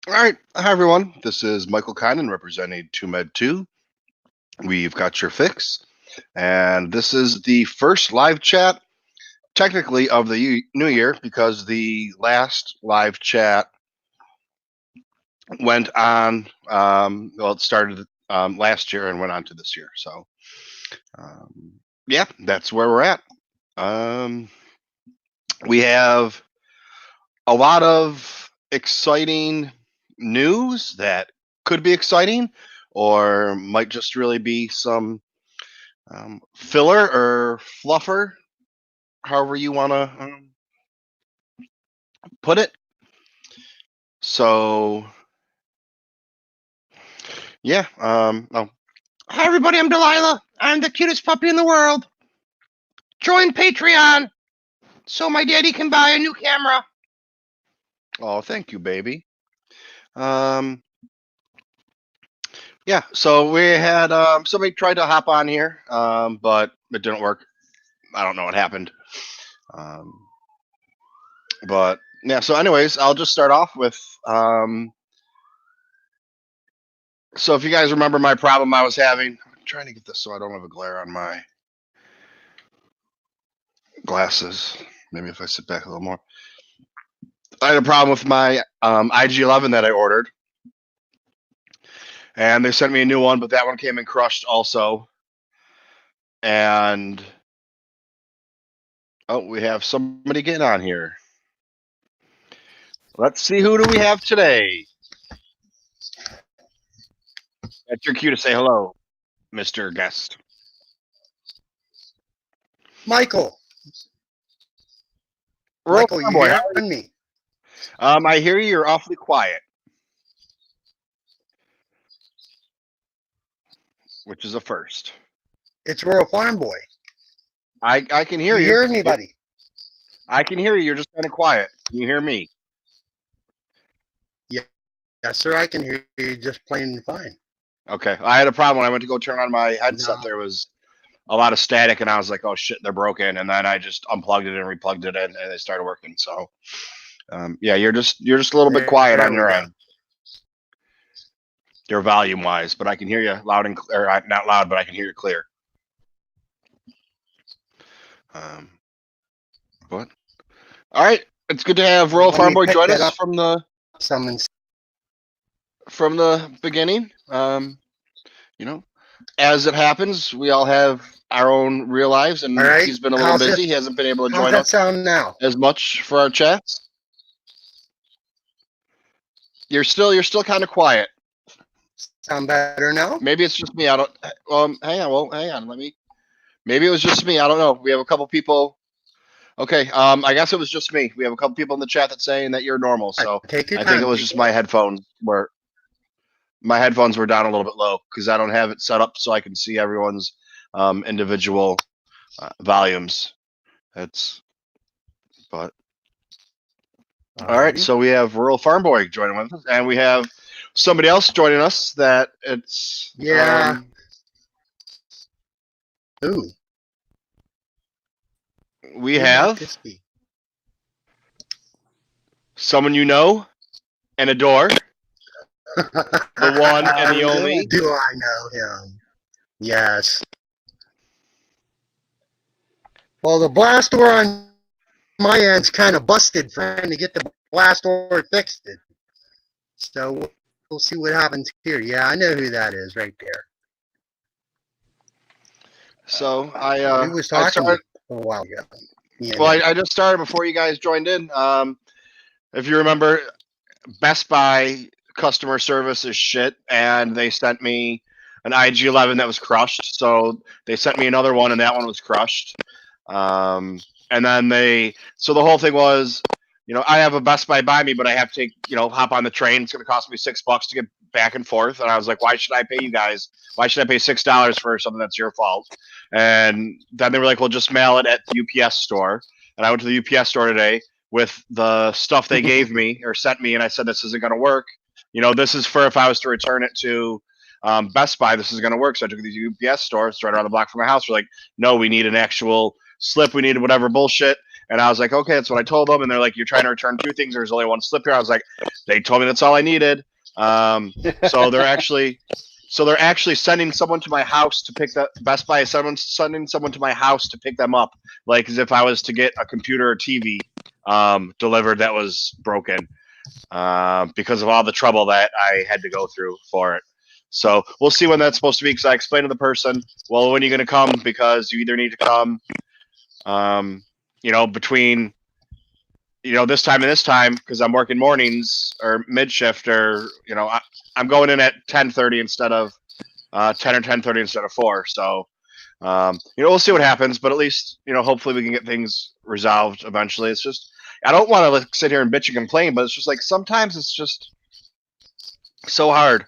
All right. Hi, everyone. This is Michael Kynan representing TooMedToo. We've got your fix. And this is the first live chat, technically, of the new year because the last live chat went on, it started last year and went on to this year. So, yeah, that's where we're at. We have a lot of exciting news that could be exciting or might just really be some filler or fluffer, however you want to put it. So, yeah. Oh. Hi, everybody. I'm Delilah. I'm the cutest puppy in the world. Join Patreon so my daddy can buy a new camera. Oh, thank you, baby. Yeah, so we had somebody tried to hop on here, but it didn't work. I don't know what happened. Um, but yeah, so anyways, I'll just start off with so if you guys remember my problem I was having, I'm trying to get this so I don't have a glare on my glasses. Maybe if I sit back a little more. I had a problem with my IG-11 that I ordered, and they sent me a new one, but that one came in crushed also. And oh, we have somebody getting on here. Let's see, who do we have today? That's your cue to say hello, Mr. Guest. Michael. Roll Michael, you boy. hearing me? I hear you. You're awfully quiet, which is a first. It's Rural Farm Boy. I can hear You you. hear anybody? I can hear you. You're just kind of quiet. Can you hear me? Yes, sir. I can hear you just plain fine. Okay. I had a problem when I went to go turn on my headset. No. There was a lot of static, and I was like, "Oh shit, they're broken." And then I just unplugged it and replugged it, and they started working. So, yeah, you're just a little bit quiet on There we your go. end. Your volume wise, but I can hear you loud and clear. Not loud, but I can hear you clear. But all right, it's good to have Royal Let Farm me Boy pick join that us up from the some. beginning. You know, as it happens, we all have our own real lives, and All right. he's been a little busy. He hasn't been able to How's join that us sound now? as much for our chats. You're still kind of quiet. Sound better now? Maybe it's just me. I don't. Hang on. Well, hang on. Let me. Maybe it was just me. I don't know. We have a couple people. Okay. I guess it was just me. We have a couple people in the chat that's saying that you're normal. So Take your I think it time. was just my headphones were down a little bit low because I don't have it set up so I can see everyone's individual volumes. That's but all right. So we have Rural Farm Boy joining with us, and we have somebody else joining us. That it's Yeah. Ooh. We Who might have this be? someone you know and adore, the one and the only. Do I know him? Yes. Well, the blast door on my end's kind of busted trying to get the blast door fixed. So we'll see what happens here. Yeah, I know who that is right there. So We was I talking started. a while ago. Well, I just started before you guys joined in. If you remember, Best Buy customer service is shit, and they sent me an IG-11 that was crushed. So they sent me another one, and that one was crushed. And then so the whole thing was, I have a Best Buy by me, but I have to hop on the train. It's going to cost me $6 to get back and forth. And I was like, why should I pay you guys? Why should I pay $6 for something that's your fault? And then they were like, well, just mail it at the UPS store. And I went to the UPS store today with the stuff they gave me or sent me, and I said, this isn't going to work. This is for if I was to return it to Best Buy, this is going to work. So I took it to the UPS store. It's right around the block from my house. We're like, no, we need an actual slip. We need whatever bullshit. And I was like, okay, that's what I told them. And they're like, you're trying to return 2 things. There's only 1 slip here. I was like, they told me that's all I needed. So they're actually sending someone to my house to pick that. Best Buy is sending someone to my house to pick them up, like as if I was to get a computer or TV delivered that was broken, because of all the trouble that I had to go through for it. So we'll see when that's supposed to be, because I explained to the person, well, when are you going to come? Because you either need to come, between, this time and this time, because I'm working mornings or mid shift, or, I'm going in at 10:30 instead of 10 or 10:30 instead of 4. So, we'll see what happens, but at least, hopefully we can get things resolved eventually. It's just, I don't want to like sit here and bitch and complain, but it's just like sometimes it's just so hard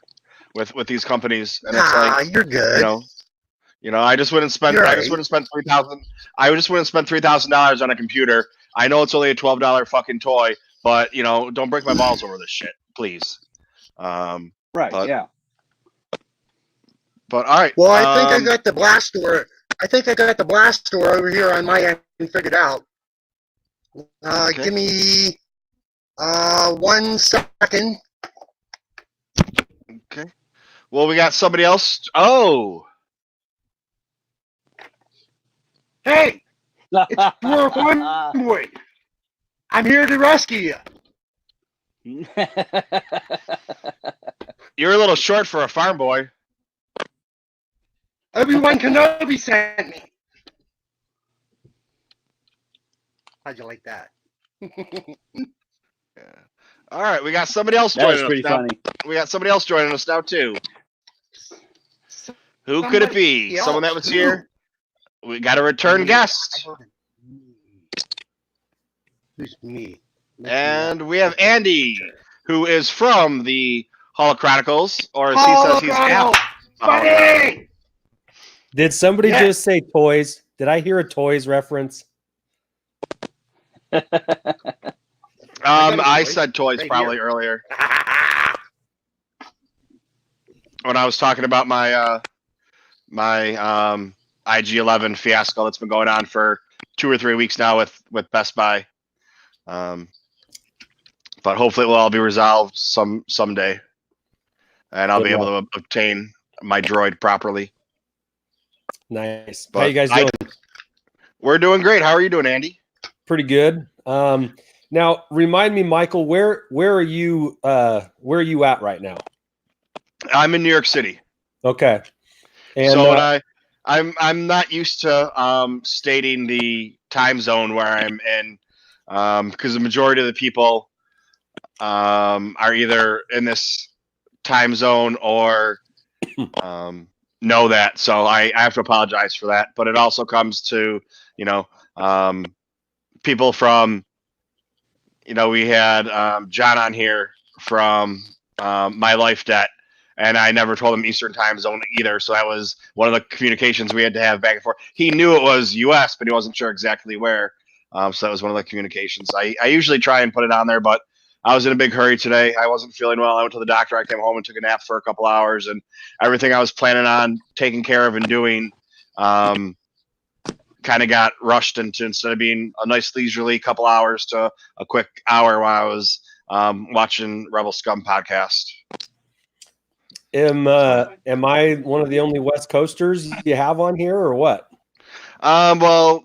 with these companies, and it's like, you're good. I just wouldn't spend. You're I right. just wouldn't spend $3,000. I just wouldn't spend $3,000 on a computer. I know it's only a $12 fucking toy, but don't break my balls over this shit, please. Right. But, yeah. But all right. Well, I think I got the blast door. I think I got the blast door over here on my end figured out. Okay. Give me 1 second. Okay. Well, we got somebody else. Oh. Hey, it's Dwarf Wonderboy. I'm here to rescue you. You're a little short for a farm boy. Obi-Wan Kenobi sent me. How'd you like that? Yeah. All right, we got somebody else That was joining us pretty now. funny. We got somebody else joining us now too. Who could it be? Somebody Someone that else. was here. We got a return guest, Who's me? and we have Andy, who is from the Hall of Chronicles, or as he says, he's at. Buddy! Did somebody Yeah. just say toys? Did I hear a toys reference? I toy said toys right probably earlier when I was talking about my IG-11 fiasco that's been going on for 2 or 3 weeks now with Best Buy. But hopefully it will all be resolved someday, and I'll be able to obtain my droid properly. Nice. But How you guys doing? We're doing great. How are you doing, Andy? Pretty good. Now remind me, Michael, where are you at right now? I'm in New York City. Okay. And So I'm not used to stating the time zone where I'm in, because the majority of the people are either in this time zone or know that. So I have to apologize for that. But it also comes to, people from, we had John on here from My Life Debt, and I never told him Eastern time zone either. So that was one of the communications we had to have back and forth. He knew it was US, but he wasn't sure exactly where. So that was one of the communications. I usually try and put it on there, but I was in a big hurry today. I wasn't feeling well. I went to the doctor. I came home and took a nap for a couple hours, and everything I was planning on taking care of and doing kind of got rushed into, instead of being a nice leisurely couple hours, to a quick hour while I was watching Rebel Scum podcast. am I one of the only West Coasters you have on here, or what? Charlie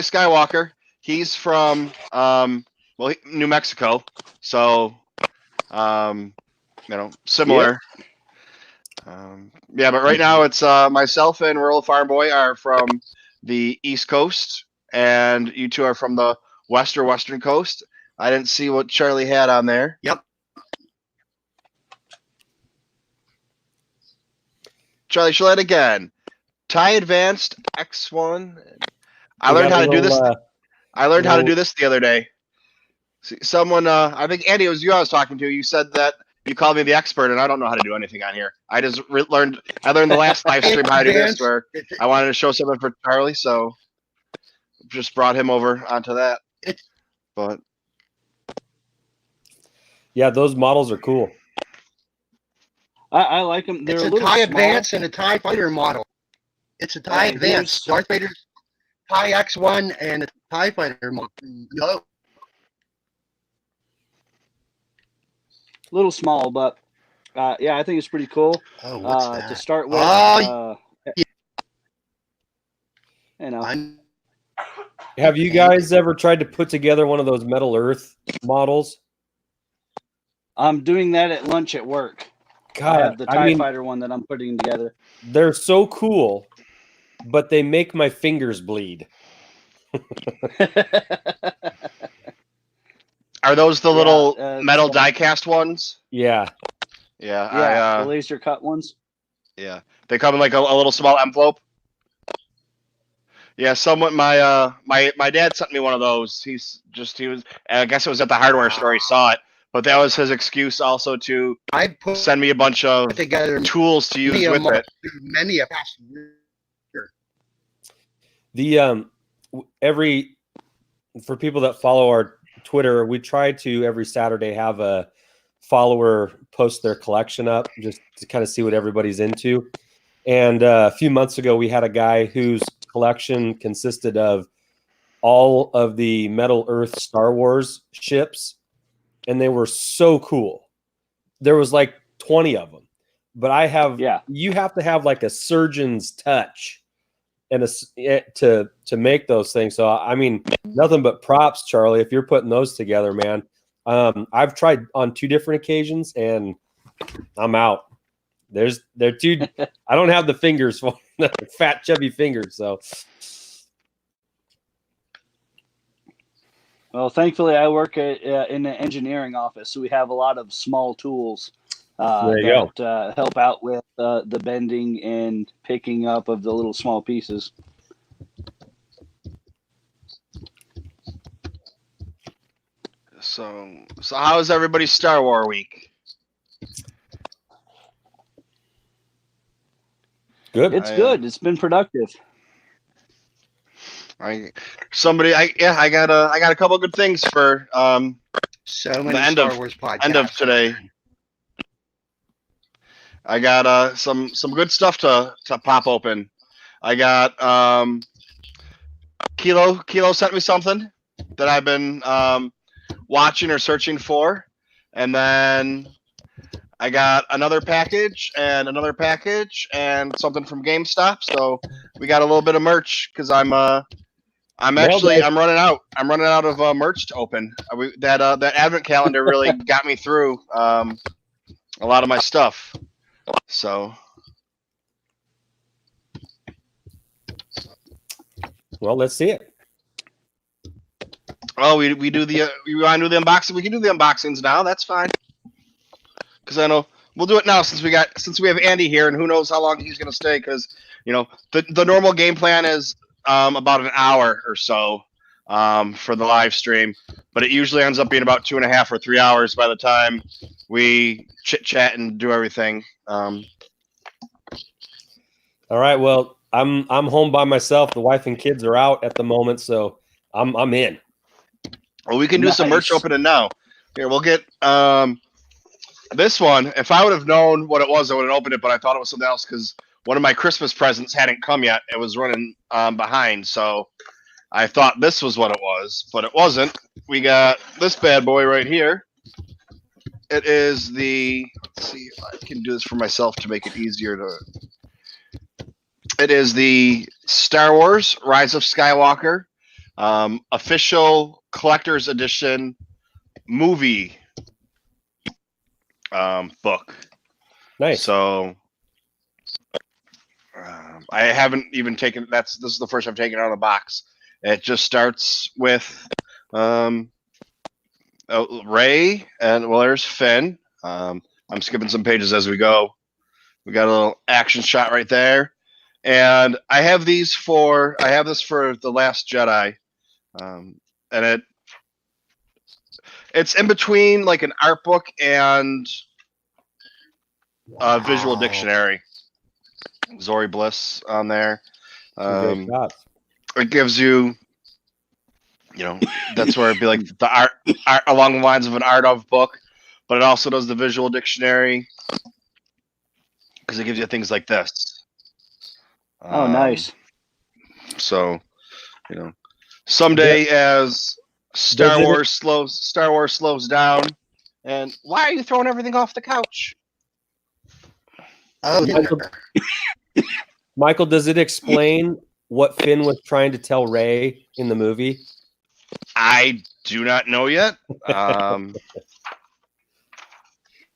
Skywalker, he's from New Mexico, so similar. But right now it's myself and Rural Farm Boy are from the East Coast, and you two are from the Western Coast. I didn't see what Charlie had on there. Yep. Charlie, show that again. TIE Advanced X1. I learned how to do this. I learned how to do this the other day. Someone, I think Andy, it was you I was talking to. You said that you called me the expert, and I don't know how to do anything on here. I just learned. I learned the last live stream how to do this, where I wanted to show something for Charlie, so just brought him over onto that. But yeah, those models are cool. I like them. They're It's a a little TIE small. Advance and a TIE Fighter model. It's a TIE Advance. Darth Vader's TIE X1 and a TIE Fighter. No. Little small, but yeah, I think it's pretty cool. Oh, what's that? To start with, Oh, you know, Have you guys ever tried to put together one of those Metal Earth models? I'm doing that at lunch at work. I God, have the TIE Fighter one that I'm putting together. they're so cool, but they make my fingers bleed. Are those the little metal so- die-cast ones? Yeah. Yeah. Yeah, the laser cut ones. Yeah. They come in like a little small envelope. Yeah, someone my dad sent me one of those. He was I guess it was at the hardware store he saw it, but that was his excuse also to I put send me a bunch of together tools to use with it. many a past year. The for people that follow our Twitter, we try to every Saturday have a follower post their collection up just to kind of see what everybody's into. And a few months ago, we had a guy whose collection consisted of all of the Metal Earth Star Wars ships, and they were so cool. There was like 20 of them, but you have to have like a surgeon's touch and to make those things. So I mean, nothing but props, Charlie, if you're putting those together, man. I've tried on 2 different occasions, and I'm out. They're too. I don't have the fingers for the fat, chubby fingers. So, Well, thankfully, I work in an engineering office, so we have a lot of small tools that help out with the bending and picking up of the little small pieces. So how is everybody's Star Wars week? good. It's good. It's been productive. I got a couple of good things for So many the end Star of Wars podcasts. end of today. I got some good stuff to pop open. I got Kilo sent me something that I've been watching or searching for, and then I got another package and something from GameStop. So we got a little bit of merch because I'm running out. I'm running out of merch to open. That advent calendar really got me through a lot of my stuff. So, well, let's see it. oh, we want to do the unboxing. We can do the unboxings now. That's fine. Because I know we'll do it now since we have Andy here, and who knows how long he's going to stay. Because the normal game plan is about an hour or so for the live stream, but it usually ends up being about 2.5 or 3 hours by the time we chit chat and do everything. All right. Well, I'm home by myself. The wife and kids are out at the moment, so I'm in. Well, we can do some merch opening now. Here, we'll get this one. If I would have known what it was, I would have opened it, but I thought it was something else because one of my Christmas presents hadn't come yet. It was running behind, so I thought this was what it was, but it wasn't. We got this bad boy right here. It is the. Let's see if I can do this for myself to make it easier to. It is the Star Wars Rise of Skywalker official collector's edition movie book. Nice. So I haven't even taken. This is the first I've taken it out of the box. It just starts with Rey, and well, there's Finn. I'm skipping some pages as we go. We got a little action shot right there, and I have this for The Last Jedi, and it's in between like an art book and a visual dictionary. Zori Bliss on there. It gives you, that's where it'd be like the art along the lines of an art of book, but it also does the visual dictionary because it gives you things like this. Oh, nice. So, Someday, as Star Wars slows down, and why are you throwing everything off the couch? Oh, Michael, does it explain what Finn was trying to tell Rey in the movie? I do not know yet.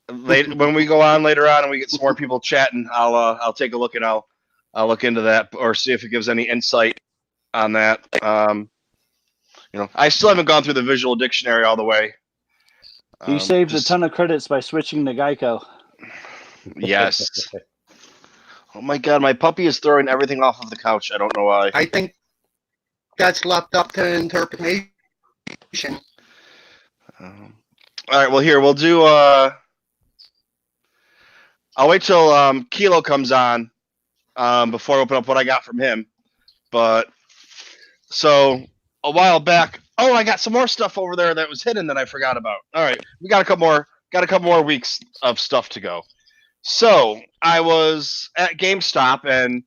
When we go on later on and we get some more people chatting, I'll take a look and I'll look into that or see if it gives any insight on that. I still haven't gone through the visual dictionary all the way. You saved a ton of credits by switching to Geico. Yes. Oh my God, my puppy is throwing everything off of the couch. I don't know why. I think that's left up to interpretation. All right, well, here, we'll do... I'll wait till Kilo comes on before I open up what I got from him. But, so, a while back... Oh, I got some more stuff over there that was hidden that I forgot about. All right, we got a couple more weeks of stuff to go. So, I was at GameStop, and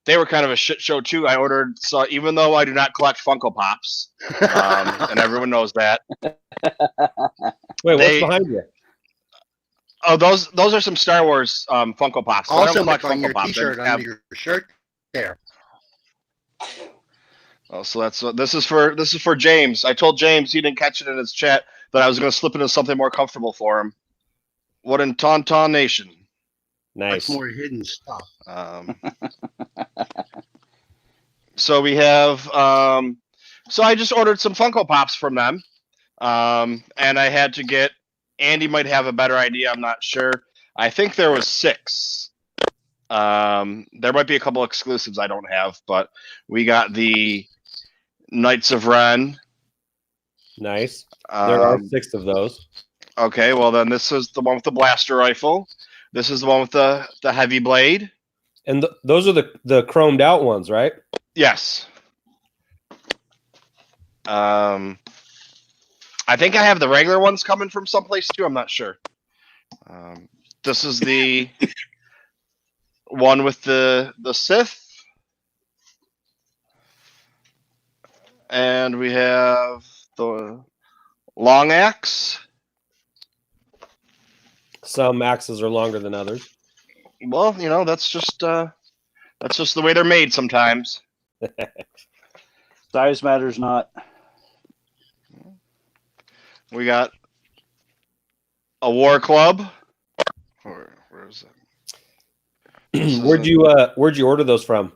they were kind of a shit show, too. I ordered... So, even though I do not collect Funko Pops, and everyone knows that... Wait, what's behind you? Oh, those are some Star Wars Funko Pops. Also, I don't collect on Funko your Pops. T-shirt under your shirt there. Oh, so this is for James. I told James, he didn't catch it in his chat, that I was going to slip into something more comfortable for him. What in Tauntaun Nation? Nice. That's more hidden stuff. So we have. So I just ordered some Funko Pops from them, and I had to get. Andy might have a better idea. I'm not sure. I think there was 6. There might be a couple exclusives I don't have, but we got the Knights of Ren. Nice. There are 6 of those. Okay, well then this is the one with the blaster rifle. This is the one with the heavy blade. And those are the chromed out ones, right? Yes. I think I have the regular ones coming from someplace too. I'm not sure. This is the one with the Sith. And we have the long axe. Some axes are longer than others. Well, that's just the way they're made sometimes. Size matters not. We got a war club. Where is it? Where'd you order those from?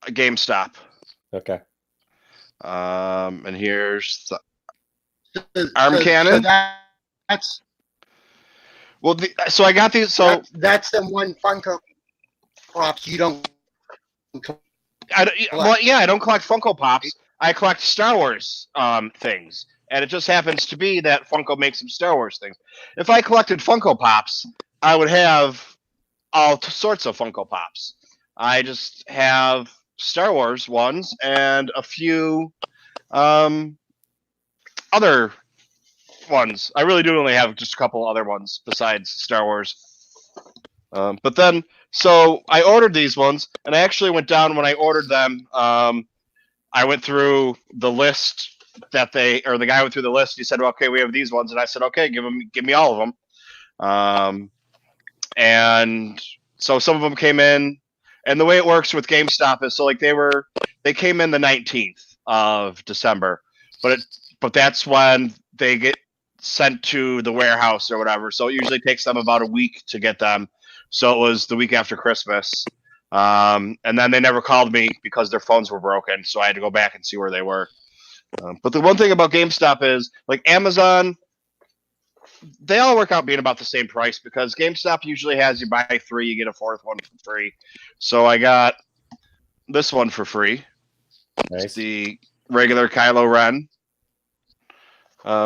A GameStop. Okay. And here's the arm cannon. That's well. So I got these. So that's the one Funko Pops you don't. I don't collect Funko Pops. I collect Star Wars things. And it just happens to be that Funko makes some Star Wars things. If I collected Funko Pops, I would have all sorts of Funko Pops. I just have Star Wars ones and a few other ones. I really do only have just a couple other ones besides Star Wars. But then, so I ordered these ones, and I actually went down when I ordered them. I went through the list the guy went through the list. He said, well, okay, we have these ones. And I said, okay, give me all of them. And so some of them came in, and the way it works with GameStop is, so like they came in the 19th of December, but that's when they get sent to the warehouse or whatever. So it usually takes them about a week to get them. So it was the week after Christmas. And then they never called me because their phones were broken. So I had to go back and see where they were. But the one thing about GameStop is, like Amazon, they all work out being about the same price because GameStop usually has you buy 3, you get a 4th one for free. So I got this one for free. Nice. It's the regular Kylo Ren,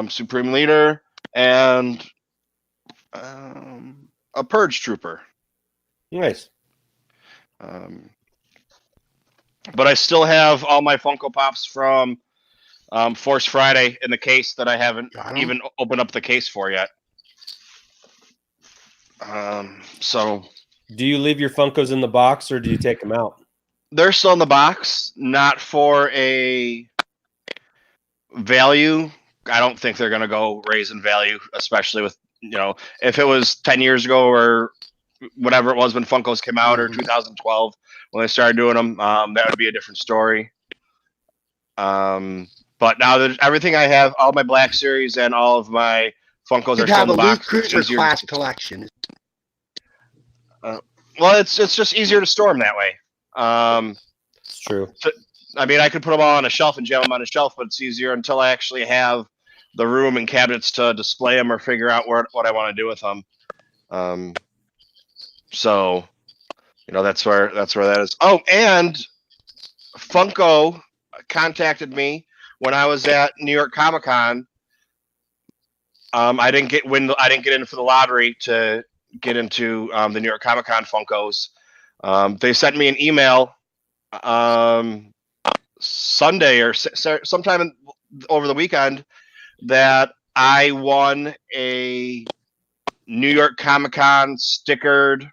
Supreme Leader, and a Purge Trooper. Nice. But I still have all my Funko Pops from Force Friday in the case that I haven't even opened up the case for yet. So, do you leave your Funkos in the box or do you take them out? they're still in the box, not for a value. I don't think they're going to go raise in value, especially with, if it was 10 years ago or whatever it was when Funkos came out, or 2012 when they started doing them, that would be a different story. But now that everything I have, all my Black Series and all of my Funkos are still in the box. Cruiser class collection. Well, it's just easier to store them that way. It's true. I mean, I could put them all on a shelf and jam them on a shelf, but it's easier until I actually have the room and cabinets to display them or figure out what I want to do with them. So, that's where that is. Oh, and Funko contacted me when I was at New York Comic Con. I didn't get in for the lottery to get into the New York Comic Con Funkos. They sent me an email Sunday or sometime over the weekend that I won a New York Comic Con stickered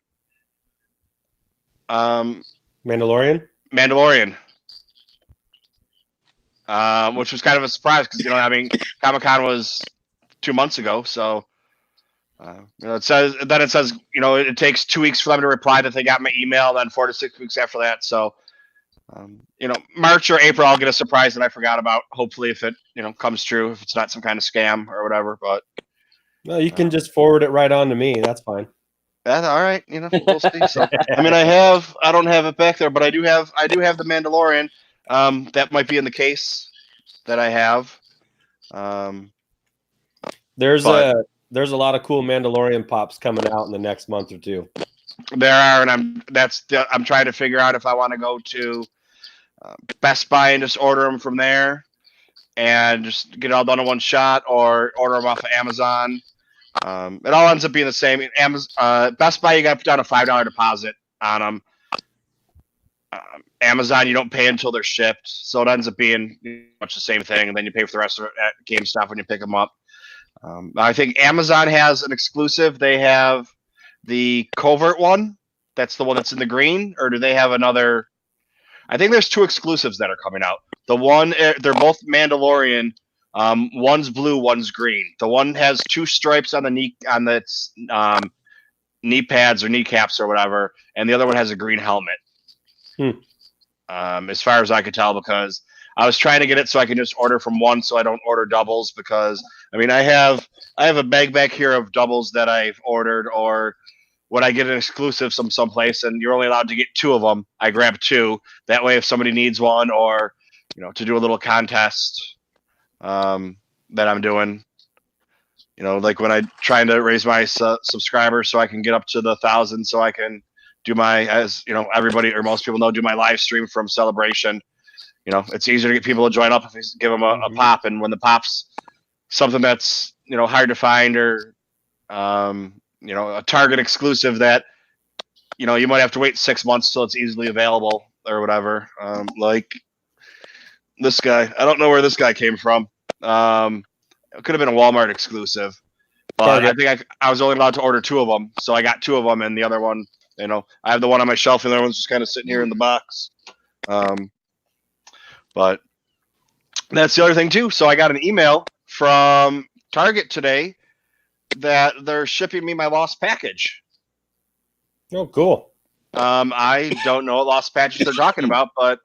Mandalorian, which was kind of a surprise because Comic Con was 2 months ago, so it says it takes 2 weeks for them to reply that they got my email, then 4 to 6 weeks after that. So March or April I'll get a surprise that I forgot about. Hopefully, if it comes true, if it's not some kind of scam or whatever. But no, you can just forward it right on to me. That's fine. That's all right. We'll see. So I don't have it back there, but I do have the Mandalorian. That might be in the case that I have. There's a lot of cool Mandalorian pops coming out in the next month or two. There are, and I'm trying to figure out if I want to go to Best Buy and just order them from there and just get it all done in one shot, or order them off of Amazon. It all ends up being the same. Best Buy, you got to put down a $5 deposit on them. Amazon, you don't pay until they're shipped, so it ends up being much the same thing, and then you pay for the rest of it at GameStop when you pick them up. I think Amazon has an exclusive. They have the Covert one. That's the one that's in the green, or do they have another? I think there's 2 exclusives that are coming out. The one, they're both Mandalorian. One's blue, one's green. The one has 2 stripes on the knee pads or kneecaps or whatever, and the other one has a green helmet. As far as I could tell, because I was trying to get it so I can just order from one, so I don't order doubles. Because I have a bag back here of doubles that I've ordered, or when I get an exclusive someplace and you're only allowed to get 2 of them, I grab 2. That way, if somebody needs one, or to do a little contest that I'm doing, like when I'm trying to raise my subscribers so I can get up to the 1,000, so I can do as everybody or most people know, do my live stream from Celebration. It's easier to get people to join up if you give them a pop, and when the pop's something that's hard to find, or a Target exclusive that you might have to wait 6 months till it's easily available or whatever. Like this guy, I don't know where this guy came from. It could have been a Walmart exclusive, but I think I was only allowed to order 2 of them, so I got 2 of them, and the other one, I have the one on my shelf, and the other one's just kind of sitting here in the box. But that's the other thing too. So I got an email from Target today that they're shipping me my lost package. Oh, cool. I don't know what lost package they're talking about, but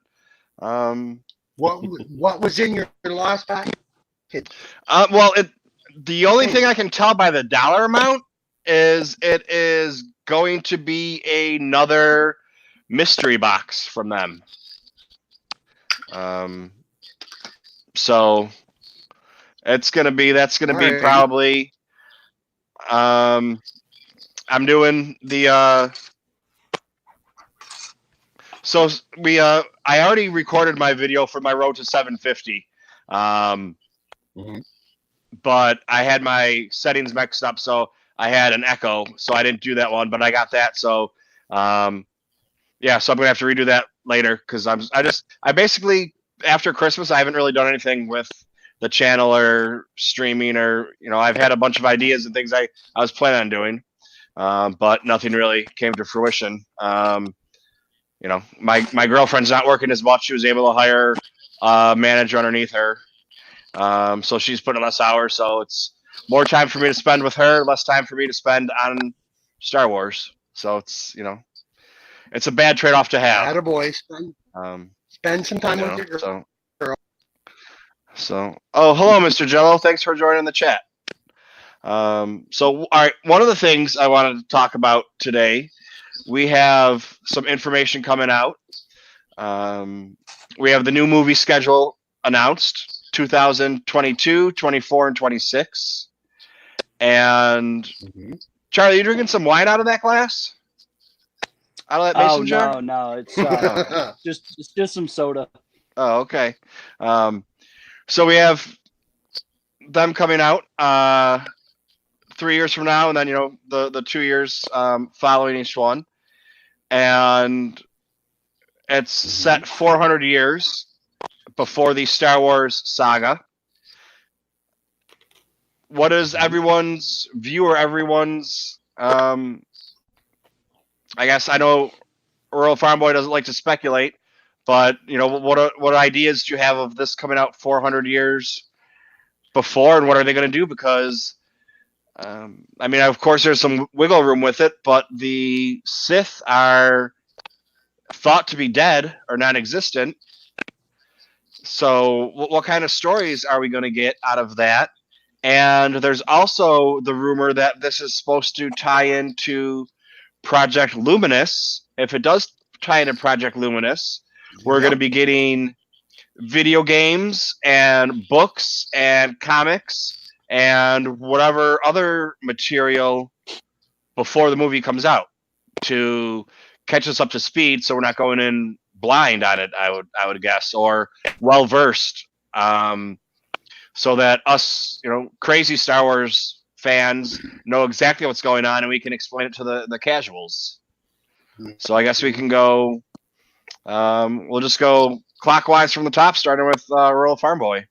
what was in your lost package? Well, the only thing I can tell by the dollar amount is it is going to be another mystery box from them. So that's gonna be probably. I'm doing the. So I already recorded my video for my road to 750. But I had my settings mixed up, so I had an echo, so I didn't do that one. But I got that, so so I'm gonna have to redo that later, because I basically, after Christmas, I haven't really done anything with the channel or streaming, or I've had a bunch of ideas and things I was planning on doing, but nothing really came to fruition. you know, my girlfriend's not working as much. She was able to hire a manager underneath her. So she's putting less hours. So it's more time for me to spend with her, less time for me to spend on Star Wars. So it's, you know, it's a bad trade-off to have. Attaboy. Spend some time with your girl. So, oh, hello, Mr. Jello. Thanks for joining the chat. All right, one of the things I wanted to talk about today, we have some information coming out. We have the new movie schedule announced, 2022, 24, and 26. And Charlie, you drinking some wine out of that glass? Out of that mason jar? No, it's just some soda. Oh, okay. So we have them coming out 3 years from now, and then, you know, the 2 years following each one, and it's set 400 years before the Star Wars saga. What is everyone's view or everyone's? I guess I know Earl Farmboy doesn't like to speculate, but you know, what ideas do you have of this coming out 400 years before, and what are they going to do? Because I mean, of course, there's some wiggle room with it, but the Sith are thought to be dead or non-existent. So what kind of stories are we going to get out of that? And there's also the rumor that this is supposed to tie into Project Luminous. If it does tie into Project Luminous, we're going to be getting video games and books and comics and whatever other material before the movie comes out to catch us up to speed, so we're not going in blind on it. I would guess, or well versed, so that us, you know, crazy Star Wars fans know exactly what's going on, and we can explain it to the casuals. So I guess we can go. We'll just go clockwise from the top, starting with Rural Farm Boy.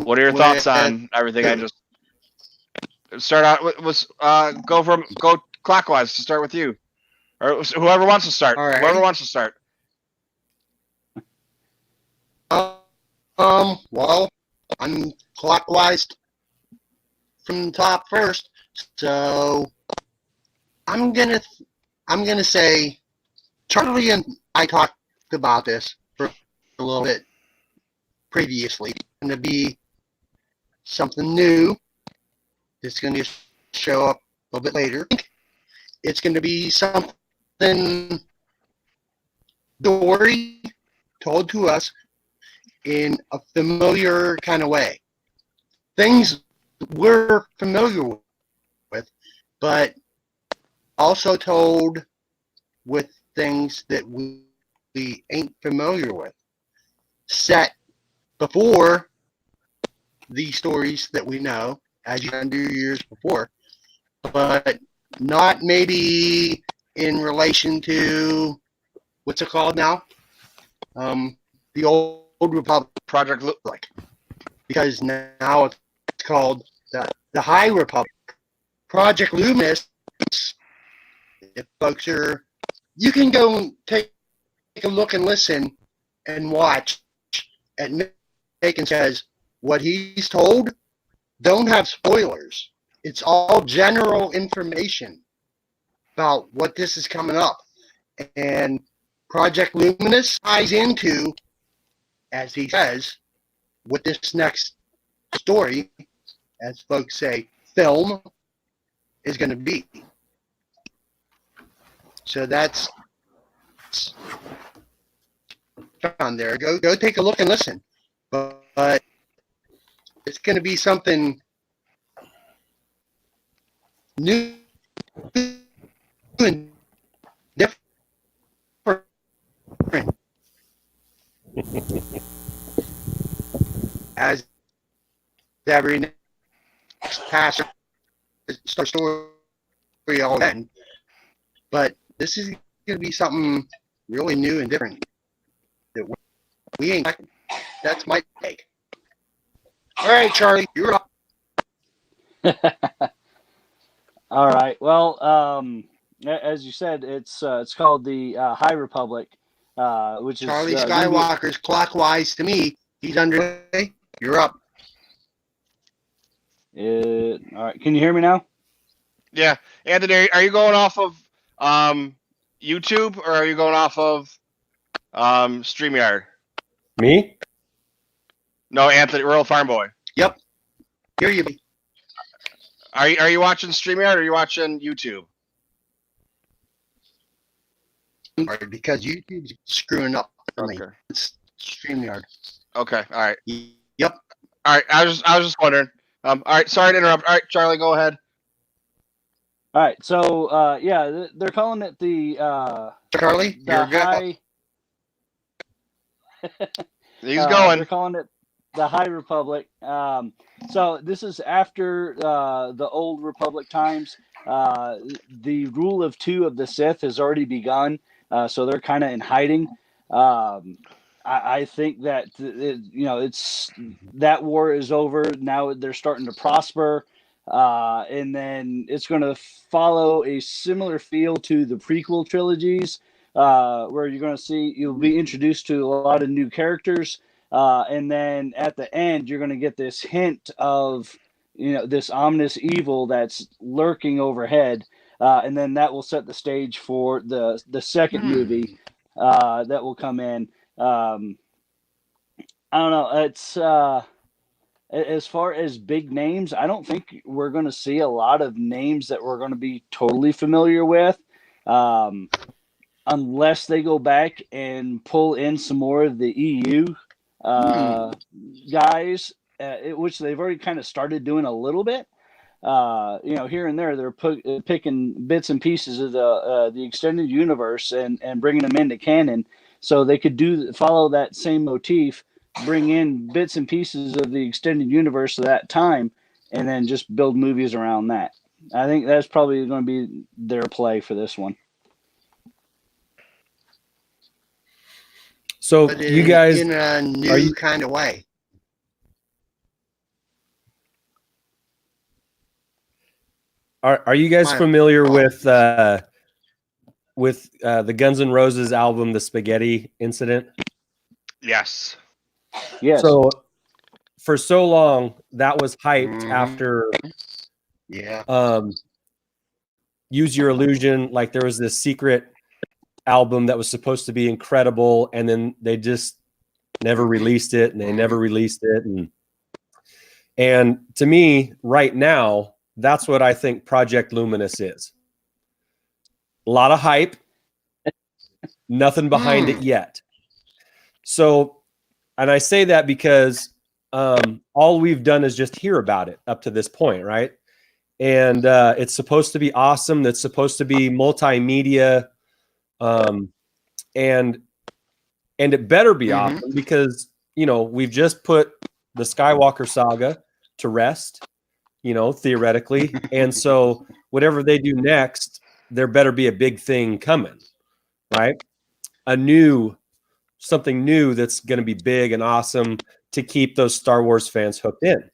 What are your thoughts on everything I just start out with? Go clockwise to start with you, or whoever wants to start. Right. Whoever wants to start. Well, I'm clockwise from the top first, so I'm gonna say Charlie and I talked about this for a little bit previously. It's gonna be something new. It's gonna show up a little bit later. It's gonna be something story told to us in a familiar kind of way. Things we're familiar with, but also told with things that we ain't familiar with. Set before the stories that we know, as you do years before, but not maybe in relation to, what's it called now? The Old Republic. Project Because now it's called the High Republic. Project Luminous, if folks are, you can go and take a look and listen and watch at Macon says what he's told. Don't have spoilers. It's all general information about what this is coming up. And Project Luminous ties into, as he says, what this next story, as folks say, film, is going to be. So that's on there. Go take a look and listen. But it's going to be something new and different. As every next passer starts story all then. But this is going to be something really new and different that we ain't. That's my take. All right, Charlie, you're up. All right. Well, as you said, it's called the High Republic, which is Charlie gonna Skywalker's clockwise to me. He's underway. You're up. all right. Can you hear me now? Yeah, Anthony, are you going off of YouTube or are you going off of StreamYard? Me? No, Anthony, Rural Farm Boy. Yep. Here you be. Are you watching StreamYard or are you watching YouTube? Because YouTube's screwing up for me. Okay. It's StreamYard. Okay. All right. Yep. All right. I was just wondering. All right. Sorry to interrupt. All right, Charlie, go ahead. All right. So yeah, they're calling it the Charlie, you're good. High. He's going. They're calling it the High Republic. So this is after the old Republic times. The rule of two of the Sith has already begun, so they're kind of in hiding. I think that it's that war is over now. They're starting to prosper, and then it's going to follow a similar feel to the prequel trilogies, where you'll be introduced to a lot of new characters. And then at the end, you're going to get this hint of, this ominous evil that's lurking overhead. And then that will set the stage for the second movie that will come in. I don't know. It's as far as big names, I don't think we're going to see a lot of names that we're going to be totally familiar with. Unless they go back and pull in some more of the EU guys, which they've already kind of started doing a little bit. Here and there, they're picking bits and pieces of the extended universe and bringing them into canon, so they could follow that same motif, bring in bits and pieces of the extended universe of that time, and then just build movies around that. I think that's probably going to be their play for this one. So But you guys, in a new kind of way. are you guys familiar with the Guns N' Roses album, The Spaghetti Incident? Yes. Yes. So for so long, that was hyped after Use Your Illusion. Like there was this secret album that was supposed to be incredible, and then they just never released it, and they never released it. And to me, right now, that's what I think Project Luminous is. A lot of hype, nothing behind it yet. So, and I say that because all we've done is just hear about it up to this point, right? And it's supposed to be awesome. That's supposed to be multimedia, and it better be awesome because we've just put the Skywalker saga to rest, theoretically, and so whatever they do next, there better be a big thing coming, right? Something new that's going to be big and awesome to keep those Star Wars fans hooked in.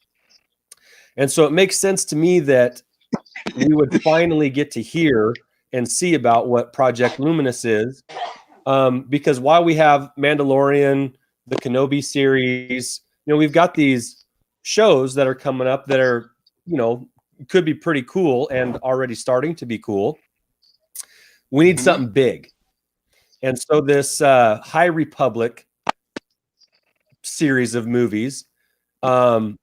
And so it makes sense to me that we would finally get to hear and see about what Project Luminous is, because while we have Mandalorian, the Kenobi series, we've got these shows that are coming up that are, could be pretty cool and already starting to be cool. We need something big. And so this High Republic series of movies, they're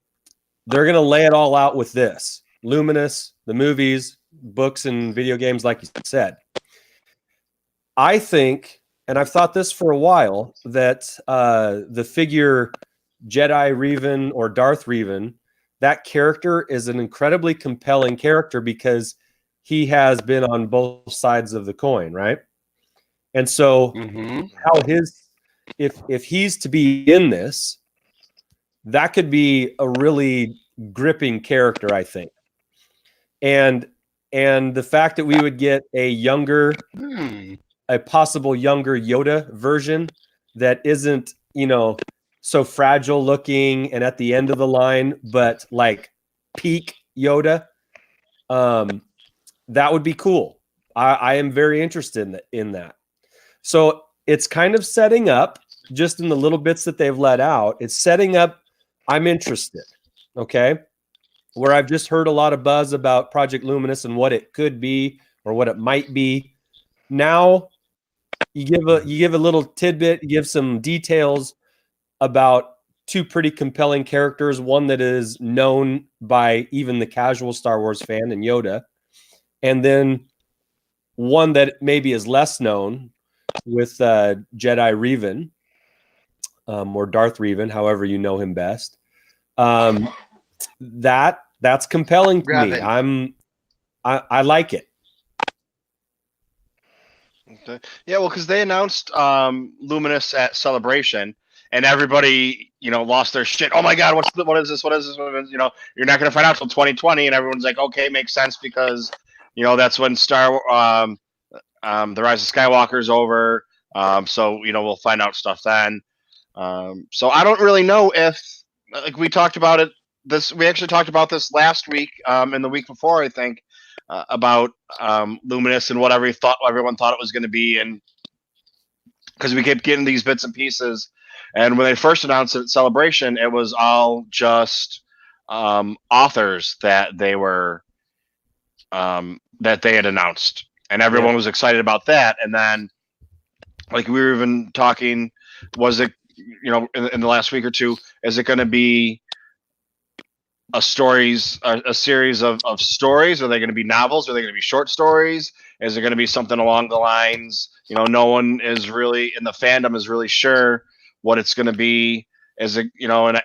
going to lay it all out with this. Luminous, the movies, books, and video games, like you said. I think, and I've thought this for a while, that the figure Jedi Revan or Darth Revan, that character is an incredibly compelling character because he has been on both sides of the coin, right? And so how if he's to be in this, that could be a really gripping character, I think. And the fact that we would get a possible younger Yoda version that isn't, so fragile looking and at the end of the line, but like peak Yoda. that would be cool. I am very interested in that. So it's kind of setting up, just in the little bits that they've let out, it's setting up, I'm interested, okay? Where I've just heard a lot of buzz about Project Luminous and what it could be or what it might be. Now you give a little tidbit, you give some details about two pretty compelling characters, one that is known by even the casual Star Wars fan and Yoda, and then one that maybe is less known with Jedi Revan, or Darth Revan, however you know him best. That's compelling to me. I like it. Okay. Yeah, well, because they announced Luminous at Celebration, and everybody, lost their shit. Oh my God, what is this? What is this? You're not going to find out till 2020, and everyone's like, okay, makes sense because, that's when the Rise of Skywalker is over. So we'll find out stuff then. So I don't really know if, like we talked about it. We actually talked about this last week, and the week before, I think. About Luminous and what everyone thought it was going to be, and because we kept getting these bits and pieces, and when they first announced it at Celebration, it was all just authors that they were that they had announced, and everyone was excited about that. And then, like we were even talking, was it in the last week or two, is it going to be a series of stories? Are they going to be novels? Are they going to be short stories? Is it going to be something along the lines? No one is really in the fandom is really sure what it's going to be. Is it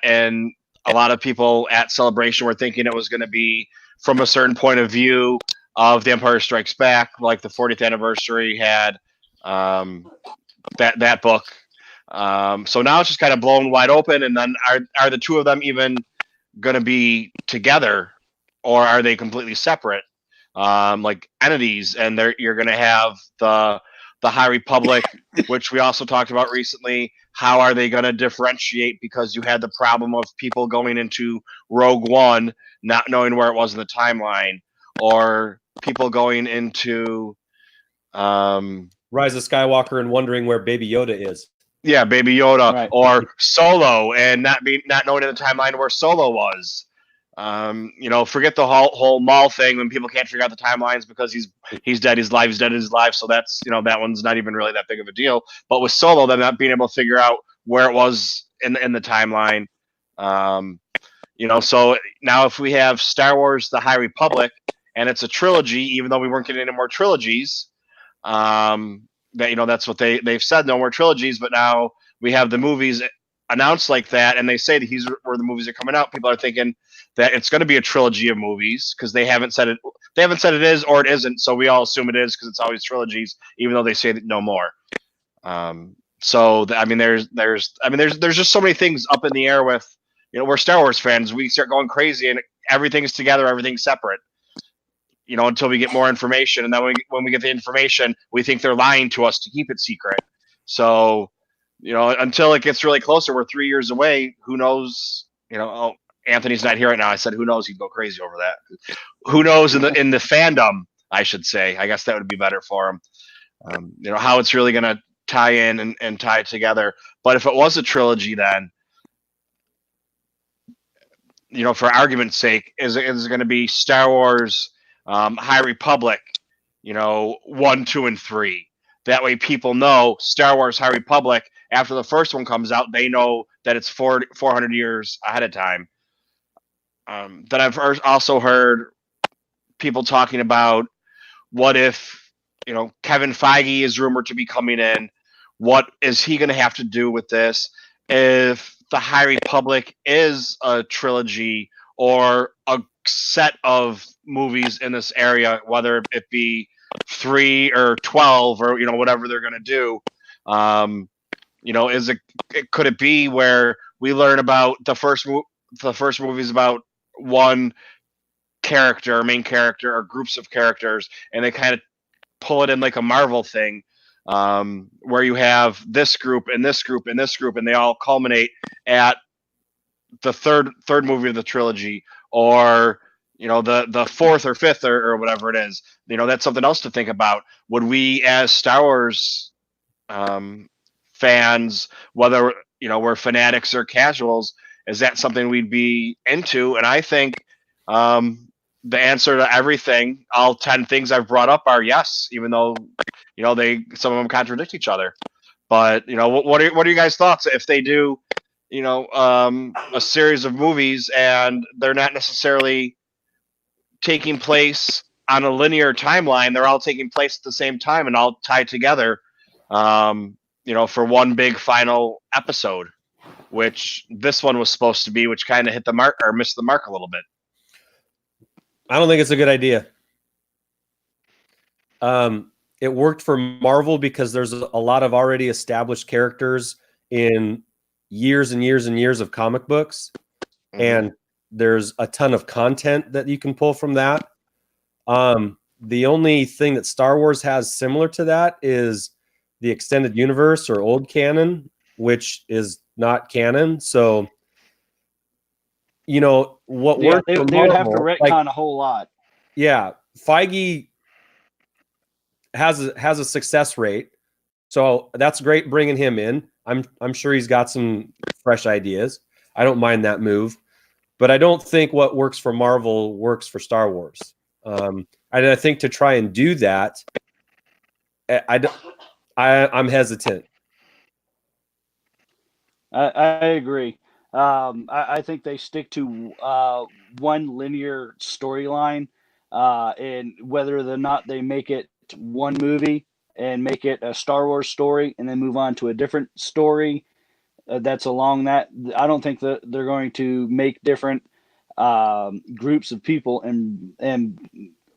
and a lot of people at Celebration were thinking it was going to be from a certain point of view of The Empire Strikes Back, like the 40th anniversary had that book. So now it's just kind of blown wide open. And then are the two of them even going to be together, or are they completely separate, like entities? And you're going to have the High Republic, which we also talked about recently. How are they going to differentiate? Because you had the problem of people going into Rogue One not knowing where it was in the timeline, or people going into Rise of Skywalker and wondering where Baby Yoda is. Yeah, Baby Yoda, Right. or Solo, and not knowing in the timeline where Solo was. Forget the whole Maul thing when people can't figure out the timelines because he's dead, his life is dead, his life. So that's that one's not even really that big of a deal. But with Solo, them not being able to figure out where it was in the timeline. So now if we have Star Wars: The High Republic, and it's a trilogy, even though we weren't getting any more trilogies. That's what they've said, no more trilogies, but now we have the movies announced like that, and they say that where the movies are coming out. People are thinking that it's going to be a trilogy of movies because they haven't said it is or it isn't, so we all assume it is because it's always trilogies, even though they say that no more. There's just so many things up in the air with we're Star Wars fans. We start going crazy and everything's together, everything's separate. Until we get more information. And then when we get the information, we think they're lying to us to keep it secret. So, until it gets really closer, we're 3 years away. Who knows? Oh, Anthony's not here right now. I said, who knows? He'd go crazy over that. Who knows in the fandom, I should say. I guess that would be better for him. How it's really going to tie in and tie together. But if it was a trilogy, then, for argument's sake, is it going to be Star Wars, High Republic, 1, 2, and 3. That way people know Star Wars High Republic, after the first one comes out, they know that it's 400 years ahead of time. Then I've also heard people talking about what if, Kevin Feige is rumored to be coming in. What is he going to have to do with this? If the High Republic is a trilogy or a set of movies in this area, whether it be 3 or 12 or whatever they're going to do, could it be where we learn about the first movie is about one character, main character, or groups of characters, and they kind of pull it in like a Marvel thing, where you have this group and this group and this group, and they all culminate at the third movie of the trilogy, or the fourth or fifth or whatever it is. That's something else to think about. Would we, as Star Wars fans, whether we're fanatics or casuals, is that something we'd be into? And I think the answer to everything, all 10 things I've brought up, are yes, even though some of them contradict each other. But what are you guys' thoughts if they do a series of movies and they're not necessarily taking place on a linear timeline? They're all taking place at the same time and all tied together, for one big final episode, which this one was supposed to be, which kind of hit the mark or missed the mark a little bit. I don't think it's a good idea. It worked for Marvel because there's a lot of already established characters in years and years and years of comic books. Mm-hmm. And there's a ton of content that you can pull from that. The only thing that Star Wars has similar to that is the extended universe or old canon, which is not canon. So, what works for Marvel, they would have to retcon a whole lot. Yeah, Feige has a success rate, so that's great bringing him in. I'm sure he's got some fresh ideas. I don't mind that move, but I don't think what works for Marvel works for Star Wars. And I think to try and do that, I'm hesitant. I agree. I think they stick to one linear storyline, and whether or not they make it one movie and make it a Star Wars story and then move on to a different story that's along that. I don't think that they're going to make different groups of people and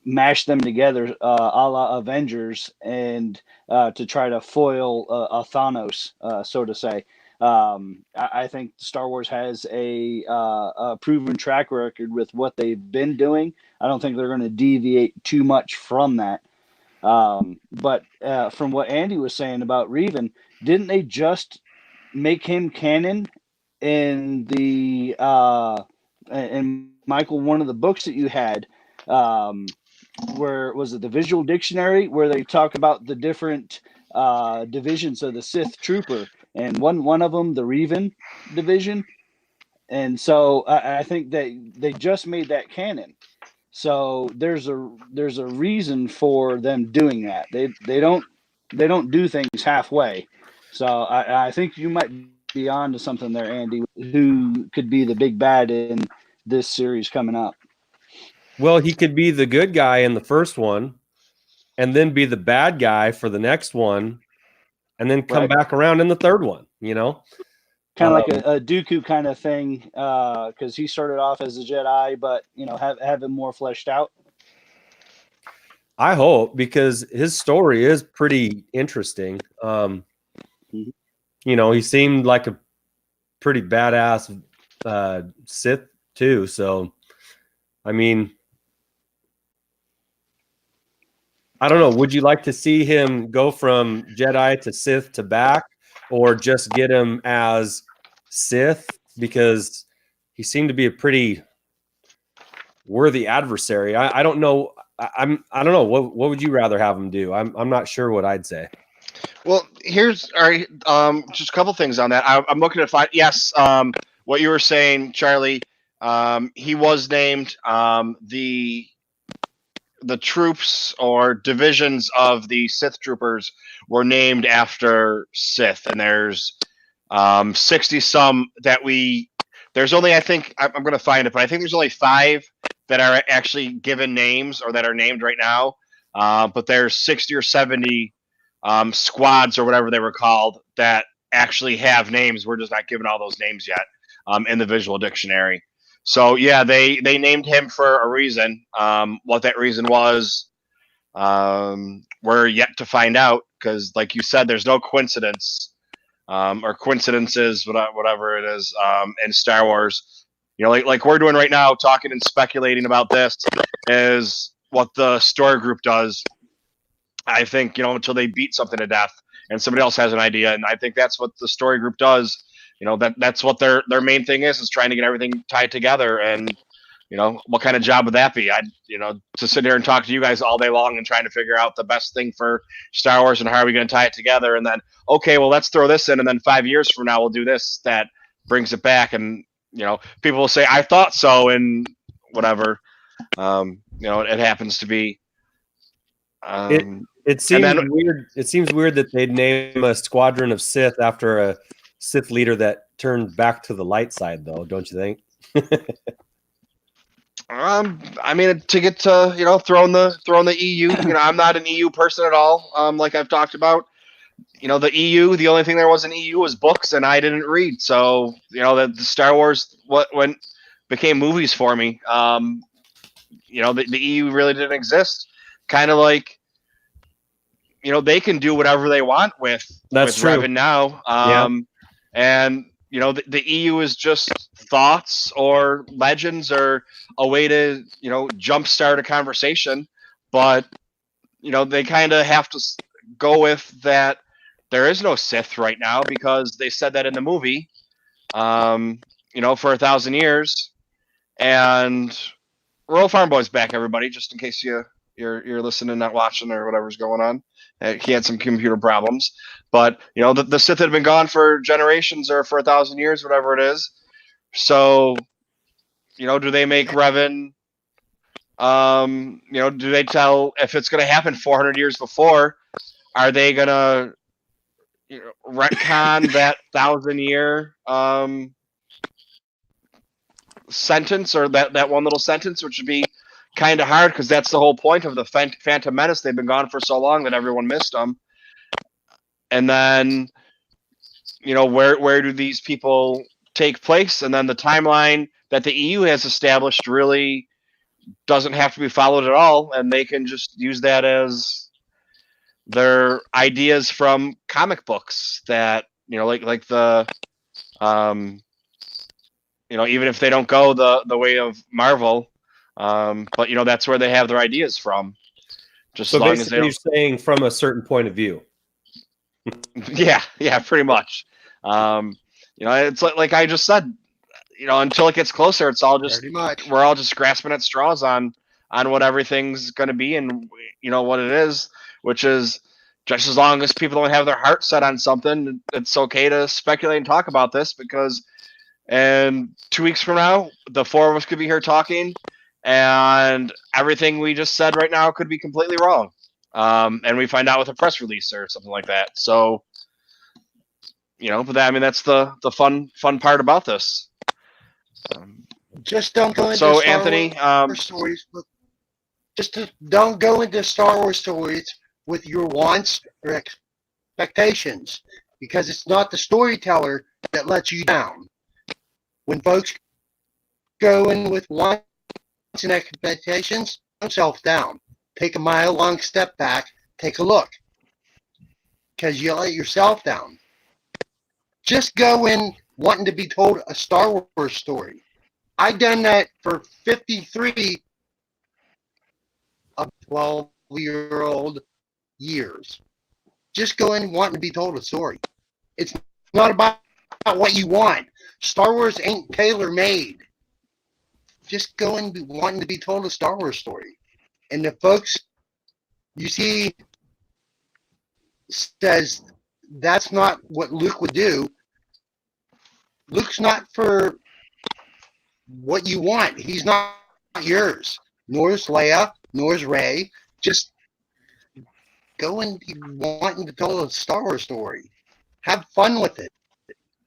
mash them together a la Avengers and to try to foil a Thanos, so to say. I think Star Wars has a proven track record with what they've been doing. I don't think they're going to deviate too much from that. But from what Andy was saying about Revan, didn't they just make him canon in the and Michael, one of the books that you had, where was it, the Visual Dictionary, where they talk about the different divisions of the Sith Trooper, and one of them, the Revan division. And so I think they just made that canon. So there's a reason for them doing that. They don't do things halfway. So I think you might be on to something there, Andy, who could be the big bad in this series coming up. Well, he could be the good guy in the first one and then be the bad guy for the next one and then come back around in the third one, Kind of like a Dooku kind of thing, because he started off as a Jedi, but have him more fleshed out. I hope, because his story is pretty interesting. He seemed like a pretty badass Sith too. So, I mean, I don't know. Would you like to see him go from Jedi to Sith to back, or just get him as Sith? Because he seemed to be a pretty worthy adversary. I don't know. I don't know. What would you rather have him do? I'm not sure what I'd say. Well, here's just a couple things on that. I'm looking to find. Yes, what you were saying, Charlie. He was named. The troops or divisions of the Sith troopers were named after Sith, and there's 60 some that there's only, I think, I'm going to find it, but I think there's only 5 that are actually given names or that are named right now. But there's 60 or 70 squads or whatever they were called that actually have names. We're just not given all those names yet in the Visual Dictionary. So yeah, they named him for a reason. What that reason was, we're yet to find out, because, like you said, there's no coincidence or coincidences, whatever it is, in Star Wars. Like we're doing right now, talking and speculating about this, is what the story group does. I think until they beat something to death and somebody else has an idea, and I think that's what the story group does. That's what their main thing is trying to get everything tied together. And what kind of job would that be? To sit here and talk to you guys all day long and trying to figure out the best thing for Star Wars and how are we going to tie it together. And then, okay, well, let's throw this in. And then 5 years from now, we'll do this. That brings it back. And, people will say, I thought so. And whatever, it happens to be. It seems weird. It seems weird that they'd name a squadron of Sith after a Sith leader that turned back to the light side, though, don't you think? To get to throwing the EU. I'm not an EU person at all. Like I've talked about. The EU. The only thing there was in EU was books, and I didn't read. So the Star Wars became movies for me. The EU really didn't exist. Kind of like they can do whatever they want with Revan now. And the EU is just thoughts or legends or a way to jumpstart a conversation, but they kind of have to go with that. There is no Sith right now because they said that in the movie, for 1,000 years. And Royal Farm Boy's back, everybody, just in case you're listening, not watching, or whatever's going on. He had some computer problems, but the Sith had been gone for generations or for 1,000 years, whatever it is. So, do they make Revan? Do they tell if it's going to happen 400 years before? Are they going to retcon that 1,000-year sentence or that one little sentence, which would be kind of hard because that's the whole point of the Phantom Menace. They've been gone for so long that everyone missed them. And then, where do these people take place? And then the timeline that the EU has established really doesn't have to be followed at all, and they can just use that as their ideas from comic books that like the even if they don't go the way of Marvel. But that's where they have their ideas from. Just so as long as they you're saying from a certain point of view. yeah, pretty much. It's like I just said. Until it gets closer, it's all just we're all just grasping at straws on what everything's going to be and what it is, which is just as long as people don't have their heart set on something, it's okay to speculate and talk about this because. And 2 weeks from now, the four of us could be here talking, and everything we just said right now could be completely wrong. And we find out with a press release or something like that. So, but that's the fun part about this. Just don't go into so Star Anthony, Wars stories. Don't go into Star Wars stories with your wants or expectations, because it's not the storyteller that lets you down. When folks go in with wants and expectations, don't self down. Take a mile-long step back. Take a look, because you let yourself down. Just go in wanting to be told a Star Wars story. I done that for 53 of 12-year-old years. Just go in wanting to be told a story. It's not about what you want. Star Wars ain't tailor-made. Just go in wanting to be told a Star Wars story. And the folks you see says that's not what Luke would do. Luke's not for what you want. He's not yours. Nor is Leia, nor is Rey. Just go and be wanting to tell a Star Wars story. Have fun with it.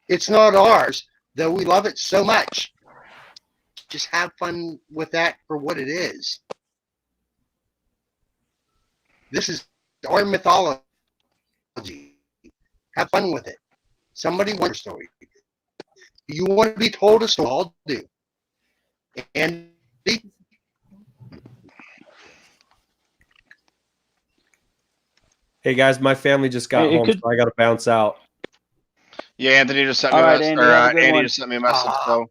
It's not ours, though we love it so much. Just have fun with that for what it is. This is our mythology. Have fun with it. Somebody wants a story. You want to be told a story, I'll do. And hey guys, my family just got home, so I got to bounce out. Yeah, Anthony just sent me a message. Andy just sent me a message, so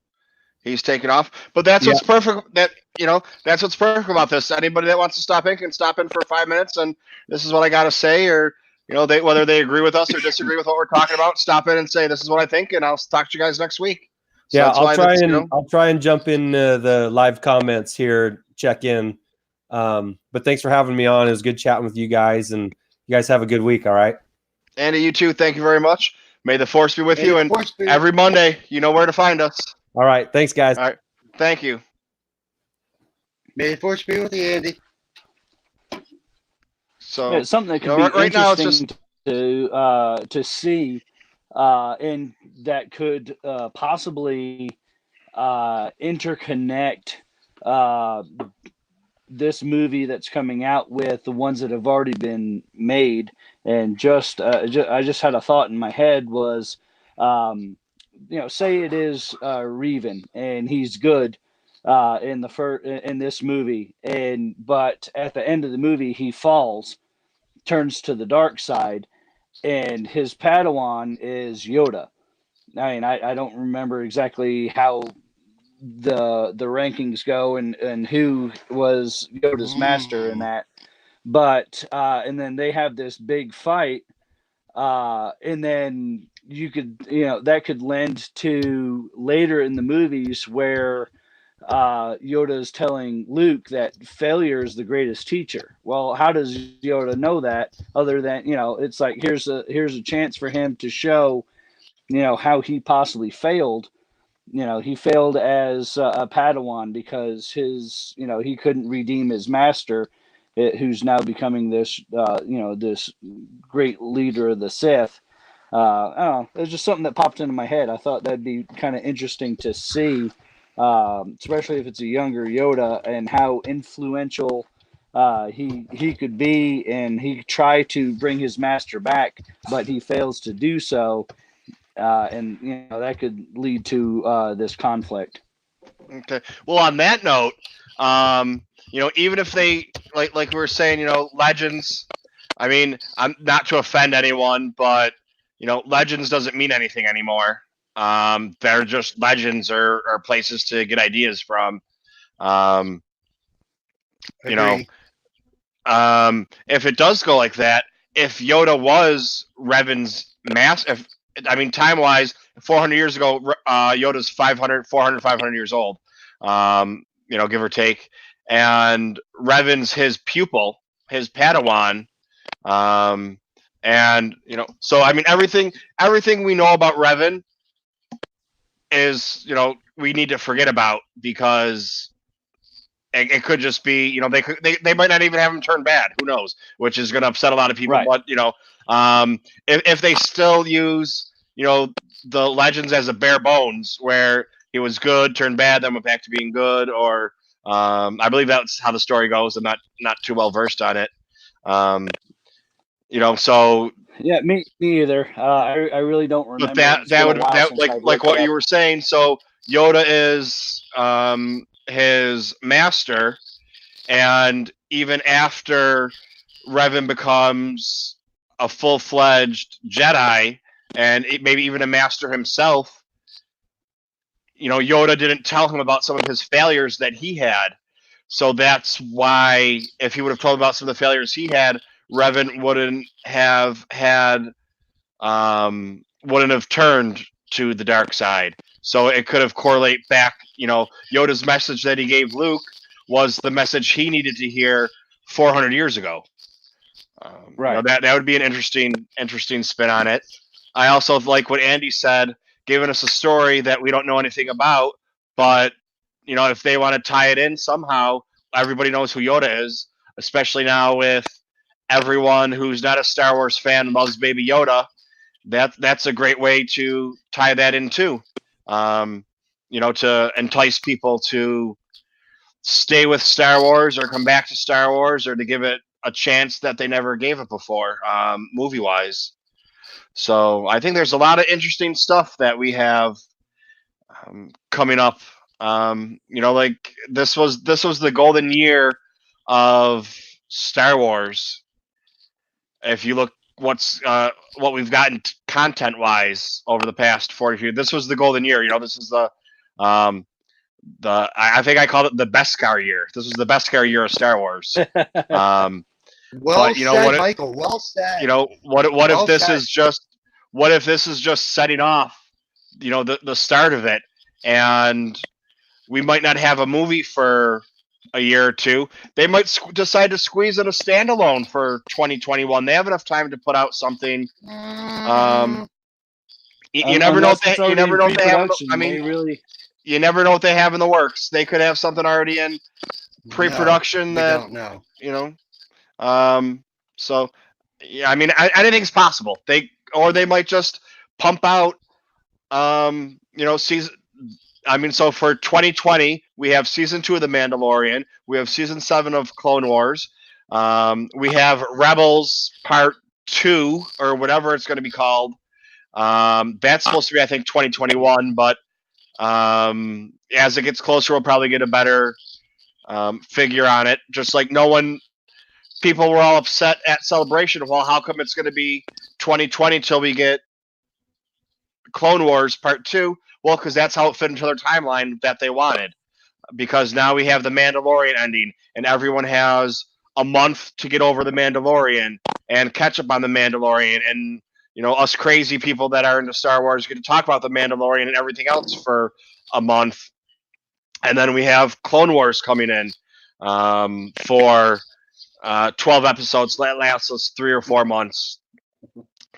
he's taking off. But that's what's perfect. That's what's perfect about this. Anybody that wants to stop in can stop in for 5 minutes, and this is what I got to say, or whether they agree with us or disagree with what we're talking about, stop in and say this is what I think, and I'll talk to you guys next week. So Yeah, that's why that's, I'll try and jump in the live comments here, check in. But thanks for having me on. It was good chatting with you guys, and you guys have a good week. All right. Andy, you too. Thank you very much. May the force be with May you. the And force be- every Monday, you know where to find us. All right. Thanks, guys. All right. Thank you. May the force be with you, Andy. So Yeah, it's something that could know, be right now it's interesting just to see, and that could possibly interconnect this movie that's coming out with the ones that have already been made. And I just had a thought in my head was, say it is Reven and he's good in this movie, but at the end of the movie he falls, turns to the dark side, and his Padawan is Yoda. I mean, I don't remember exactly how the rankings go and who was Yoda's master in that, but and then they have this big fight, and then that could lend to later in the movies where Yoda is telling Luke that failure is the greatest teacher. Well, how does Yoda know that other than, it's like here's a chance for him to show, how he possibly failed. He failed as a Padawan because he couldn't redeem his master, who's now becoming this this great leader of the Sith. I don't know. It was just something that popped into my head. I thought that'd be kind of interesting to see, especially if it's a younger Yoda, and how influential he could be. And he tried to bring his master back, but he fails to do so. And that could lead to this conflict. okay. Well, on that note, even if they like we were saying, legends. I mean, I'm not to offend anyone, but legends doesn't mean anything anymore. They're just legends or places to get ideas from. You know, Agree. if it does go like that, if Yoda was Revan's time wise, 400 years ago, Yoda's 500 years old, give or take. And Revan's his pupil, his Padawan. So I mean, everything we know about Revan is, we need to forget about, because it could just be, they might not even have him turn bad. Who knows? Which is going to upset a lot of people. Right. But if they still use, the legends as a bare bones, where he was good, turned bad, then went back to being good, or I believe that's how the story goes. I'm not too well versed on it. So Yeah, me either. I really don't remember. but like what you were saying. So Yoda is his master, and even after Revan becomes a full-fledged Jedi, and maybe even a master himself, Yoda didn't tell him about some of his failures that he had. So that's why, if he would have told him about some of the failures he had, Revan wouldn't have turned to the dark side. So it could have correlate back. Yoda's message that he gave Luke was the message he needed to hear 400 years ago. Right. That would be an interesting spin on it. I also like what Andy said, giving us a story that we don't know anything about, but if they want to tie it in somehow, everybody knows who Yoda is, especially now with everyone who's not a Star Wars fan loves Baby Yoda. That's a great way to tie that in too. To entice people to stay with Star Wars or come back to Star Wars, or to give it a chance that they never gave it before, movie wise. So I think there's a lot of interesting stuff that we have coming up. Like this was the golden year of Star Wars. If you look what we've gotten content wise over the past 40 years, this was the golden year. This is I think I called it the Beskar year. This was the Beskar year of Star Wars. Well said, Michael. Well said. What if this is just setting off, the start of it, and we might not have a movie for a year or two. They might decide to squeeze in a standalone for 2021. They have enough time to put out something. You never know. You never know what they have. I mean, really. You never know what they have in the works. They could have something already in pre-production that don't know. you know. So yeah, I mean, anything's possible. They might just pump out. Season. I mean, so for 2020, we have season 2 of The Mandalorian. We have season 7 of Clone Wars. We have Rebels Part 2 or whatever it's going to be called. That's supposed to be, I think, 2021. But as it gets closer, we'll probably get a better figure on it. Just like people were all upset at Celebration. Well, how come it's going to be 2020 till we get Clone Wars Part 2? Well, because that's how it fit into their timeline that they wanted. Because now we have the Mandalorian ending, and everyone has a month to get over the Mandalorian and catch up on the Mandalorian. And, us crazy people that are into Star Wars get to talk about the Mandalorian and everything else for a month. And then we have Clone Wars coming in for 12 episodes. That lasts us 3 or 4 months,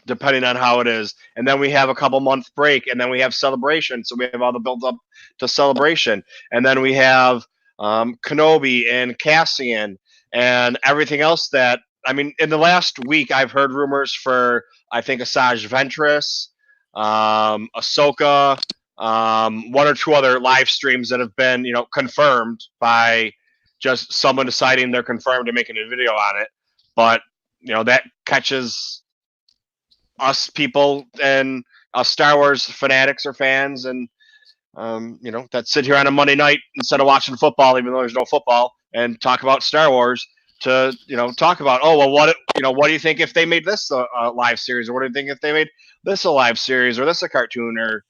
depending on how it is. And then we have a couple month break, and then we have Celebration. So we have all the build up to Celebration. And then we have Kenobi and Cassian and everything else that, I mean, in the last week, I've heard rumors for, I think, Asajj Ventress, Ahsoka, 1 or 2 other live streams that have been, confirmed by just someone deciding they're confirmed and making a video on it. But, that catches us people and us Star Wars fanatics or fans, and that sit here on a Monday night instead of watching football, even though there's no football, and talk about Star Wars. To talk about, what do you think if they made this a live series, or what do you think if they made this a live series, or this a cartoon, or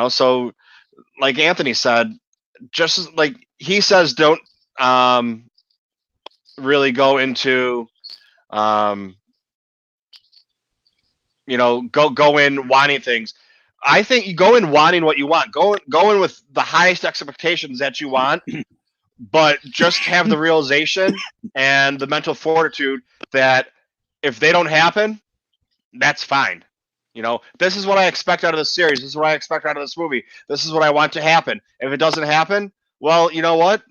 so like Anthony said, just like he says, don't really go into go in wanting things. I think you go in wanting what you want. Go in with the highest expectations that you want, but just have the realization and the mental fortitude that if they don't happen, that's fine. This is what I expect out of this series. This is what I expect out of this movie. This is what I want to happen. If it doesn't happen, well, you know what?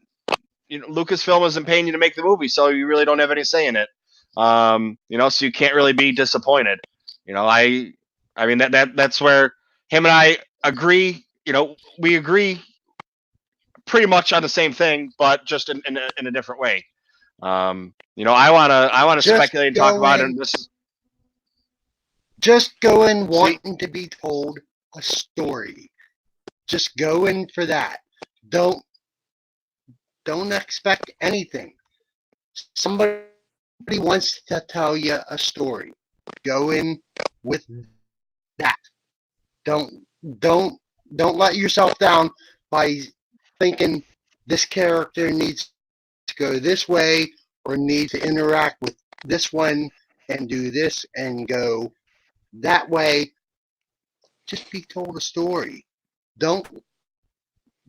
Lucasfilm isn't paying you to make the movie, so you really don't have any say in it. So you can't really be disappointed. I mean that's where him and I agree. We agree pretty much on the same thing, but just in a different way. I want to speculate and talk about it. And this is just go in wanting to be told a story. Just go in for that. Don't expect anything. Somebody wants to tell you a story. Go in with that. Don't let yourself down by thinking this character needs to go this way or need to interact with this one and do this and go that way. Just be told a story. Don't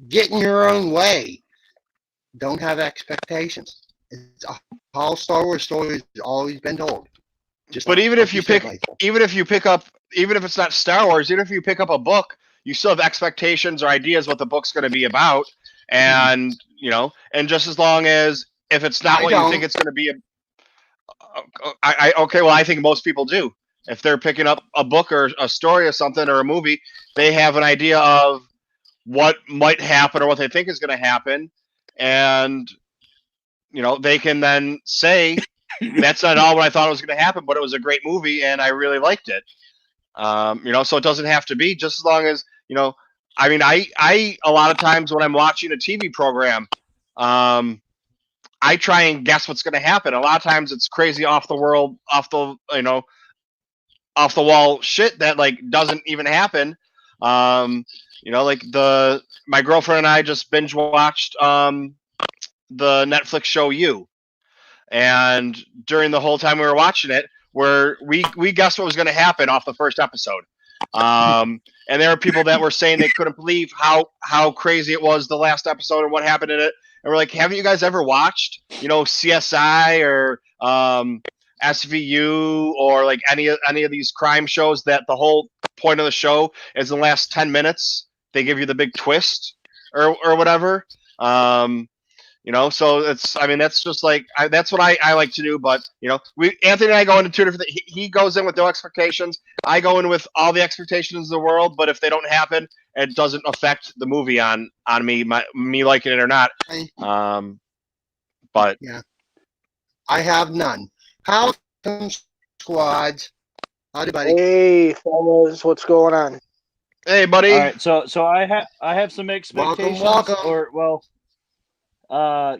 get in your own way. Don't have expectations. It's how Star Wars stories has always been told. But even if it's not Star Wars, even if you pick up a book, you still have expectations or ideas what the book's going to be about, and and just as long as if it's not what you think it's going to be, I think most people do. If they're picking up a book or a story or something or a movie, they have an idea of what might happen or what they think is going to happen, and they can then say, that's not all what I thought was going to happen, but it was a great movie and I really liked it. So it doesn't have to be, just as long as, I mean, I a lot of times when I'm watching a TV program, I try and guess what's going to happen. A lot of times it's crazy off the wall shit that like doesn't even happen. Like my girlfriend and I just binge watched the Netflix show You. And during the whole time we were watching it, we guessed what was going to happen off the first episode. And there are people that were saying they couldn't believe how crazy it was the last episode and what happened in it. And we're like, haven't you guys ever watched, CSI or SVU or like any of these crime shows that the whole point of the show is in the last 10 minutes they give you the big twist or whatever. So that's just like that's what I like to do. But Anthony and I go into two different things. He goes in with no expectations. I go in with all the expectations in the world. But if they don't happen, it doesn't affect the movie on me, me liking it or not. But yeah, I have none. How come squads? Howdy, buddy. Hey, fellas, what's going on? Hey, buddy. All right, so I have some expectations. Welcome. Or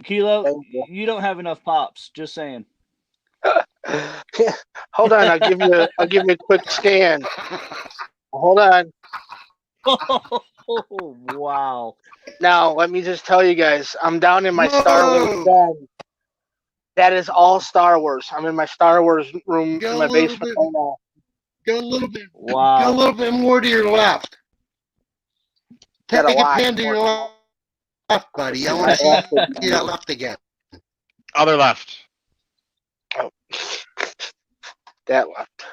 Kilo, Thank you. you don't have enough pops. Just saying. Hold on, I'll give you a quick scan. Hold on. Oh, wow. Now, let me just tell you guys, I'm down in my Whoa. Star Wars den. That is all Star Wars. I'm in my Star Wars room in my basement right now. Go a little bit. Wow. Go a little bit more to your left. Take Got a a lot pan to your more. left, buddy. I want to see that left again. Other left. Oh. That left.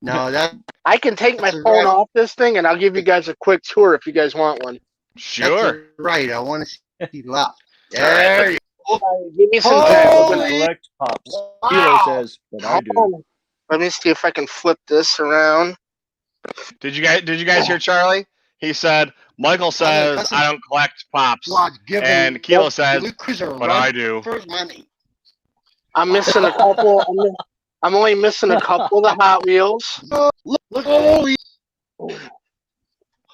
No, that I can take my That's phone right. off this thing, and I'll give you guys a quick tour if you guys want one. Sure. that's right. I want to see left. There you Give me some Oh, time. Doesn't Holy- collect pops. go. Kilo Wow. says, but I Hold do. on. Let me see if I can flip this around. Did you guys hear Charlie? He said Michael says that's a- I don't collect pops, Squad giving and Kilo says, Luke Cruiser but run I do. for his money. I'm missing a couple. I'm only missing a couple of the Hot Wheels. Look, holy.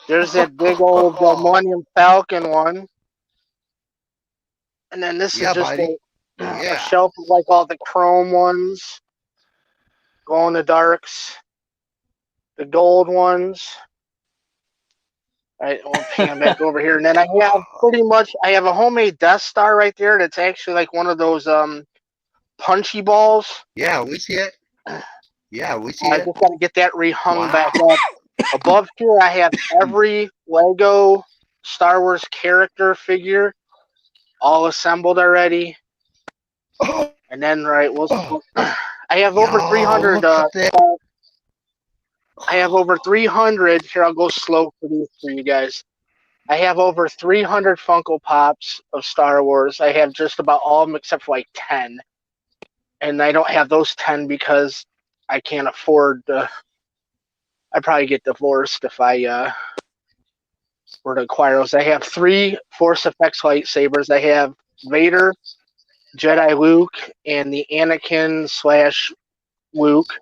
There's that big old Millennium Falcon one. And then this Yeah, is just buddy. a Yeah. shelf of like all the chrome ones, glow in the darks, the gold ones. All right, I'll pan back over here. And then I have a homemade Death Star right there that's actually like one of those punchy balls. Yeah, we see it. Yeah, we see I it. just got to get that rehung Wow. back up. Above here, I have every Lego Star Wars character figure all assembled already. Oh, And then, right, I have over yo, 300. look at that. I have over 300. Here, I'll go slow for these for you guys. I have over 300 Funko Pops of Star Wars. I have just about all of them except for like 10. And I don't have those 10 because I can't afford to. I'd probably get divorced if I were to acquire those. I have 3 Force Effects lightsabers. I have Vader, Jedi Luke, and the Anakin / Luke.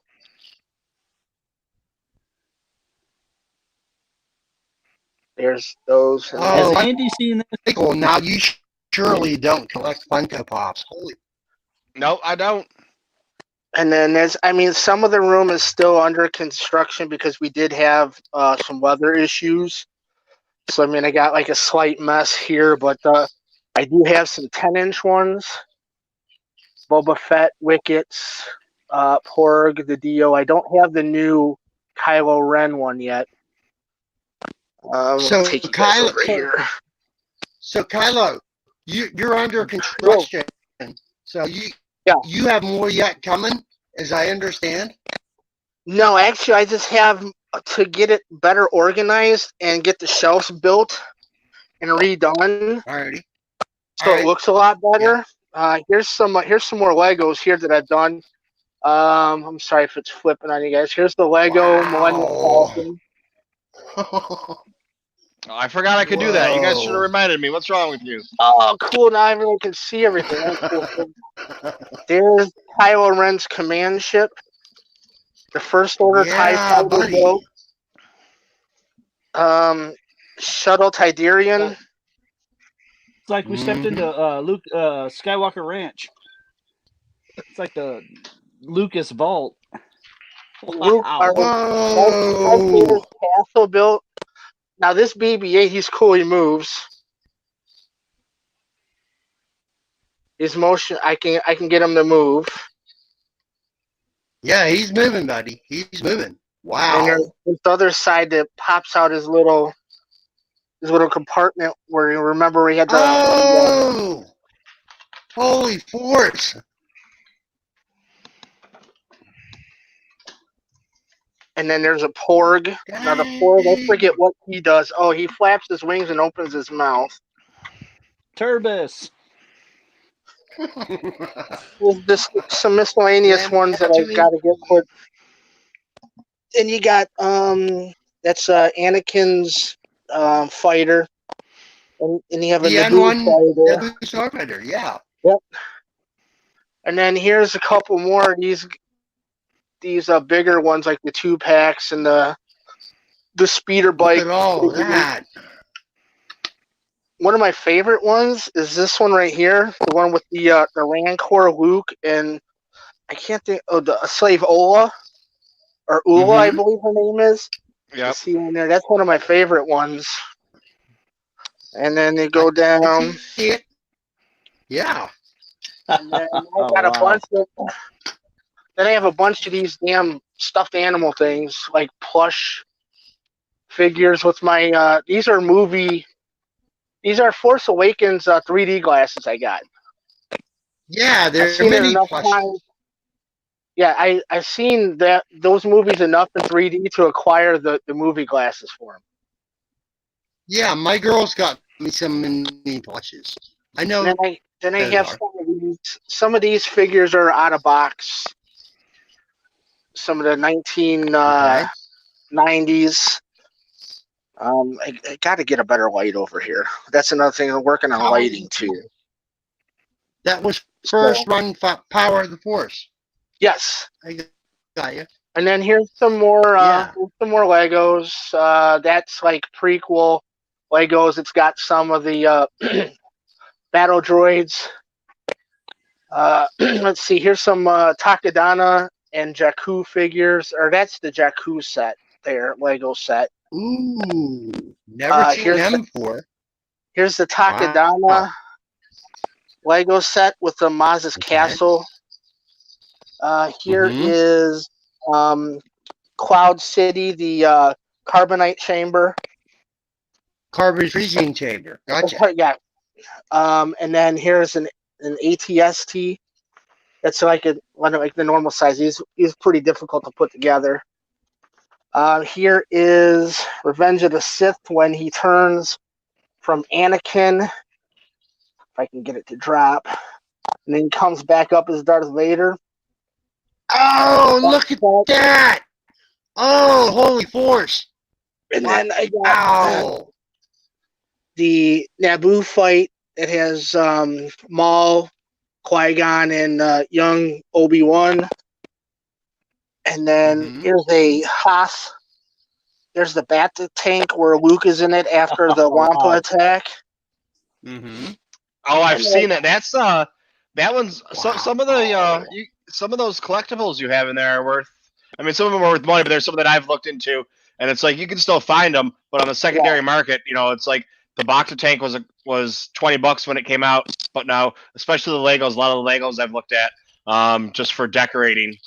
There's those. And Oh, Has Andy seen this? Michael, now you surely don't collect Funko Pops. Holy. No, I don't. And then some of the room is still under construction because we did have some weather issues. So, I got like a slight mess here, but I do have some 10-inch ones. Boba Fett, Wickets, Porg, the Dio. I don't have the new Kylo Ren one yet. So, take you guys Kylo- over here. So, Kylo, you're under construction. So you have more yet coming, as I understand. No, actually, I just have to get it better organized and get the shelves built and redone, Alrighty. so it looks a lot better. Here's some more Legos here that I've done. I'm sorry if it's flipping on you guys. Here's the Lego Millennium Falcon. Oh, I forgot I could do that. You guys should have Whoa. reminded me. What's wrong with you? Oh, cool! Now everyone can see everything. That's cool. There's Kylo Ren's command ship. The First Order TIE Yeah, Fighter buddy. boat. Shuttle Tidarian. It's like we stepped into Luke Skywalker Ranch. It's like the Lucas Vault. Luke, Wow. Darth Vader's castle built. Now this BB-8, he's cool. He moves. His motion, I can get him to move. Yeah, he's moving, buddy. He's moving. And there's Wow. this other side that pops out his little compartment where you remember we had the Oh! Holy force! and then there's a porg. Now the porg, I forget what he does. Oh, he flaps his wings and opens his mouth. Turbis. There's just some miscellaneous Then ones that after I've me, got to get put. And you got that's Anakin's fighter, and you have a the Naboo N1 fighter. Naboo Starfighter, yeah. Yep. And then here's a couple more of these bigger ones like the 2-packs and the speeder Look bike. at all that. One of my favorite ones is this one right here, the one with the Rancor Luke and I can't think the slave Ola or Ula, I believe her name is. You Yep. see in there, that's one of my favorite ones. And then they I go down. can see it. Yeah. And then I Oh, got a wow. bunch of. Then I have a bunch of these damn stuffed animal things, like plush figures with my. These are Force Awakens 3D glasses I got. Yeah, I've they're seen it mini enough plushes. times. Yeah, I've seen those movies enough in 3D to acquire the movie glasses for them. Yeah, my girl's got me some mini plushes. I know. Then I those have are. some of these figures are out of box. Some of the 1990s. I got to get a better light over here. That's another thing. I'm working on lighting too. That was first run Power of the Force. Yes. I got you. And then here's some more Legos. That's like prequel Legos. It's got some of the battle droids. Let's see. Here's some Takadana and Jakku figures, or that's the Jakku set there, Lego set. Ooh, never seen them before. Here's the Takadana Lego set with the Maz's castle. Here is Cloud City, the carbonite chamber. Carbon freezing chamber. Gotcha. Yeah. And then here's an ATST. That's like the normal size. He's pretty difficult to put together. Here is Revenge of the Sith when he turns from Anakin. If I can get it to drop. And then he comes back up as Darth Vader. Oh, look at that! Oh, holy force! And then I got the Naboo fight that has Maul, Qui-Gon, and young Obi-Wan. And then here's a Hoth. There's the bat tank where Luke is in it after the Wampa attack. Oh, I've seen it. That's that one's some of those collectibles you have in there are worth. I mean, some of them are worth money, but there's some that I've looked into, and it's like you can still find them, but on the secondary market, it's like the Bacta tank was $20 when it came out, but now, especially the Legos, a lot of the Legos I've looked at, just for decorating,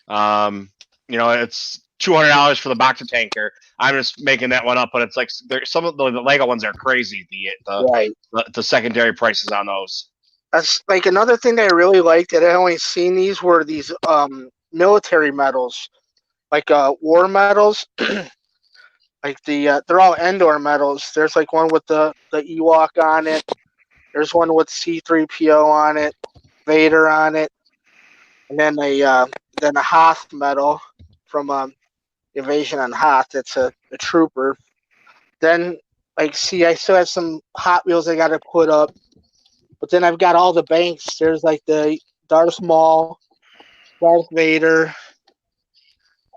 it's $200 for the Bacta tanker. I'm just making that one up, but it's like some of the Lego ones are crazy. The secondary prices on those. That's like another thing that I really liked that I only seen these were these military medals, like war medals. Like they're all Endor medals. There's like one with the Ewok on it. There's one with C-3PO on it, Vader on it, and then a Hoth medal from Invasion on Hoth. It's a trooper. Then I still have some Hot Wheels I got to put up, but then I've got all the banks. There's like the Darth Maul, Darth Vader.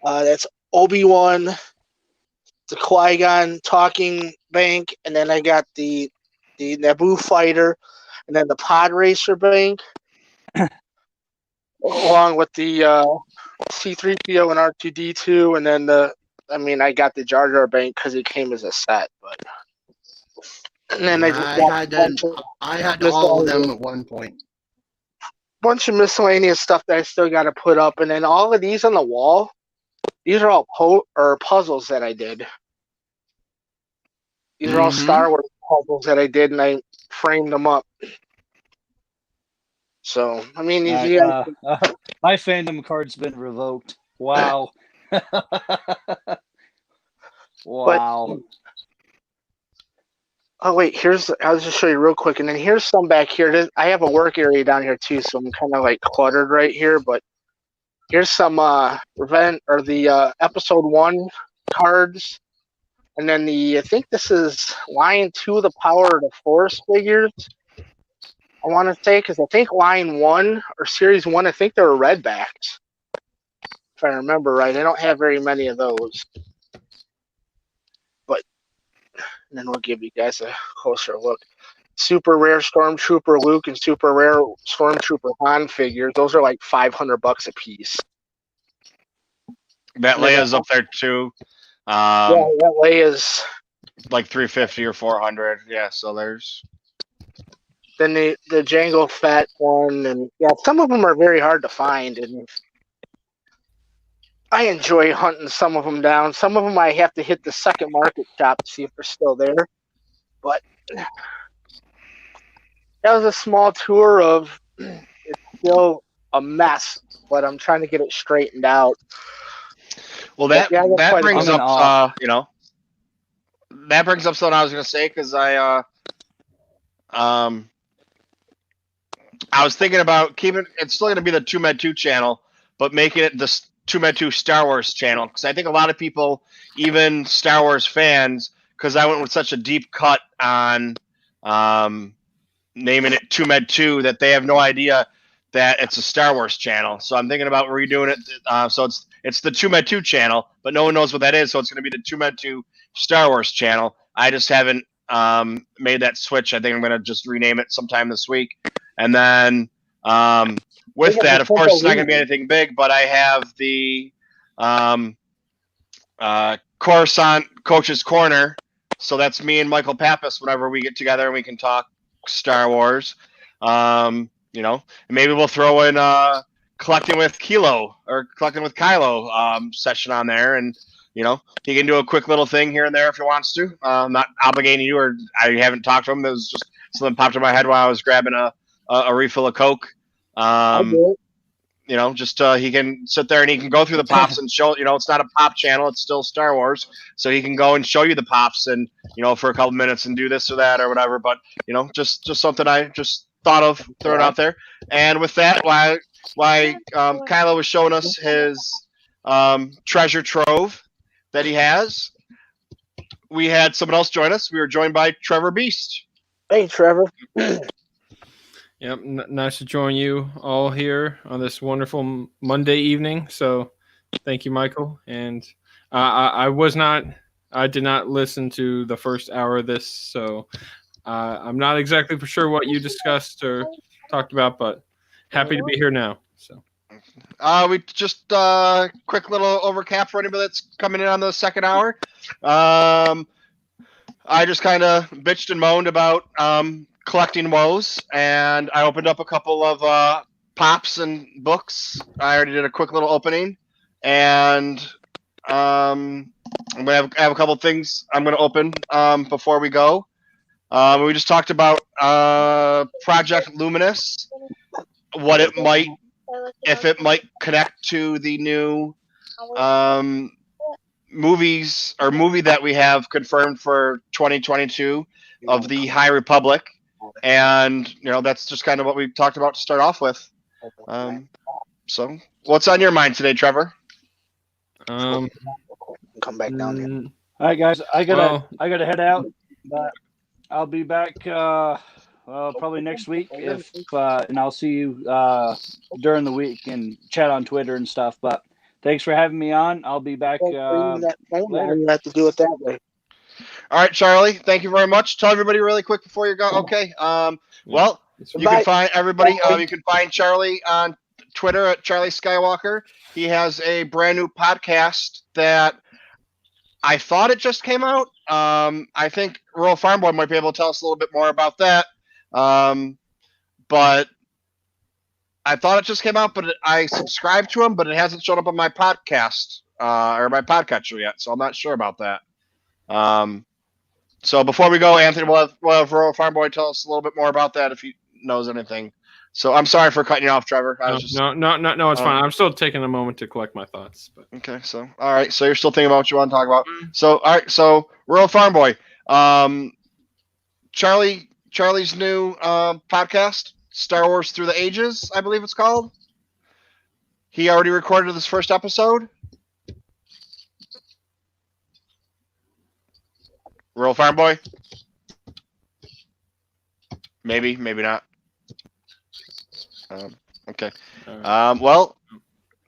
That's Obi-Wan, the Qui-Gon talking bank, and then I got the Naboo fighter, and then the Pod Racer bank, along with the C-3PO and R2-D2, and then I got the Jar Jar bank because it came as a set, but. And then I had all of them at one point. Bunch of miscellaneous stuff that I still got to put up, and then all of these on the wall. These are all puzzles that I did. These are all Star Wars puzzles that I did, and I framed them up. So, I mean, my fandom card's been revoked. Wow. Wow. Oh wait, I'll just show you real quick, and then here's some back here. I have a work area down here too, so I'm kind of like cluttered right here. But here's some episode 1 cards, and then I think this is line 2 of the Power of the Force figures. I want to say, because I think line 1 or series 1, I think they were red backs, if I remember right. I don't have very many of those. And then we'll give you guys a closer look. Super rare Stormtrooper Luke and super rare Stormtrooper Han figures. Those are like $500 a piece. That Leia's up there too. Yeah, that Leia's like 350 or 400. Yeah, so there's. Then the Jango Fett one, and yeah, some of them are very hard to find, and I enjoy hunting some of them down. Some of them I have to hit the second market shop to see if they're still there. But that was a small tour of. It's still a mess, but I'm trying to get it straightened out. Well, that brings up, that brings up something I was going to say, because I was thinking about keeping it's still going to be the TooMedToo channel, but making it the TooMedToo Star Wars channel, because I think a lot of people, even Star Wars fans, because I went with such a deep cut on naming it TooMedToo, that they have no idea that it's a Star Wars channel. So I'm thinking about redoing it. So it's the TooMedToo channel, but no one knows what that is. So it's going to be the TooMedToo Star Wars channel. I just haven't made that switch. I think I'm going to just rename it sometime this week. And then with that, of course, it's not going to be anything big, but I have the Coruscant Coach's Corner. So that's me and Michael Pappas whenever we get together and we can talk Star Wars. Maybe we'll throw in collecting with Kylo session on there, and he can do a quick little thing here and there if he wants to. I'm not obligating you, or I haven't talked to him. It was just something popped in my head while I was grabbing a refill of Coke. He can sit there and he can go through the pops and show. It's not a pop channel; it's still Star Wars, so he can go and show you the pops and for a couple minutes and do this or that or whatever. But just something I just thought of throwing out there. And with that, why Kylo was showing us his treasure trove that he has, we had someone else join us. We were joined by Trevor Beast. Hey, Trevor. Yep, nice to join you all here on this wonderful Monday evening. So, thank you, Michael. And I did not listen to the first hour of this, so I'm not exactly for sure what you discussed or talked about, but happy to be here now. So, we just quick little overcap for anybody that's coming in on the second hour. I just kind of bitched and moaned about collecting woes, and I opened up a couple of pops and books. I already did a quick little opening, and I'm gonna have a couple of things I'm gonna open before we go. We just talked about Project Luminous, if it might connect to the new movie that we have confirmed for 2022 of the High Republic. And that's just kind of what we talked about to start off with. So what's on your mind today, Trevor? Come back down here. All right, guys, I gotta head out, but I'll be back probably next week and I'll see you during the week and chat on Twitter and stuff. But thanks for having me on. I'll be back later. You have to do it that way. All right, Charlie. Thank you very much. Tell everybody really quick before you go. Okay. Well, you can find everybody. You can find Charlie on Twitter at Charlie Skywalker. He has a brand new podcast that I thought it just came out. I think Rural Farm Boy might be able to tell us a little bit more about that. But I thought it just came out, but I subscribed to him, but it hasn't shown up on my podcast or my podcatcher yet, so I'm not sure about that. So before we go, Anthony, we'll have Rural Farm Boy tell us a little bit more about that if he knows anything. So I'm sorry for cutting you off, Trevor. I was just No, it's fine. I'm still taking a moment to collect my thoughts. But. Okay, so all right, so you're still thinking about what you want to talk about. So all right, so Rural Farm Boy, Charlie's new podcast, Star Wars Through the Ages, I believe it's called. He already recorded his first episode. Rural Farm Boy? Maybe not. Okay. Well,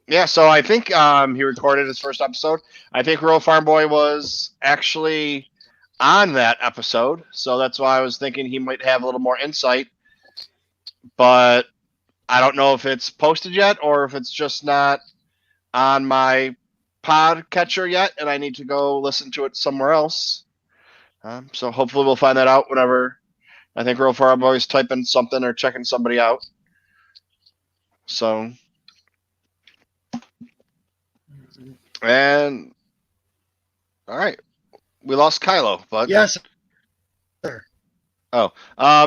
yeah, so I think he recorded his first episode. I think Rural Farm Boy was actually on that episode, so that's why I was thinking he might have a little more insight. But I don't know if it's posted yet or if it's just not on my podcatcher yet, and I need to go listen to it somewhere else. So hopefully we'll find that out whenever I think Rural Farm Boy is typing something or checking somebody out. So, and all right, we lost Kylo, but Yes, sir. Oh,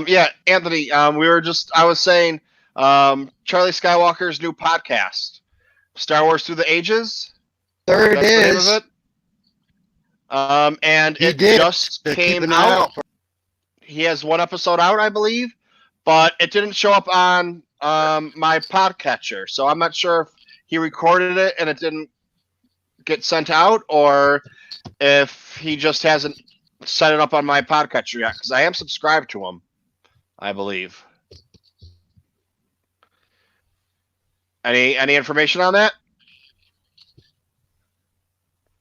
yeah, Anthony. I was saying, Charlie Skywalker's new podcast, Star Wars Through the Ages. There it That's the name is. of it. And He it did. just They're came keeping it out. out. He has one episode out, I believe, but it didn't show up on my podcatcher, so I'm not sure if he recorded it and it didn't get sent out, or if he just hasn't set it up on my podcatcher yet, because I am subscribed to him, I believe. Any information on that?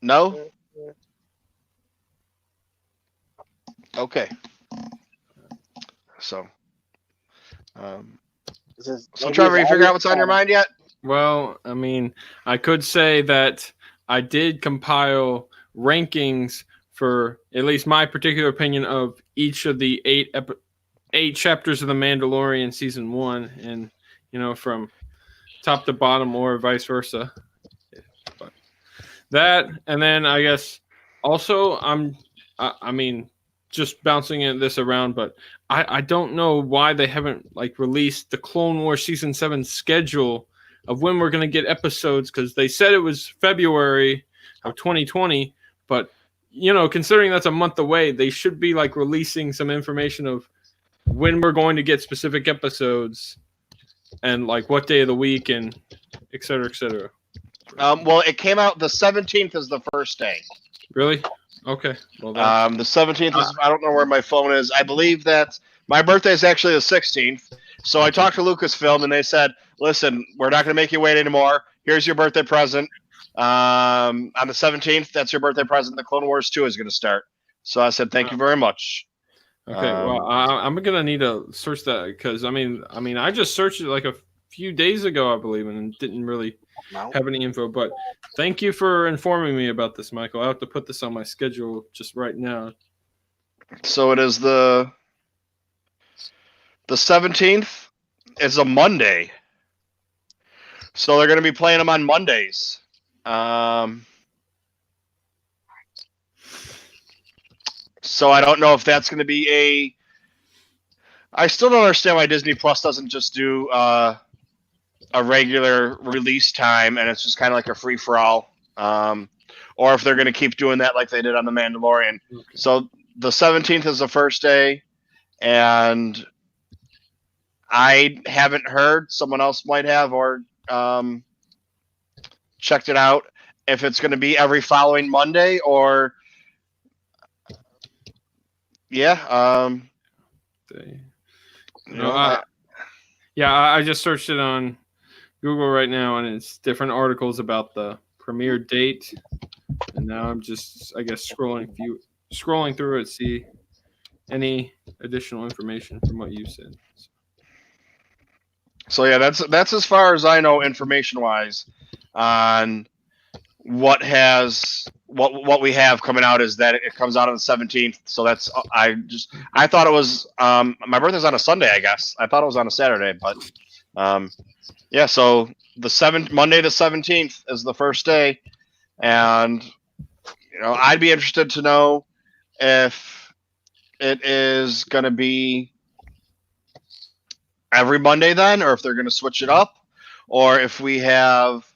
No? Okay. So, Trevor, you figure out what's on your mind yet? Well, I mean, I could say that I did compile rankings for at least my particular opinion of each of the eight chapters of The Mandalorian season 1, and from top to bottom or vice versa. But that, and then I guess also I mean, just bouncing this around, but I don't know why they haven't released the Clone Wars season 7 schedule of when we're going to get episodes, because they said it was February of 2020, but considering that's a month away, they should be releasing some information of when we're going to get specific episodes and what day of the week and et cetera, et cetera. Well, it came out the 17th is the first day. Really? Okay. Well, the 17th is, I don't know where my phone is. I believe that my birthday is actually the 16th. So I talked to Lucasfilm and they said, listen, we're not going to make you wait anymore. Here's your birthday present. On the 17th, that's your birthday present. The Clone Wars 2 is going to start. So I said, thank you very much. Okay. Well, I'm going to need to search that, because I mean, I just searched it a few days ago, I believe, and didn't really have any info, but thank you for informing me about this, Michael. I have to put this on my schedule just right now. So it is the 17th is a Monday. So they're going to be playing them on Mondays. So I don't know if that's going to be I still don't understand why Disney Plus doesn't just do a regular release time and it's just kind of like a free-for-all, or if they're going to keep doing that like they did on The Mandalorian. Okay. So the 17th is the first day, and I haven't heard, someone else might have, or checked it out, if it's going to be every following Monday or I just searched it on Google right now, and it's different articles about the premiere date. And now I'm just, I guess, scrolling through it, see any additional information from what you said. So yeah, that's as far as I know information wise on what we have coming out, is that it comes out on the 17th. So that's I thought it was my birthday's on a Sunday, I guess. I thought it was on a Saturday, but yeah, so Monday the 17th is the first day, And I'd be interested to know if it is going to be every Monday then, or if they're going to switch it up, or if we have.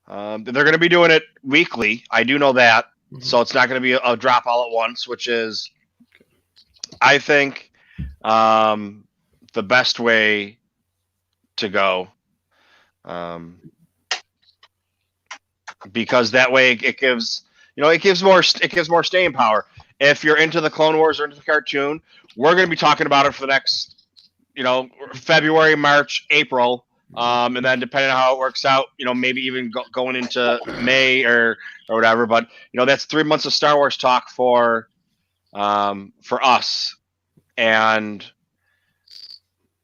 They're going to be doing it weekly. I do know that. So it's not going to be a drop all at once, which is, I think, the best way to go. Because that way it gives more staying power. If you're into the Clone Wars or into the cartoon, we're going to be talking about it for the next, February, March, April. And then depending on how it works out, maybe even going into May or whatever. But that's 3 months of Star Wars talk for us. And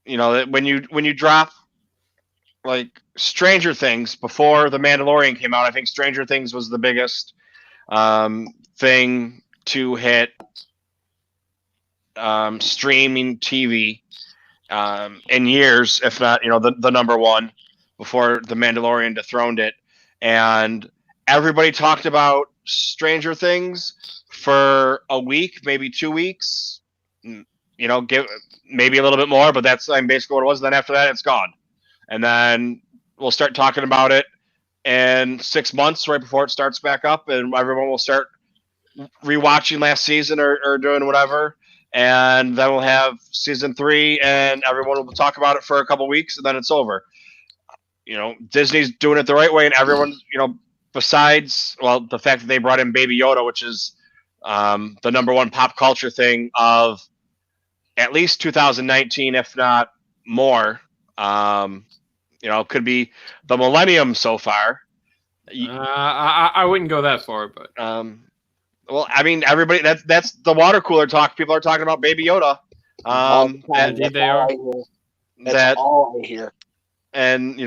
when you drop like Stranger Things before The Mandalorian came out, I think Stranger Things was the biggest thing to hit streaming TV. In years, if not, the number one before The Mandalorian dethroned it. And everybody talked about Stranger Things for a week, maybe 2 weeks, give maybe a little bit more, but that's basically what it was. Then after that, it's gone. And then we'll start talking about it in 6 months, right before it starts back up, and everyone will start rewatching last season or doing whatever. And then we'll have season 3, and everyone will talk about it for a couple weeks, and then it's over. Disney's doing it the right way, and everyone, besides, the fact that they brought in Baby Yoda, which is the number one pop culture thing of at least 2019, if not more. Could be the millennium so far. I wouldn't go that far, but well, I mean, everybody, that's the water cooler talk. People are talking about Baby Yoda. Indeed they are. That's all I hear. And,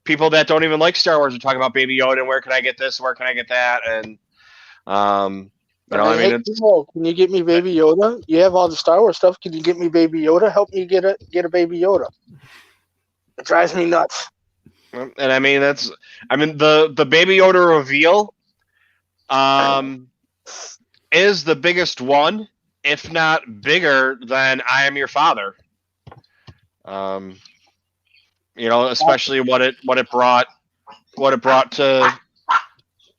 people that don't even like Star Wars are talking about Baby Yoda and where can I get this, where can I get that? And, can you get me Baby Yoda? You have all the Star Wars stuff. Can you get me Baby Yoda? Help me get a Baby Yoda. It drives me nuts. And the Baby Yoda reveal, is the biggest one, if not bigger than I Am Your Father. Especially what it brought to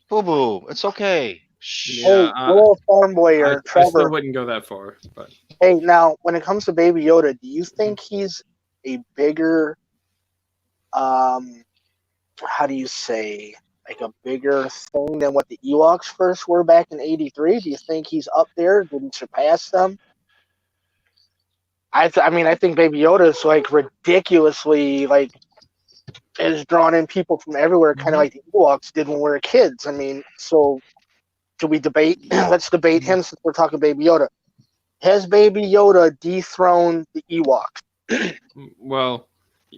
Boo Boo. It's okay. Yeah, little farm boy or Trevor. I still wouldn't go that far. But hey, now when it comes to Baby Yoda, do you think he's a bigger, how do you say, like a bigger thing than what the Ewoks first were back in '83? Do you think he's up there? Did he surpass them? I think Baby Yoda is like ridiculously has drawn in people from everywhere, kind of like the Ewoks did when we were kids. So do we debate? Let's debate him since we're talking Baby Yoda. Has Baby Yoda dethroned the Ewoks? Well,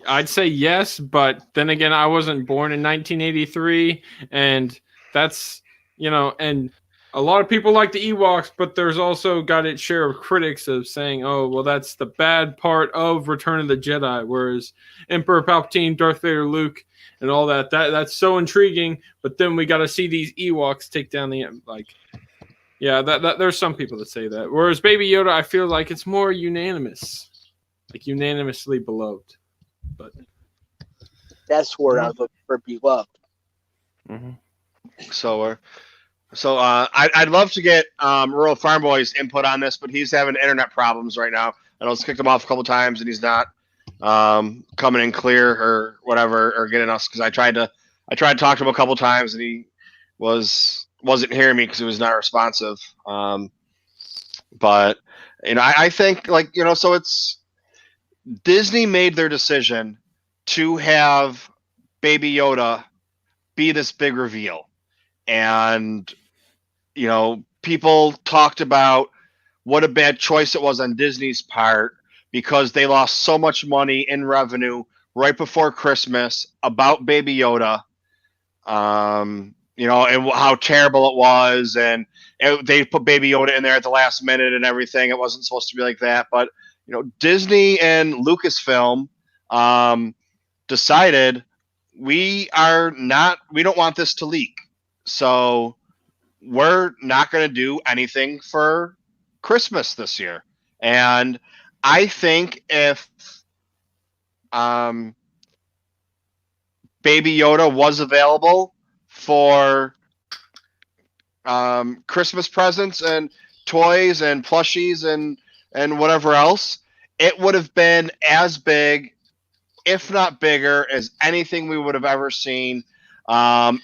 I'd say yes, but then again, I wasn't born in 1983, and that's, and a lot of people like the Ewoks, but there's also got its share of critics of saying, oh, well, that's the bad part of Return of the Jedi, whereas Emperor Palpatine, Darth Vader, Luke, and all that's so intriguing, but then we got to see these Ewoks take down there's some people that say that, whereas Baby Yoda, I feel like it's more unanimous, unanimously beloved. But that's where I was looking for beloved. Mm-hmm. So I'd love to get Rural Farm Boy's input on this, but he's having internet problems right now. I know it's kicked him off a couple times, and he's not coming in clear or whatever, or getting us, because I tried to talk to him a couple times, and he wasn't hearing me because he was not responsive. But I think so it's Disney made their decision to have Baby Yoda be this big reveal. And, people talked about what a bad choice it was on Disney's part because they lost so much money in revenue right before Christmas about Baby Yoda, and how terrible it was. And they put Baby Yoda in there at the last minute and everything. It wasn't supposed to be like that. But, Disney and Lucasfilm decided we don't want this to leak. So we're not going to do anything for Christmas this year. And I think if Baby Yoda was available for Christmas presents and toys and plushies and whatever else, it would have been as big, if not bigger, as anything we would have ever seen,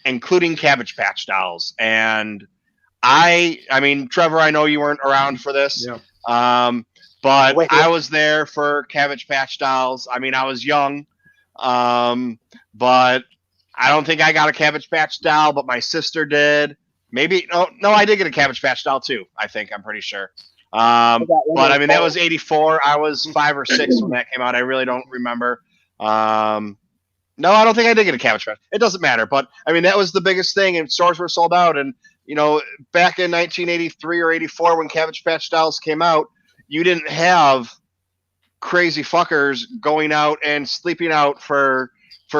including Cabbage Patch dolls. And I mean, Trevor, I know you weren't around for this, but Wait. I was there for Cabbage Patch dolls. I mean, I was young, but I don't think I got a Cabbage Patch doll, but my sister did. Maybe no, I did get a Cabbage Patch doll too. I'm pretty sure. But I mean, that was '84. I was 5 or 6 when that came out. I really don't remember. No, I don't think I did get a Cabbage Patch. It doesn't matter. But I mean, that was the biggest thing, and stores were sold out. And you know, back in 1983 or '84 when Cabbage Patch dolls came out, you didn't have crazy fuckers going out and sleeping out for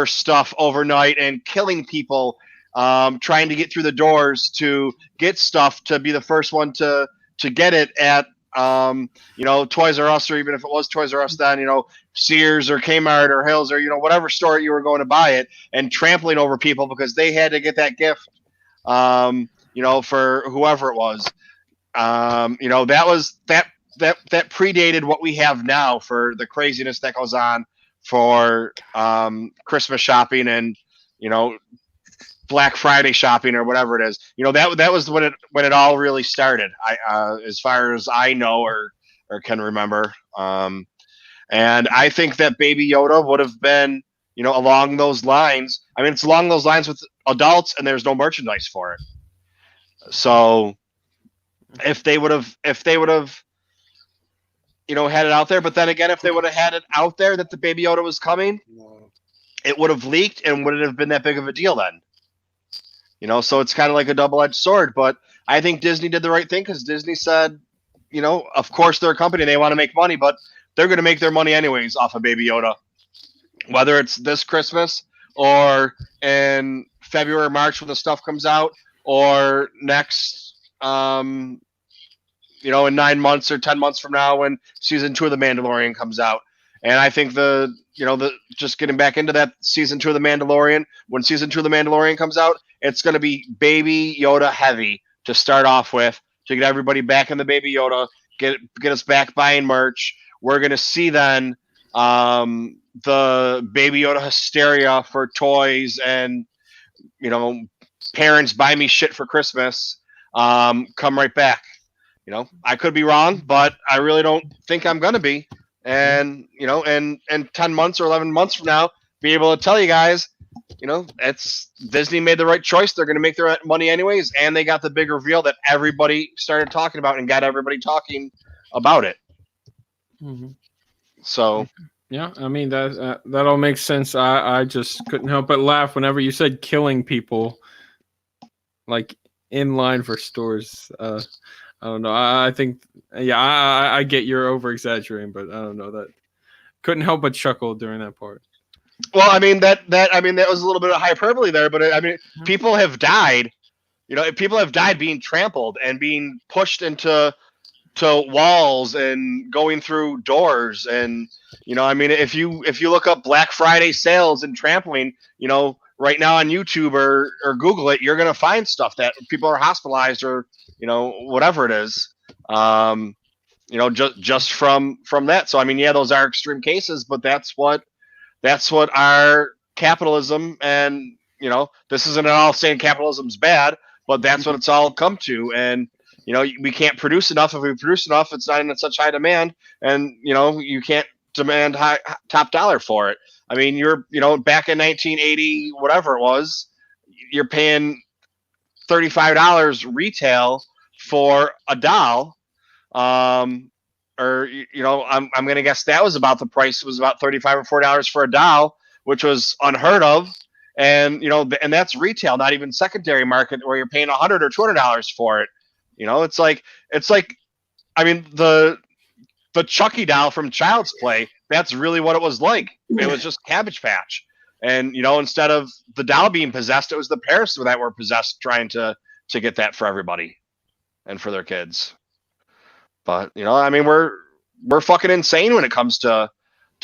stuff overnight and killing people, trying to get through the doors to get stuff to be the first one to get it at Toys R Us, or even if it was Toys R Us then, Sears or Kmart or Hills or whatever store you were going to buy it, and trampling over people because they had to get that gift, for whoever it was. That was that predated what we have now for the craziness that goes on for Christmas shopping and Black Friday shopping or whatever it is. That was when it all really started. As far as I know or can remember. And I think that Baby Yoda would have been along those lines. I mean, it's along those lines with adults, and there's no merchandise for it. So if they would have had it out there, but then again, if they would have had it out there that the Baby Yoda was coming, it would have leaked and wouldn't have been that big of a deal then. So it's kind of like a double-edged sword. But I think Disney did the right thing, because Disney said, of course they're a company, they want to make money, but they're going to make their money anyways off of Baby Yoda, whether it's this Christmas or in February or March when the stuff comes out, or next, in 9 months or 10 months from now when season 2 of The Mandalorian comes out. And I think just getting back into that season 2 of The Mandalorian, when season 2 of The Mandalorian comes out, it's going to be Baby Yoda heavy to start off with, to get everybody back in the Baby Yoda, get us back buying merch. We're going to see then the Baby Yoda hysteria for toys and, parents buy me shit for Christmas, come right back. I could be wrong, but I really don't think I'm going to be. And, and 10 months or 11 months from now, be able to tell you guys, it's Disney made the right choice. They're going to make their money anyways. And they got the big reveal that everybody started talking about and got everybody talking about it. Mm-hmm. So, yeah, I mean, that all makes sense. I just couldn't help but laugh whenever you said killing people, like in line for stores. I don't know. I think, I get you're over exaggerating, but I don't know, that couldn't help but chuckle during that part. Well, I mean that was a little bit of hyperbole there, but I mean, people have died. People have died being trampled and being pushed into walls and going through doors, and I mean, if you look up Black Friday sales and trampling, right now on YouTube or Google it, you're gonna find stuff that people are hospitalized or whatever it is, just from that. So I mean, yeah, those are extreme cases, but that's what our capitalism, and this isn't at all saying capitalism's bad, but that's what it's all come to. And we can't produce enough. If we produce enough, it's not in such high demand, and you can't demand top dollar for it. I mean, you're back in 1980, whatever it was, you're paying $35 retail for a doll, or I'm gonna guess that was about the price. It was about $35 or $40 for a doll, which was unheard of. And and that's retail, not even secondary market, where you're paying $100 or $200 for it. It's like I mean, the Chucky doll from Child's Play, that's really what it was like. It was just Cabbage Patch. And instead of the doll being possessed, it was the parents that were possessed, trying to get that for everybody and for their kids. But I mean, we're fucking insane when it comes to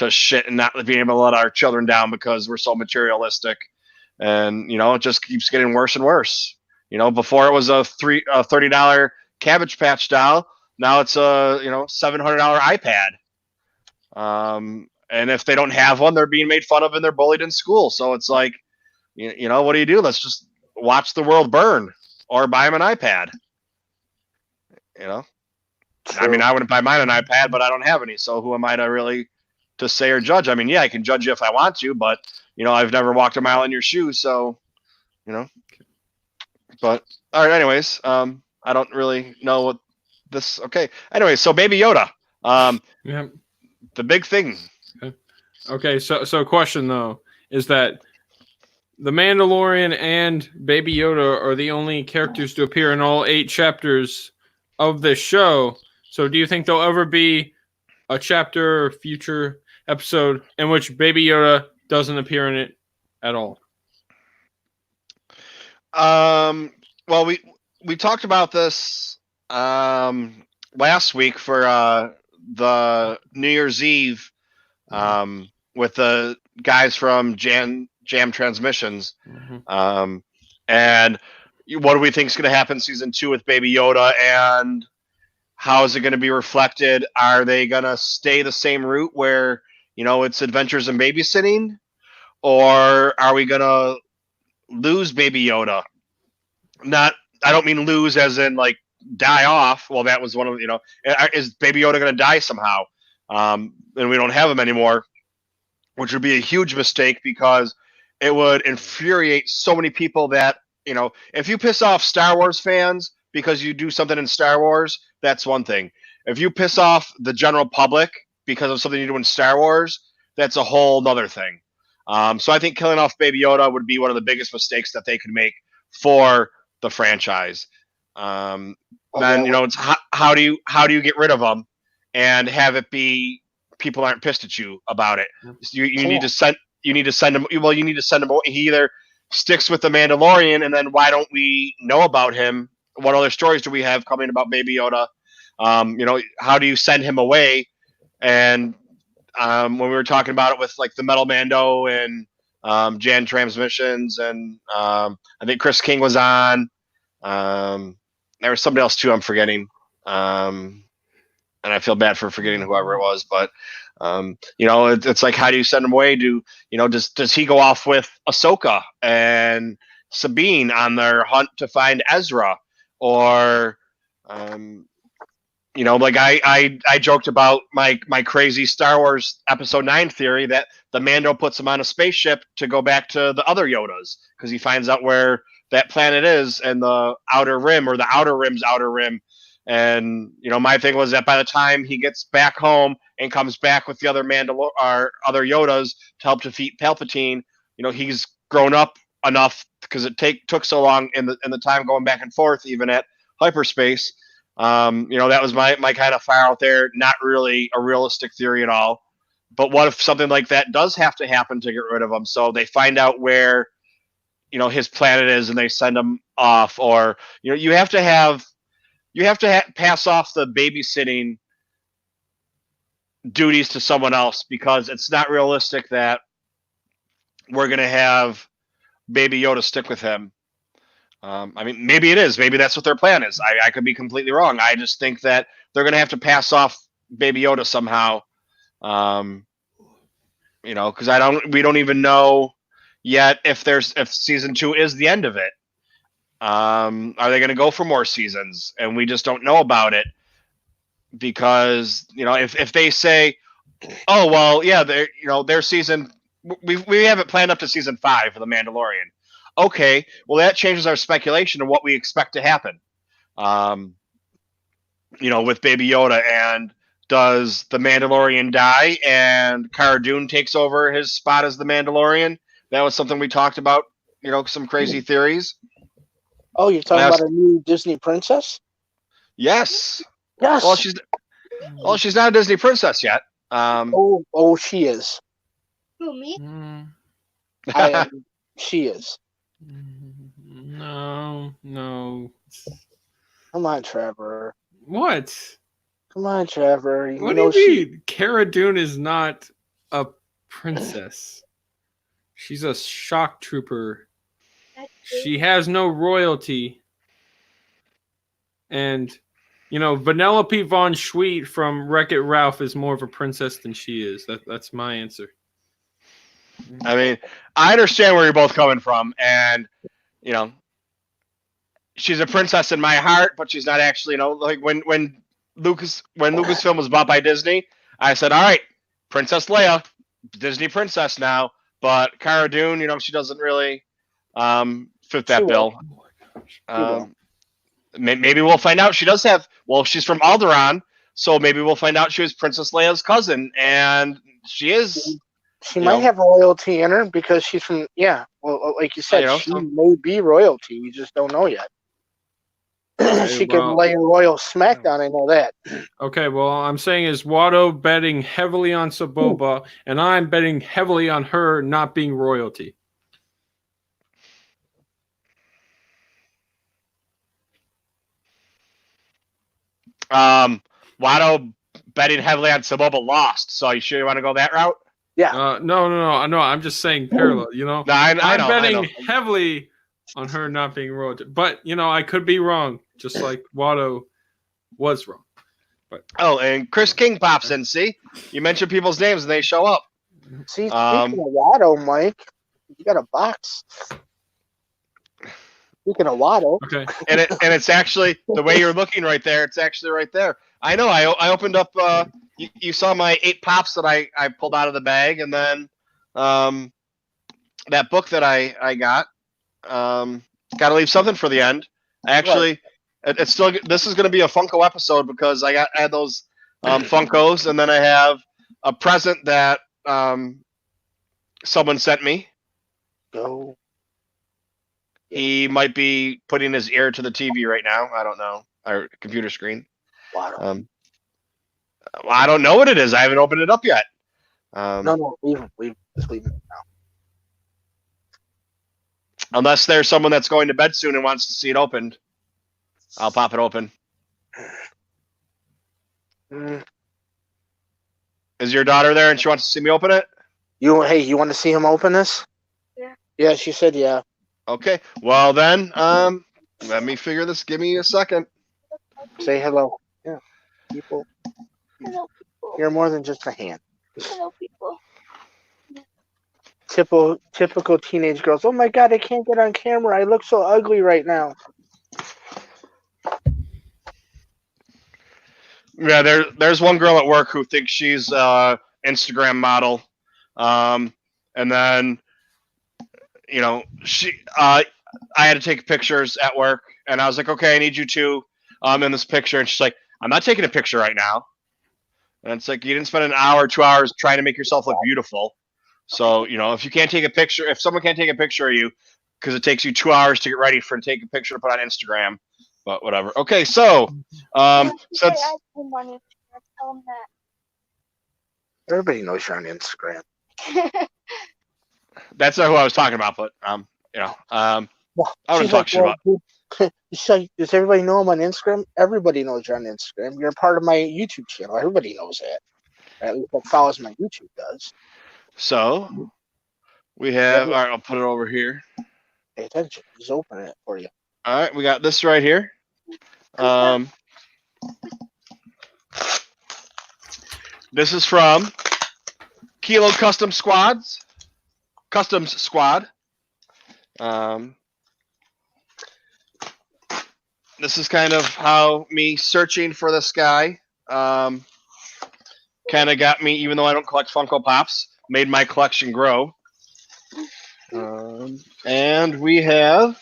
shit and not being able to let our children down because we're so materialistic, and it just keeps getting worse and worse. Before it was a $30 Cabbage Patch doll, now it's a $700 iPad. And if they don't have one, they're being made fun of and they're bullied in school. So it's like, what do you do? Let's just watch the world burn or buy them an iPad. I mean, I wouldn't buy mine an iPad, but I don't have any. So who am I to really to say or judge? I mean, yeah, I can judge you if I want to, but I've never walked a mile in your shoes. So, but all right. Anyways, I don't really know what this. Okay. Anyway, so Baby Yoda, Yeah. the big thing. Okay. So question though is that the Mandalorian and Baby Yoda are the only characters to appear in all 8 chapters of this show. So do you think there'll ever be a chapter or future episode in which Baby Yoda doesn't appear in it at all? Well, we talked about this last week for the New Year's Eve with the guys from Jam Transmissions. Mm-hmm. And what do we think is going to happen season 2 with Baby Yoda, and how is it going to be reflected? Are they going to stay the same route where it's adventures and babysitting, or are we going to lose Baby Yoda? I don't mean lose as in like die off. Well, that was one of is Baby Yoda going to die somehow? And we don't have him anymore, which would be a huge mistake because it would infuriate so many people that if you piss off Star Wars fans because you do something in Star Wars, that's one thing. If you piss off the general public because of something you do in Star Wars, that's a whole nother thing. So I think killing off Baby Yoda would be one of the biggest mistakes that they could make for the franchise. Then it's how do you get rid of them and have it be people aren't pissed at you about it? You need to send him. Well, you need to send him. He either sticks with the Mandalorian, and then why don't we know about him? What other stories do we have coming about Baby Yoda? How do you send him away? And when we were talking about it with like the Metal Mando and Jan Transmissions, and I think Chris King was on. There was somebody else too I'm forgetting. And I feel bad for forgetting whoever it was, but it's like, how do you send him away? Does he go off with Ahsoka and Sabine on their hunt to find Ezra? Or like I joked about my crazy Star Wars Episode 9 theory that the Mando puts him on a spaceship to go back to the other Yodas because he finds out where that planet is and the outer rim, or the outer rim's outer rim. And my thing was that by the time he gets back home and comes back with the other other Yodas to help defeat Palpatine, he's grown up enough, because it took so long in the time going back and forth, even at hyperspace. That was my kind of fire out there. Not really a realistic theory at all. But what if something like that does have to happen to get rid of him? So they find out where his planet is and they send him off, or you have to pass off the babysitting duties to someone else, because it's not realistic that we're going to have Baby Yoda stick with him. I mean, maybe it is. Maybe that's what their plan is. I could be completely wrong. I just think that they're going to have to pass off Baby Yoda somehow. Because we don't even know yet if season 2 is the end of it. Are they going to go for more seasons? And we just don't know about it, because if they say, oh well, yeah, their season, we have it planned up to season 5 for the Mandalorian. Okay, well that changes our speculation of what we expect to happen. With Baby Yoda, and does the Mandalorian die and Cara Dune takes over his spot as the Mandalorian? That was something we talked about. Some crazy theories. Oh, you're talking about a new Disney princess? Yes. Yes. Well, she's not a Disney princess yet. She is. Who, me? She is. No. Come on, Trevor. What? Come on, Trevor. You What know do you she. mean? Cara Dune is not a princess. She's a shock trooper. She has no royalty. And, Vanellope von Schweet from Wreck-It Ralph is more of a princess than she is. That's my answer. I mean, I understand where you're both coming from, and she's a princess in my heart, but she's not actually. Like when Lucasfilm was bought by Disney, I said, all right, Princess Leia, Disney princess now. But Cara Dune, she doesn't really fit that bill. Maybe we'll find out she does have. Well, she's from Alderaan, so maybe we'll find out she was Princess Leia's cousin, and she is. She might have royalty in her because she's from. Yeah, well, like you said, she may be royalty. We just don't know yet. She can lay a royal smackdown. I know that. Okay, well, I'm saying is Watto betting heavily on Saboba, and I'm betting heavily on her not being royalty. Watto betting heavily on Saboba lost. So you sure you want to go that route? Yeah. No. I'm just saying parallel. No, I'm betting heavily on her not being royalty, but I could be wrong, just like Watto was wrong. But and Chris King pops in. See, you mention people's names and they show up. See, speaking of Watto, Mike, you got a box. Speaking of Watto, okay, and it's actually the way you're looking right there. It's actually right there. I know. I opened up. You saw my 8 pops that I pulled out of the bag, and then that book that I got. Got to leave something for the end. Actually, it's still. This is going to be a Funko episode because I had those Funkos, and then I have a present that someone sent me. Go. He might be putting his ear to the TV right now. I don't know. Our computer screen. Wow. I don't know what it is. I haven't opened it up yet. No, leave him now. Unless there's someone that's going to bed soon and wants to see it opened, I'll pop it open. Is your daughter there and she wants to see me open it? You want to see him open this? Yeah. Yeah, she said yeah. Okay. Well then, let me figure this. Give me a second. Say hello. Yeah. People. Hello, people. You're more than just a hand. Hello, people. Typical teenage girls. Oh my god, I can't get on camera. I look so ugly right now. Yeah, there's one girl at work who thinks she's Instagram model, and then she I had to take pictures at work, and I was like, okay, I need you to in this picture, and she's like, I'm not taking a picture right now, and it's like you didn't spend an hour, 2 hours trying to make yourself look beautiful. So, if you can't take a picture, if someone can't take a picture of you because it takes you 2 hours to get ready to take a picture to put on Instagram, but whatever. Okay, so since Everybody knows you're on Instagram. that's not who I was talking about, but I wouldn't talk shit about. Does everybody know I'm on Instagram? Everybody knows you're on Instagram. You're part of my YouTube channel. Everybody knows that. At least that follows my YouTube does. So we have. All right, I'll put it over here. Pay attention. Just open it for you. All right, we got this right here. This is from Kilo Customs Squad. This is kind of how me searching for this guy kind of got me, even though I don't collect Funko Pops, made my collection grow. And we have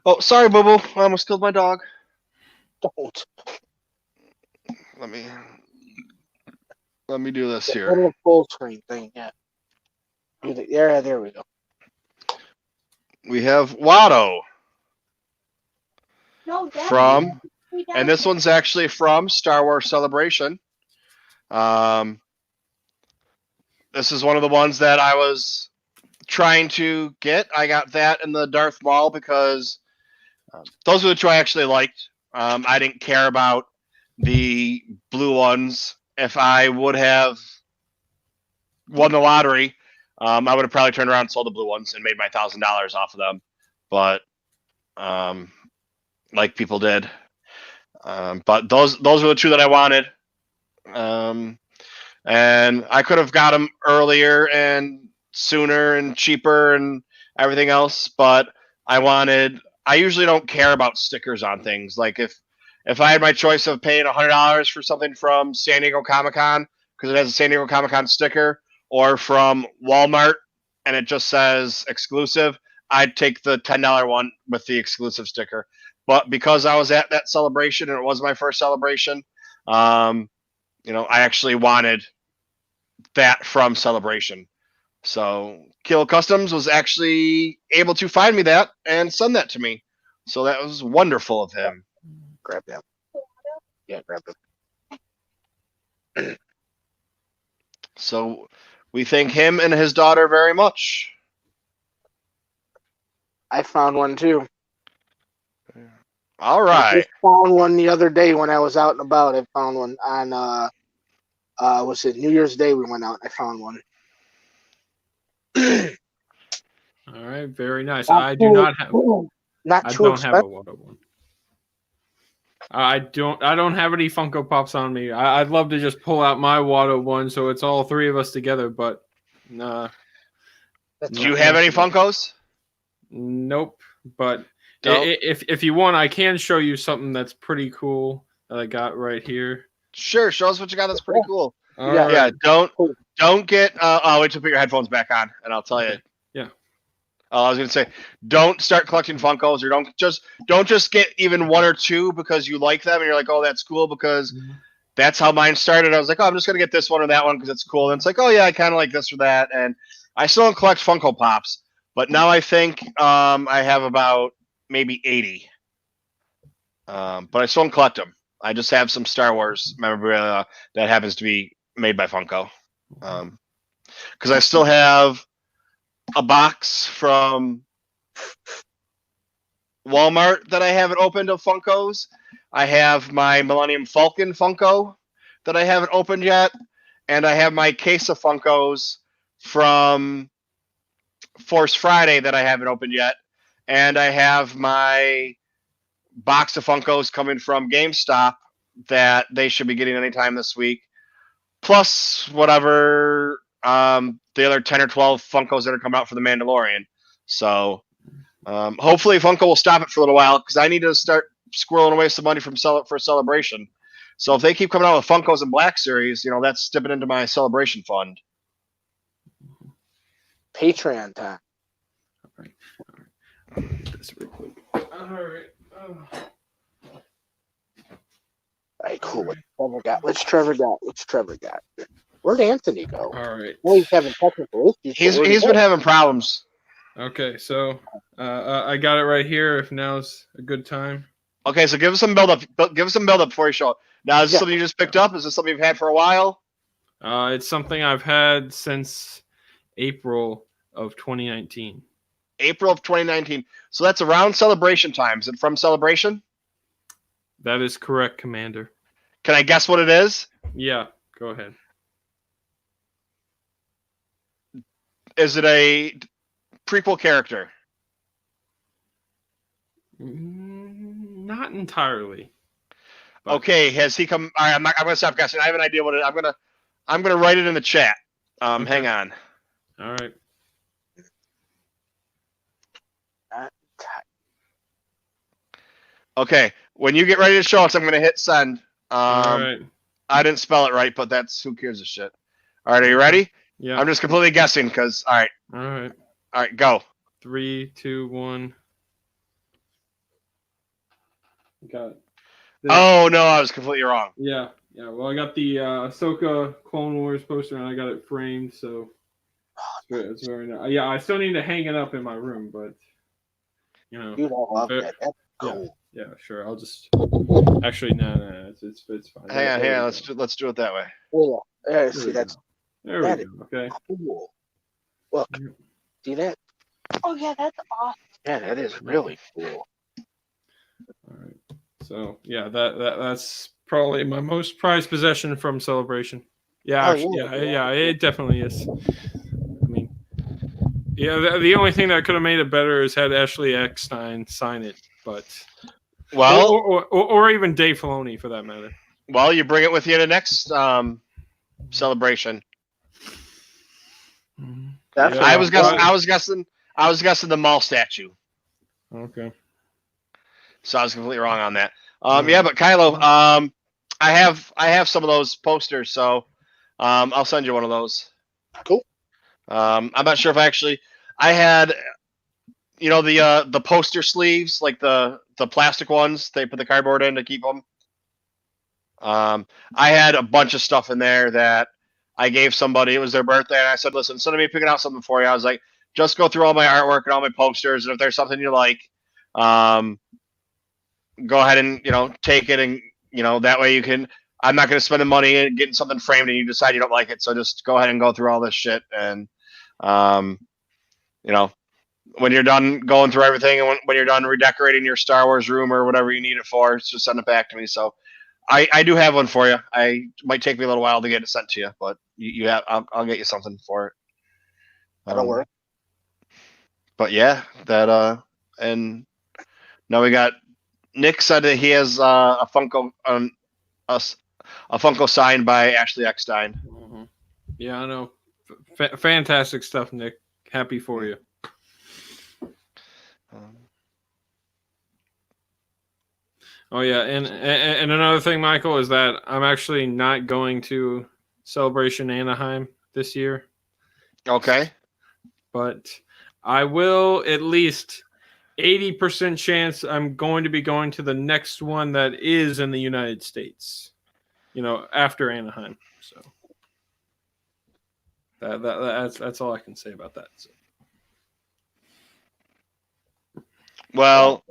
oh, sorry, Boo Boo. I almost killed my dog. Don't. Let me do this Go to here. the full screen thing, yeah. There we go. We have Watto No, Dad. from, and this one's actually from Star Wars Celebration. This is one of the ones that I was trying to get. I got that in the Darth Maul because those are the two I actually liked. I didn't care about the blue ones. If I would have won the lottery, I would have probably turned around and sold the blue ones and made my $1,000 off of them. But like people did. But those were the two that I wanted. And I could have got them earlier and sooner and cheaper and everything else, but I usually don't care about stickers on things. Like if I had my choice of paying $100 for something from San Diego Comic-Con because it has a San Diego Comic-Con sticker, or from Walmart and it just says exclusive, I'd take the $10 one with the exclusive sticker. But because I was at that celebration and it was my first celebration, I actually wanted that from Celebration. So Kilo Customs was actually able to find me that and send that to me. So that was wonderful of him. Grab that. Yeah, grab it. So we thank him and his daughter very much. I found one too. All I right. just found one the other day when I was out and about. I found one on was it New Year's Day? We went out. I found one. All right, very nice. I do not have. Not I too don't have a expensive. Waldo one. I don't have any Funko Pops on me. I'd love to just pull out my Waldo one, so it's all three of us together. But nah. Do you have any Funkos? Nope. But Nope. if you want, I can show you something that's pretty cool that I got right here. Sure, show us what you got. That's pretty cool. All Yeah. right. Yeah, don't get. I'll wait to put your headphones back on, and I'll tell you. Yeah. I was gonna say, don't start collecting Funkos, or don't just get even one or two because you like them and you're like, oh, that's cool, because that's how mine started. I was like, oh, I'm just gonna get this one or that one because it's cool. And it's like, oh yeah, I kind of like this or that. And I still don't collect Funko Pops, but now I think I have about maybe 80. But I still don't collect them. I just have some Star Wars memorabilia that happens to be made by Funko. Because I still have a box from Walmart that I haven't opened of Funkos. I have my Millennium Falcon Funko that I haven't opened yet. And I have my case of Funkos from Force Friday that I haven't opened yet. And I have my box of Funkos coming from GameStop that they should be getting anytime this week. Plus whatever the other 10 or 12 Funkos that are coming out for The Mandalorian. So hopefully Funko will stop it for a little while because I need to start squirreling away some money for Celebration. So if they keep coming out with Funkos and Black Series, that's dipping into my Celebration fund. Patreon time. All right. This real quick. All right. All right, cool. What's Trevor got? Where'd Anthony go? All right. Well, he's having technical issues. He's been having problems. Okay, so I got it right here. If now's a good time. Okay, so give us some build up. Before you show it. Now, is this something you just picked up? Is this something you've had for a while? It's something I've had since April of 2019. April of 2019. So that's around Celebration time. Is it from Celebration? That is correct, Commander. Can I guess what it is? Yeah, go ahead. Is it a prequel character? Not entirely. But... Okay, has he come? All right, I'm gonna stop guessing. I have an idea what it. I'm gonna write it in the chat. Okay. Hang on. All right. Okay, when you get ready to show us, I'm gonna hit send. All right. I didn't spell it right, but that's who cares a shit. All right, are you ready? Yeah. I'm just completely guessing because. All right. All right. All right, go. 3, 2, 1. Got it. Oh no, I was completely wrong. Yeah. Well, I got the Ahsoka Clone Wars poster, and I got it framed, so it's very nice. Yeah, I still need to hang it up in my room, but Dude, I love that. That's cool. Yeah, sure. I'll just actually no, it's fine. Hang on, There hang on. we Let's do it that way. Cool. Yeah, There see, we that's go. There that we is go. Okay. cool. Look, see that? Oh yeah, that's awesome. Yeah, that is really cool. All right. So yeah, that's probably my most prized possession from Celebration. Yeah, Oh, actually, yeah, yeah, it definitely is. I mean, yeah, the only thing that could have made it better is had Ashley Eckstein sign it, but Well, or even Dave Filoni for that matter. well, you bring it with you to next celebration. Definitely. I Yeah, was guessing. I was guessing the mall statue. Okay. So I was completely wrong on that. Alright. Yeah, but Kylo, I have some of those posters, so I'll send you one of those. Cool. I'm not sure if I had, the poster sleeves, like the plastic ones they put the cardboard in to keep them. I had a bunch of stuff in there that I gave somebody. It was their birthday, and I said, "Listen, instead of me picking out something for you, I was like, just go through all my artwork and all my posters, and if there's something you like, um, go ahead and take it, and that way you can. I'm not going to spend the money and getting something framed, and you decide you don't like it. So just go ahead and go through all this shit, and um, you know, when you're done going through everything, and when you're done redecorating your Star Wars room or whatever you need it for, just send it back to me. So I do have one for you. I might take me a little while to get it sent to you, but you have I'll get you something for it. That'll work. But yeah, that and now we got Nick said that he has a Funko a Funko signed by Ashley Eckstein. Mm-hmm. Yeah, I know. Fantastic stuff, Nick. Happy for you. Oh yeah, and another thing, Michael, is that I'm actually not going to Celebration Anaheim this year. Okay. But I will at least 80% chance I'm going to be going to the next one that is in the United States. After Anaheim. So that's all I can say about that. So. Well,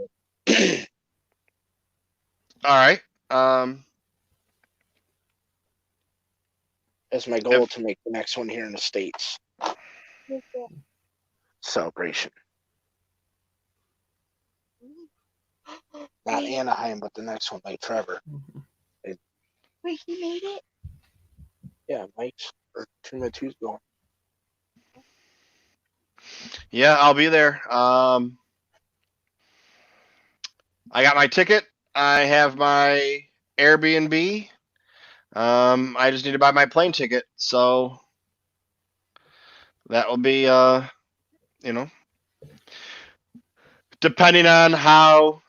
all right. It's my goal to make the next one here in the States. Celebration. Not Anaheim, but the next one, like Trevor. Wait, he made it? Yeah, Mike's or TooMedToo's going. Yeah, I'll be there. I got my ticket. I have my Airbnb. I just need to buy my plane ticket. So that will be depending on how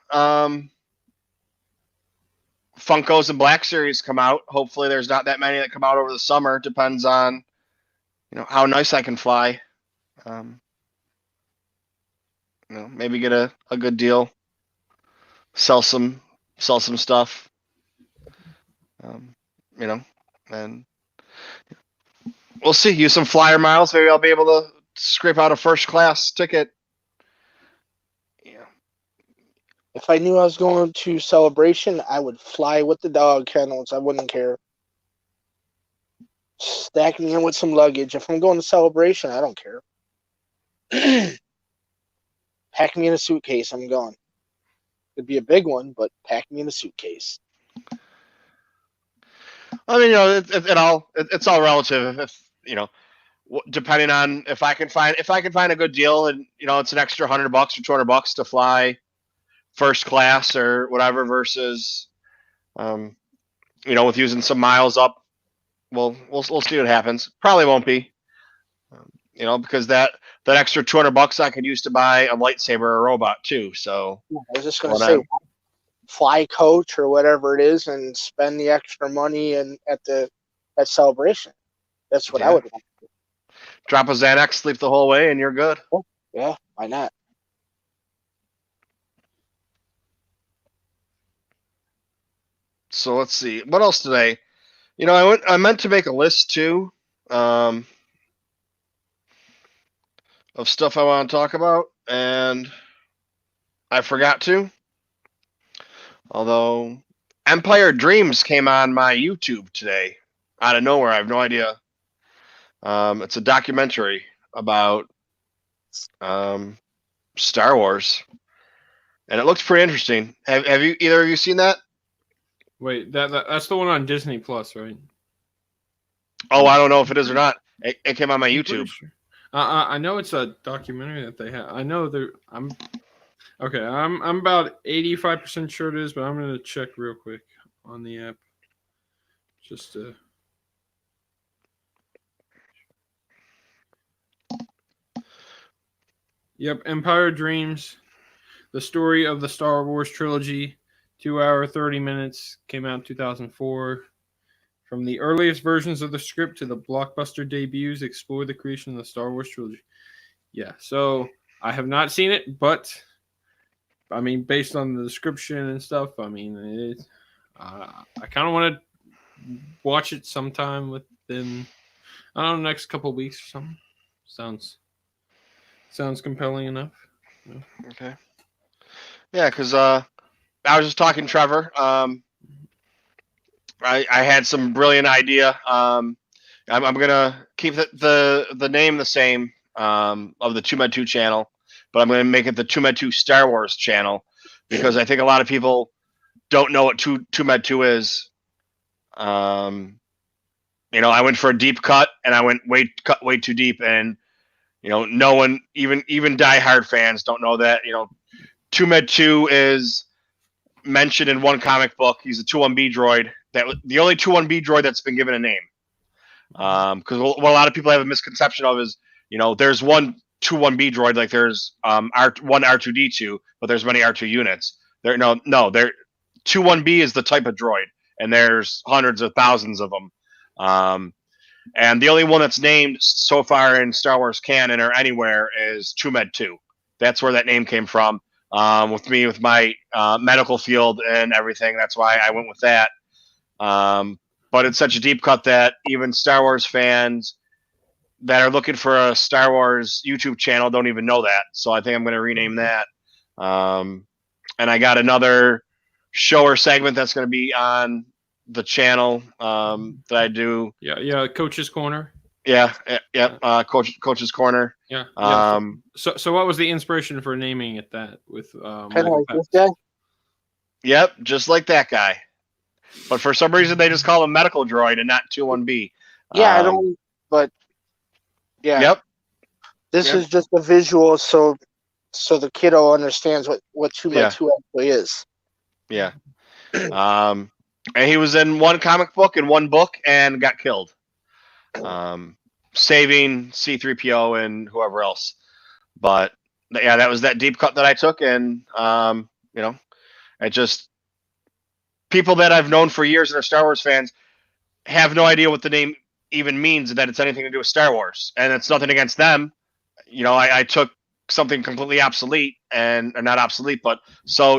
Funkos and Black Series come out. Hopefully there's not that many that come out over the summer. Depends on how nice I can fly. Maybe get a good deal. Sell some stuff. And we'll see. Use some flyer miles. Maybe I'll be able to scrape out a first class ticket. Yeah. If I knew I was going to Celebration, I would fly with the dog kennels. I wouldn't care. Stack me in with some luggage. If I'm going to Celebration, I don't care. Pack me in a suitcase. I'm going. It'd be a big one, but pack me in a suitcase. I mean, it's all relative. If depending on if I can find a good deal, and it's an extra $100 or $200 to fly first class or whatever versus with using some miles up. Well, we'll see what happens. Probably won't be, because that extra $200 I could use to buy a lightsaber or a robot too. So I was just going to say, fly coach or whatever it is, and spend the extra money at Celebration. That's what I would want. Drop a Xanax, sleep the whole way, and you're good. Yeah, why not? So let's see. What else today? I meant to make a list too, of stuff I want to talk about, and I forgot to. Although Empire Dreams came on my YouTube today out of nowhere. I have no idea. It's a documentary about Star Wars, and it looks pretty interesting. Have you either of you seen that? Wait, that's the one on Disney Plus, right? Oh, I don't know if it is or not. It came on my I'm pretty YouTube. sure. I know it's a documentary that they have. I know there. I'm about 85% sure it is, but I'm gonna check real quick on the app. Just to. Yep, Empire Dreams, the story of the Star Wars trilogy, 2 hour 30 minutes, came out in 2004. From the earliest versions of the script to the blockbuster debuts, explore the creation of the Star Wars trilogy. Yeah, so I have not seen it, but I mean, based on the description and stuff, I mean, I kind of want to watch it sometime within, I don't know, next couple of weeks or something. Sounds compelling enough. Yeah. Okay. Yeah, because I was just talking to Trevor. I had some brilliant idea. I'm gonna keep the name the same of the TooMedToo channel, but I'm gonna make it the TooMedToo Star Wars channel because I think a lot of people don't know what TooMedToo is. I went for a deep cut and I went way too deep, and no one, even diehard fans, don't know that. TooMedToo is mentioned in one comic book. He's a 2-1B droid. The only 2-1B droid that's been given a name. Because what a lot of people have a misconception of is, there's one 2-1B droid, like there's one R2D2, but there's many R2 units. There 2-1B is the type of droid, and there's hundreds of thousands of them. And the only one that's named so far in Star Wars canon or anywhere is TooMedToo. That's where that name came from. With my medical field and everything, that's why I went with that. But it's such a deep cut that even Star Wars fans that are looking for a Star Wars YouTube channel don't even know that. So I think I'm going to rename that. And I got another show or segment that's going to be on the channel that I do. Yeah, Coach's Corner. Yeah. Coach's Corner. Yeah. So what was the inspiration for naming it that with Kind of Michael like this guy. Yep, just like that guy. But for some reason, they just call him Medical Droid and not 2-1B. Yeah, I don't. But yeah. Yep. This is just a visual, so the kiddo understands what TooMedToo actually is. Yeah. And he was in one comic book and one book and got killed, saving C-3PO and whoever else. But yeah, that was that deep cut that I took, and it just. People that I've known for years that are Star Wars fans have no idea what the name even means, and that it's anything to do with Star Wars. And it's nothing against them. I took something completely obsolete or not obsolete, but so,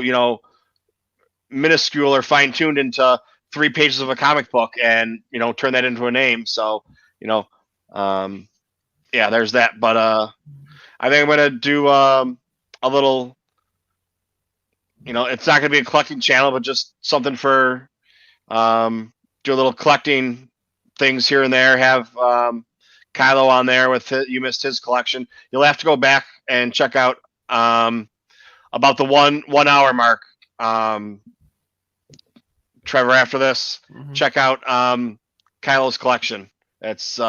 minuscule or fine tuned into 3 pages of a comic book and, turn that into a name. So, there's that. But I think I'm going to do a little. It's not going to be a collecting channel, but just something for do a little collecting things here and there. Have Kylo on there with You Missed His collection. You'll have to go back and check out about the 1 hour mark. Trevor, after this, check out Kylo's collection. It's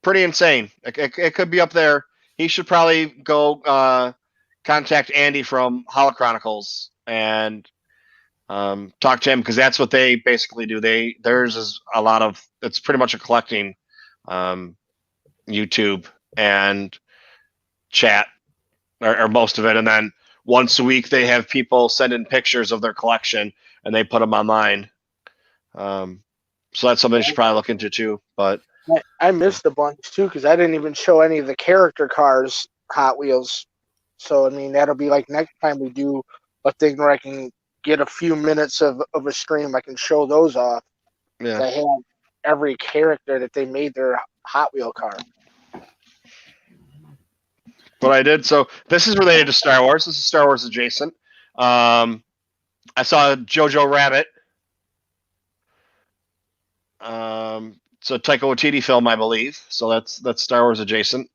pretty insane. It could be up there. He should probably go contact Andy from Holochronicles and talk to him, because that's what they basically do. Theirs is it's pretty much a collecting YouTube and chat or most of it, and then once a week they have people send in pictures of their collection and they put them online. So that's something you should probably look into too. But I missed a bunch too because I didn't even show any of the character cars Hot Wheels. So, I mean, that'll be like next time we do a thing where I can get a few minutes of a stream, I can show those off. yeah, I have every character that they made their Hot Wheel car. what I did. So this is related to Star Wars. This is Star Wars adjacent. I saw Jojo Rabbit. It's a Taika Waititi film, I believe. So that's Star Wars adjacent.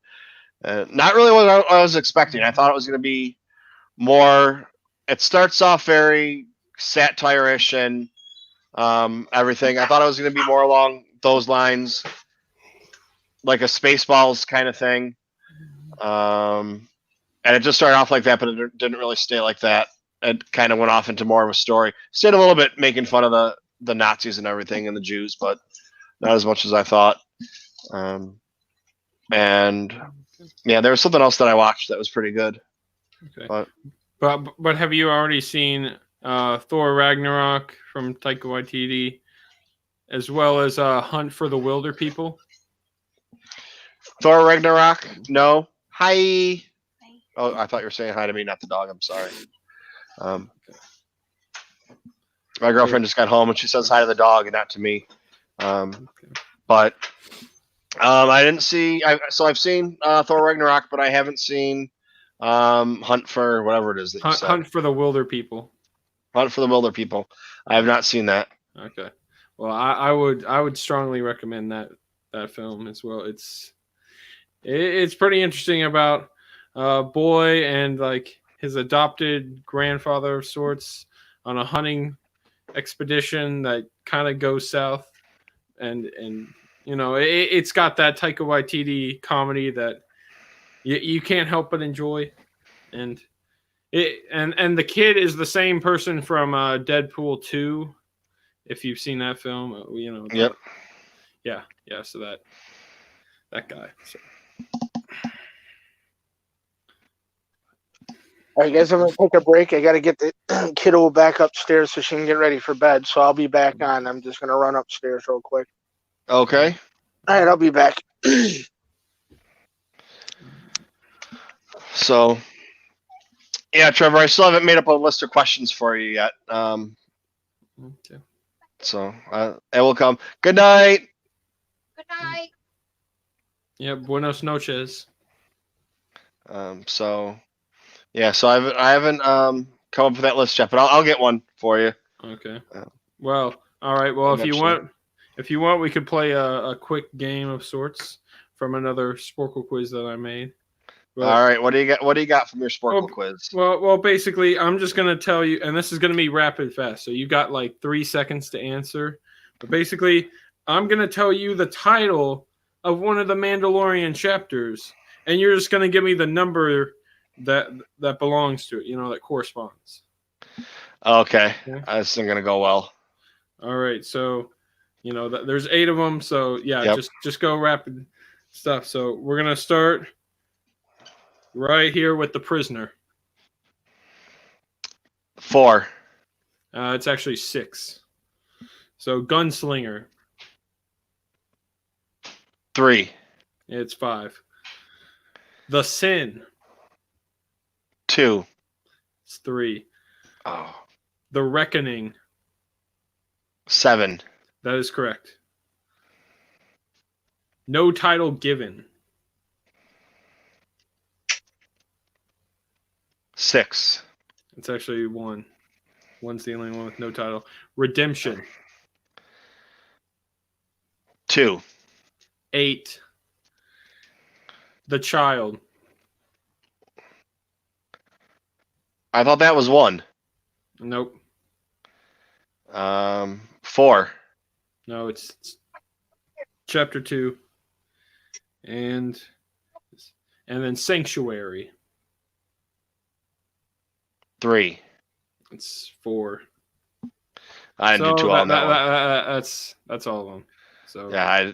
Not really what I was expecting. I thought it was going to be more. It starts off very satire-ish and everything. I thought it was going to be more along those lines, like a Spaceballs kind of thing. And it just started off like that, but it didn't really stay like that. It kind of went off into more of a story. Stayed a little bit making fun of the Nazis and everything and the Jews, but not as much as I thought. And yeah, there was something else that I watched that was pretty good. Okay. But have you already seen Thor Ragnarok from Taika Waititi, as well as Hunt for the Wilder People? Thor Ragnarok? No. Hi. Oh, I thought you were saying hi to me, not the dog. I'm sorry. My girlfriend just got home and she says hi to the dog and not to me. But I didn't see. So I've seen Thor Ragnarok, but I haven't seen Hunt for whatever it is that you said. Hunt for the Wilder People. Hunt for the Wilder People. I have not seen that. Okay. Well, I would strongly recommend that film as well. It's pretty interesting about a boy and like his adopted grandfather of sorts on a hunting expedition that kind of goes south, and you know it's got that Taika Waititi comedy that you can't help but enjoy, and the kid is the same person from Deadpool 2, if you've seen that film. You know. Yep. Yeah. So that guy. So. All right, guys, I'm going to take a break. I got to get the kiddo back upstairs so she can get ready for bed. So I'll be back on. I'm just going to run upstairs real quick. Okay. All right, I'll be back. So, yeah, Trevor, I still haven't made up a list of questions for you yet. Okay. So it will come. Good night. Good night. Yeah, buenos noches. So, yeah, so I haven't come up with that list yet, but I'll get one for you. Okay. Well, all right. Well, if you want, we could play a quick game of sorts from another Sporkle quiz that I made. But, all right. What do you got? What do you got from your Sporkle quiz? Well, basically, I'm just gonna tell you, and this is gonna be rapid fast. So you got like 3 seconds to answer. But basically, I'm gonna tell you the title of one of the Mandalorian chapters, and you're just gonna give me the number that belongs to it. You know, that corresponds. Okay. Yeah. This isn't gonna go well. All right. So, you know, there's 8 of them. So yeah, Yep. just go rapid stuff. So we're gonna start right here with the prisoner. 4. It's actually 6. So gunslinger. 3. It's 5. The sin. 2. It's 3. Oh. The reckoning. 7. That is correct. No title given. 6. It's actually 1. One's the only one with no title. Redemption. 2. 8. The child. I thought that was 1. Nope. 4. No, it's chapter 2. And then sanctuary. 3. It's 4. I didn't do too well on that one. That's all of them. So Yeah,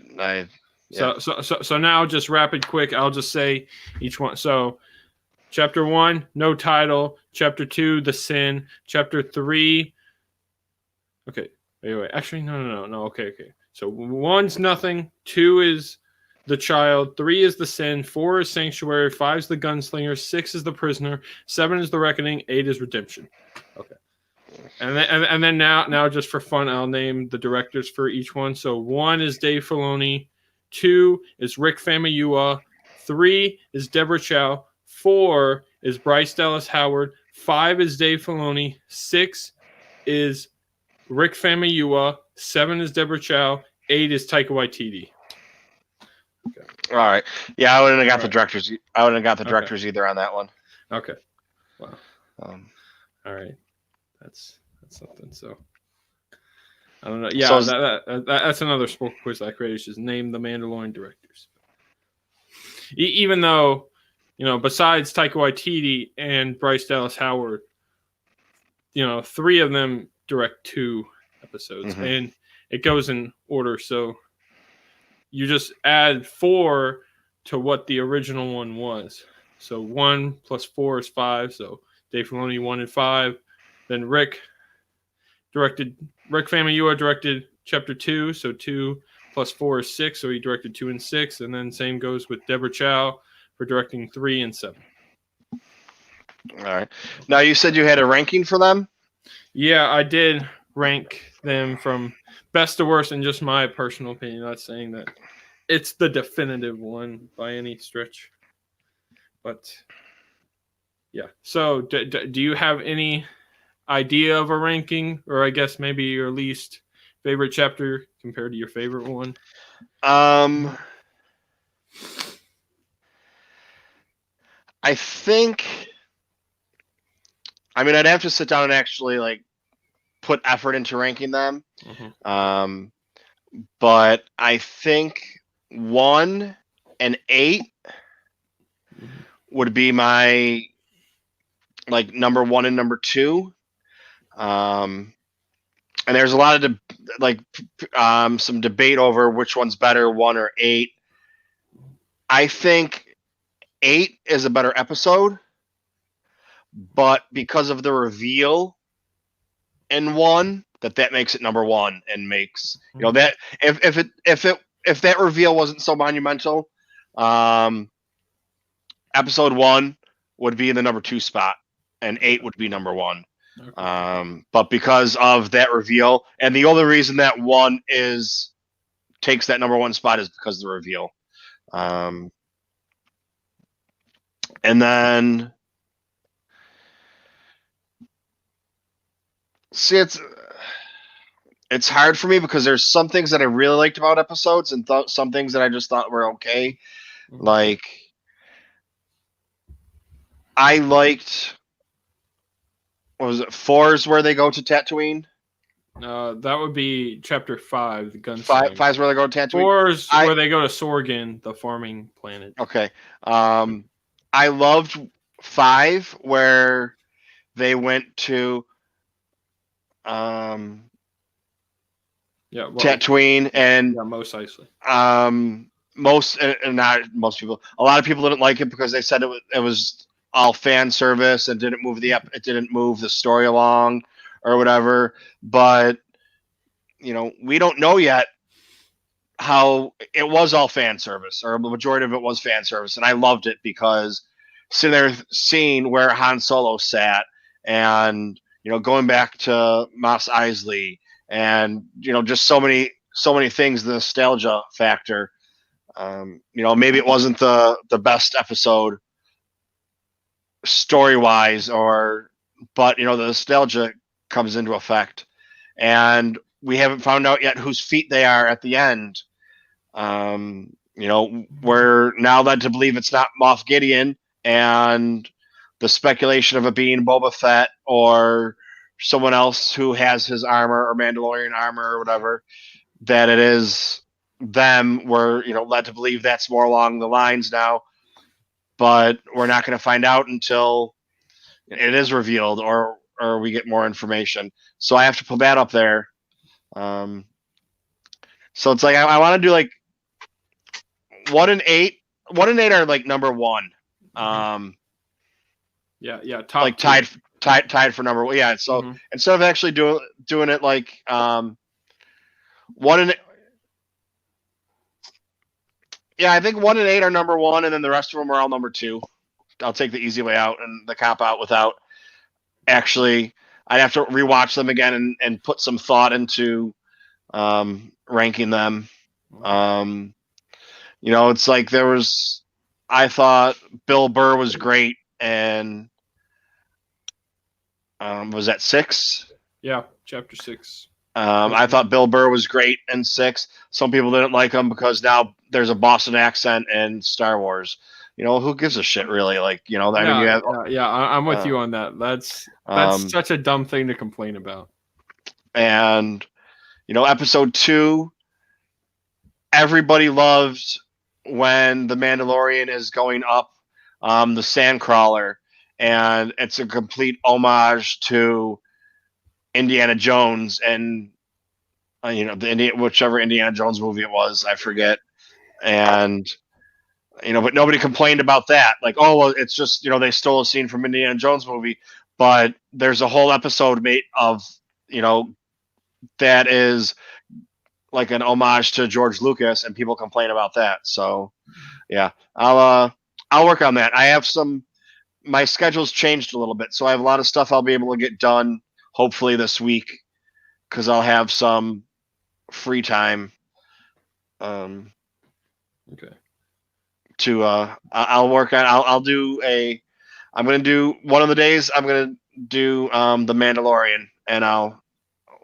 yeah. So now just rapid quick. I'll just say each one. So chapter 1, no title. Chapter 2, the sin. Chapter 3. Okay. Wait. Actually, no. Okay. So 1's nothing. 2 is the child. 3 is the sin. 4 is sanctuary. 5 is the gunslinger. 6 is the prisoner. 7 is the reckoning. 8 is redemption. Okay. And then now just for fun, I'll name the directors for each one. So 1 is Dave Filoni. 2 is Rick Famuyiwa. 3 is Deborah Chow. 4 is Bryce Dallas Howard. 5 is Dave Filoni. 6 is Rick Famuyiwa, 7 is Deborah Chow, 8 is Taika Waititi. All right. Yeah, I wouldn't have got the Right. directors. I wouldn't have got the Okay. directors either on that one. Okay. Wow. Um, All right. That's something. So I don't know. Yeah, So- that's another sport quiz I created. Just name the Mandalorian directors. Even though, besides Taika Waititi and Bryce Dallas Howard, 3 of them direct 2 episodes, and it goes in order. So you just add 4 to what the original one was. So 1 plus 4 is 5. So Dave Filoni 1 and 5. Then Rick Famuyiwa directed Chapter 2. So 2 plus 4 is 6. So he directed 2 and 6. And then same goes with Deborah Chow for directing 3 and 7. all right. Now you said you had a ranking for them. Yeah, I did rank them from best to worst in just my personal opinion. Not saying that it's the definitive one by any stretch. But yeah. So do you have any idea of a ranking, or I guess maybe your least favorite chapter compared to your favorite one? I think. I mean, I'd have to sit down and actually like put effort into ranking them. But I think 1 and 8 would be my like number 1 and number 2. And there's a lot of some debate over which one's better, 1 or 8. I think 8 is a better episode, but because of the reveal in 1, that makes it number 1 and makes that if that reveal wasn't so monumental, episode 1 would be in the number 2 spot and 8 would be number 1. Okay. But because of that reveal, and the only reason that 1 takes that number 1 spot is because of the reveal. And then see, it's hard for me because there's some things that I really liked about episodes and some things that I just thought were okay. Like I liked, what was it, 4's where they go to Tatooine? That would be chapter 5, the gun. 5's where they go to Tatooine. 4's where they go to Sorgan, the farming planet. Okay. I loved 5 where they went to Tatooine and Mos Eisley. Not most people. A lot of people didn't like it because they said it was all fan service and didn't move the story along or whatever. But we don't know yet how it was all fan service, or the majority of it was fan service, and I loved it because sitting there seeing where Han Solo sat and going back to Mos Eisley and just so many things, the nostalgia factor. Maybe it wasn't the best episode story wise, but the nostalgia comes into effect, and we haven't found out yet whose feet they are at the end. We're now led to believe it's not Moff Gideon, and the speculation of it being Boba Fett or someone else who has his armor or Mandalorian armor or whatever, that it is them. We're led to believe that's more along the lines now, but we're not going to find out until it is revealed or we get more information. So I have to put that up there. So it's like I want to do like 1 and 8. 1 and 8 are like number 1. Top like tied for number 1. Yeah. So instead of actually doing it like 1 and I think 1 and 8 are number 1, and then the rest of them are all number 2. I'll take the easy way out and the cop out without actually. I'd have to rewatch them again and put some thought into ranking them. It's like I thought Bill Burr was great, and was that 6? Yeah. Chapter 6. I thought Bill Burr was great in 6. Some people didn't like him because now there's a Boston accent in Star Wars. Who gives a shit, really? Like, I mean, you have, I'm with you on that. That's such a dumb thing to complain about. And, episode 2, everybody loves when the Mandalorian is going up the Sandcrawler, and it's a complete homage to Indiana Jones and whichever Indiana Jones movie it was, I forget. And but nobody complained about that. Like, oh well, it's just they stole a scene from Indiana Jones movie, but there's a whole episode made of that is like an homage to George Lucas, and people complain about that. So yeah, I'll work on that. I have my schedule's changed a little bit, so I have a lot of stuff I'll be able to get done hopefully this week because I'll have some free time. Okay. I'll work on. I'm gonna do one of the days. I'm gonna do the Mandalorian, and I'll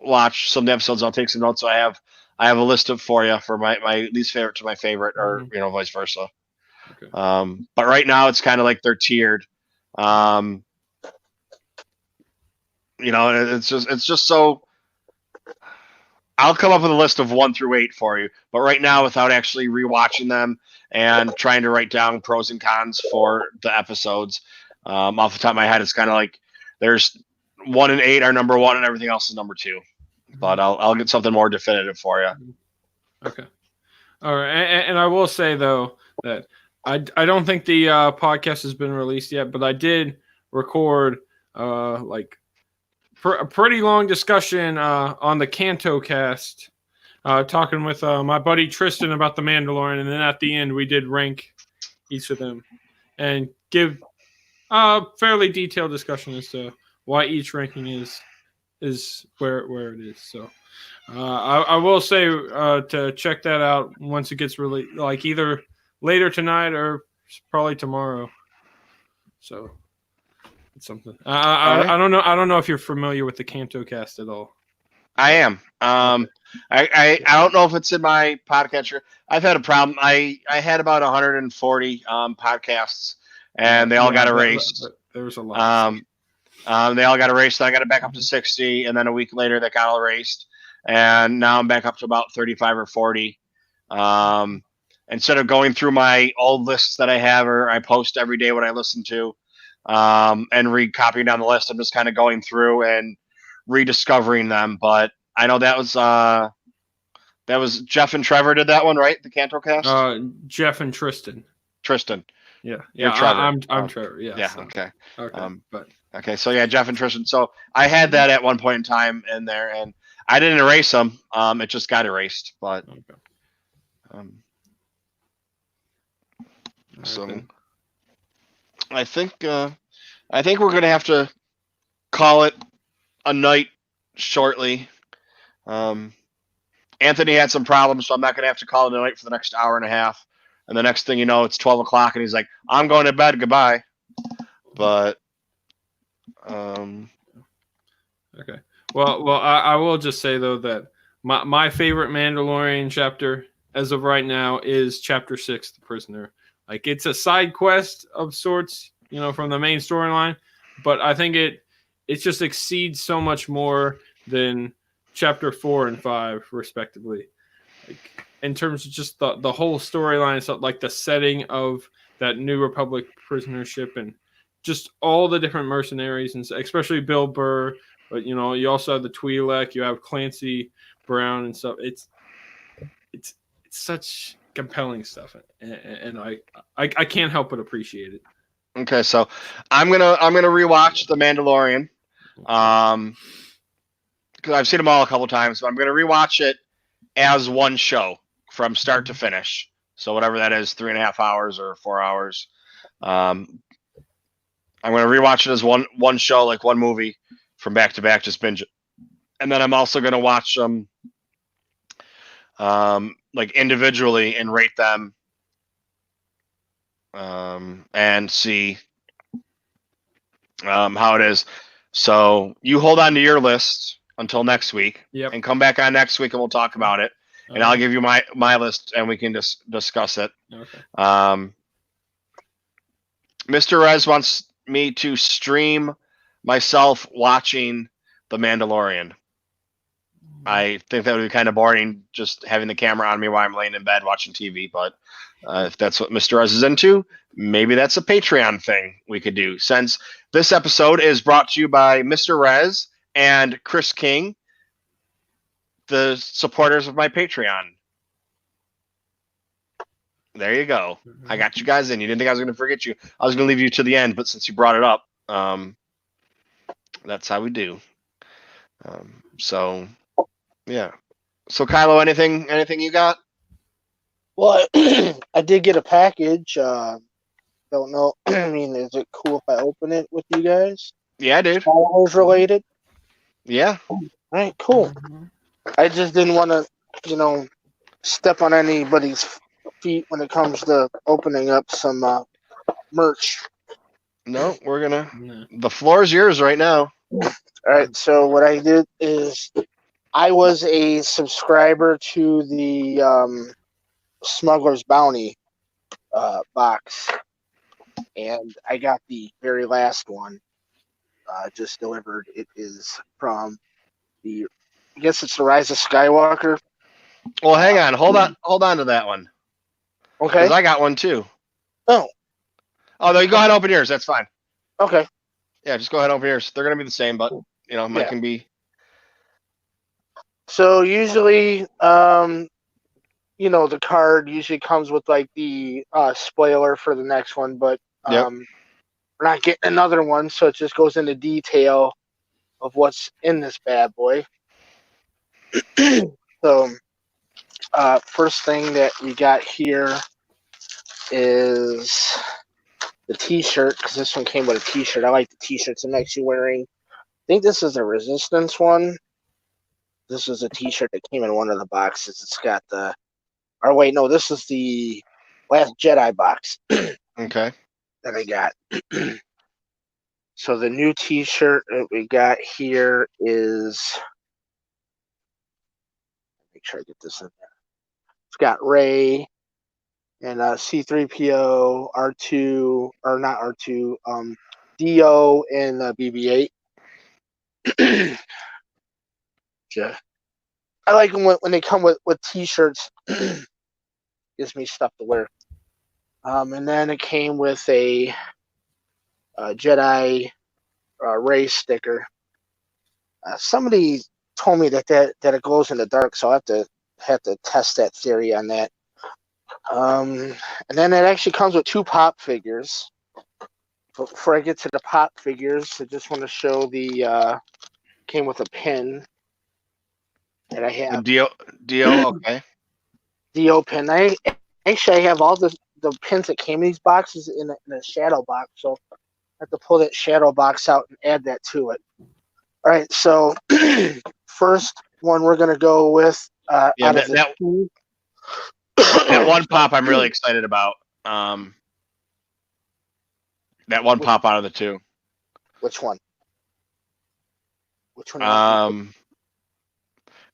watch some episodes. I'll take some notes. So I have a list for you for my least favorite to my favorite, or vice versa. Okay. But right now it's kind of like they're tiered. It's just so. I'll come up with a list of 1 through 8 for you, but right now, without actually rewatching them and trying to write down pros and cons for the episodes, off the top of my head, it's kind of like there's 1 and 8 are number 1, and everything else is number 2. But I'll get something more definitive for you. Okay. All right, and I will say though that I don't think the podcast has been released yet, but I did record a pretty long discussion on the Canto cast, talking with my buddy Tristan about the Mandalorian, and then at the end we did rank each of them and give a fairly detailed discussion as to why each ranking is where it is. So I will say to check that out once it gets released, like either later tonight or probably tomorrow. So. It's something. I don't know. I don't know if you're familiar with the Canto cast at all. I am. I don't know if it's in my podcatcher. I've had a problem. I had about 140 podcasts, and they all got erased. There was a lot. They all got erased. I got it back up to 60, and then a week later they got all erased, and now I'm back up to about 35 or 40. Instead of going through my old lists that I have, or I post every day what I listen to. And copying down the list. I'm just kind of going through and rediscovering them. But I know that was Jeff and Trevor did that one, right? The Canto cast. Jeff and Tristan. Yeah. Trevor. I'm Trevor. Yeah. Yeah. So. Okay. But okay. So yeah, Jeff and Tristan. So I had that at one point in time in there, and I didn't erase them. It just got erased. But so. I think we're gonna have to call it a night shortly. Anthony had some problems, so I'm not gonna have to call it a night for the next hour and a half. And the next thing you know, it's 12 o'clock, and he's like, "I'm going to bed. Goodbye." But okay. Well, I will just say though that my favorite Mandalorian chapter as of right now is Chapter 6, The Prisoner. Like, it's a side quest of sorts, from the main storyline, but I think it just exceeds so much more than Chapter 4 and 5, respectively. Like, in terms of just the whole storyline, so like the setting of that New Republic prisoner ship and just all the different mercenaries, and especially Bill Burr. But you also have the Twi'lek, you have Clancy Brown and stuff. It's such compelling stuff, and I can't help but appreciate it. Okay, so I'm gonna rewatch The Mandalorian, because I've seen them all a couple times. So I'm gonna rewatch it as one show from start to finish. So whatever that is, 3.5 hours or 4 hours. I'm gonna rewatch it as one show, like one movie from back to back, just binge it. And then I'm also gonna watch them like individually and rate them, and see how it is. So you hold on to your list, until next week, Yep. and come back on next week and we'll talk about it. And I'll give you my list and we can just discuss it. Okay. Mr. Rez wants me to stream myself watching The Mandalorian. I think that would be kind of boring just having the camera on me while I'm laying in bed watching TV. But if that's what Mr. Rez is into, maybe that's a Patreon thing we could do. Since this episode is brought to you by Mr. Rez and Chris King, the supporters of my Patreon. There you go. I got you guys in. You didn't think I was going to forget you. I was going to leave you to the end, but since you brought it up, that's how we do. So, yeah. So, Kylo, anything you got? Well, I did get a package. Don't know. I mean, is it cool if I open it with you guys? Yeah, dude. Star Wars related? Yeah. All right, cool. I just didn't want to, step on anybody's feet when it comes to opening up some merch. No, we're gonna. The floor is yours right now. All right. So what I did is I was a subscriber to the Smuggler's Bounty box, and I got the very last one just delivered. It is from I guess it's the Rise of Skywalker. Well, hang on. Hold on to that one. Okay. Because I got one too. Oh. Oh, no, you go ahead and open yours. That's fine. Okay. Yeah, just go ahead and open yours. They're gonna be the same, but mine can be. So usually, the card usually comes with like the spoiler for the next one, but we're not getting another one, so it just goes into detail of what's in this bad boy. So, first thing that we got here is the T-shirt, because this one came with a T-shirt. I like the T-shirts I'm actually wearing. I think this is a Resistance one. This is a T-shirt that came in one of the boxes. It's got this is the Last Jedi box. Okay. That I got. So the new T-shirt that we got here is. Make sure I get this in there. It's got Rey and C-3PO, R2, or not R2, Dio and BB-8. Yeah. I like them when they come with T-shirts. Gives me stuff to wear. And then it came with a Jedi Rey sticker. Somebody told me that it glows in the dark, so I have to test that theory on that. And then it actually comes with 2 pop figures. Before I get to the pop figures, I just want to show came with a pin that I have. The Dio, okay. Dio pin. I have all the pins that came in these boxes in a shadow box, so I have to pull that shadow box out and add that to it. All right, so first one we're gonna go with that one pop I'm really excited about. That one pop out of the 2. Which one? Which one?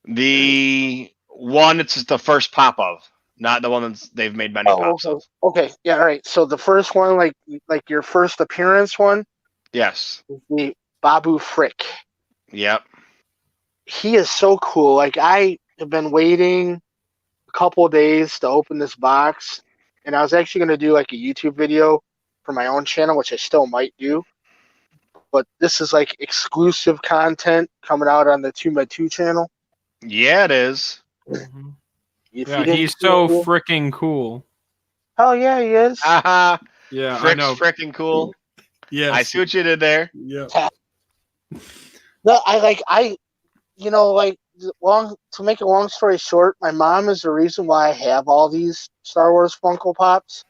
The one it's the first pop of, not the one they've made many pops of. Okay, yeah, all right. So the first one, like your first appearance one. Yes. Is the Babu Frick. Yep. He is so cool. Like, I have been waiting a couple of days to open this box, and I was actually going to do like a YouTube video for my own channel, which I still might do. But this is like exclusive content coming out on the TooMedToo channel. Yeah, it is. Mm-hmm. Yeah, he's so freaking cool. Oh yeah, he is. Haha. Yeah, Frick's I know. Freaking cool. Yeah, I see what you did there. Yeah. No, to make a long story short, my mom is the reason why I have all these Star Wars Funko Pops.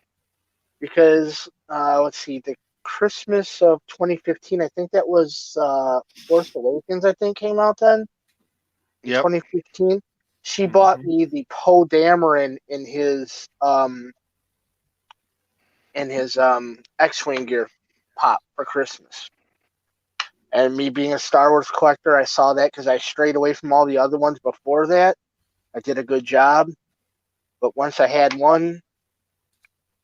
Because let's see, the Christmas of 2015, I think that was Force Awakens. I think came out then. Yep. 2015. She bought me the Poe Dameron in his X-wing gear pop for Christmas. And me being a Star Wars collector, I saw that because I strayed away from all the other ones before that. I did a good job. But once I had one,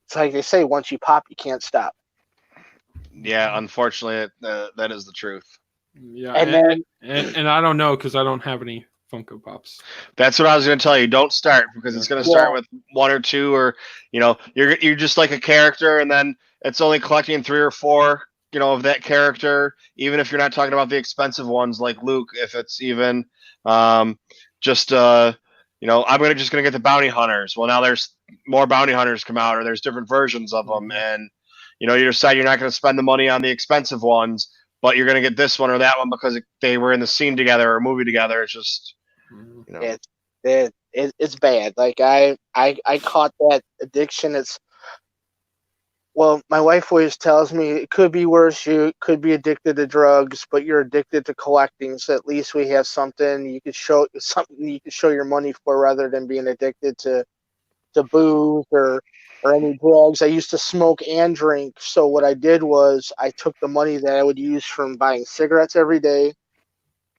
it's like they say, once you pop, you can't stop. Yeah, unfortunately, that is the truth. Yeah, And and I don't know because I don't have any Funko Pops. That's what I was going to tell you. Don't start because it's going to start with one or two, or you're just like a character, and then it's only collecting 3 or 4, of that character. Even if you're not talking about the expensive ones like Luke, if it's even just I'm just gonna get the bounty hunters. Well, now there's more bounty hunters come out, or there's different versions of them, and you decide you're not going to spend the money on the expensive ones, but you're going to get this one or that one because they were in the scene together or a movie together. It's just it's bad. Like I caught that addiction. My wife always tells me it could be worse. You could be addicted to drugs, but you're addicted to collecting. So at least we have something you could show your money for rather than being addicted to booze or any drugs. I used to smoke and drink. So what I did was I took the money that I would use from buying cigarettes every day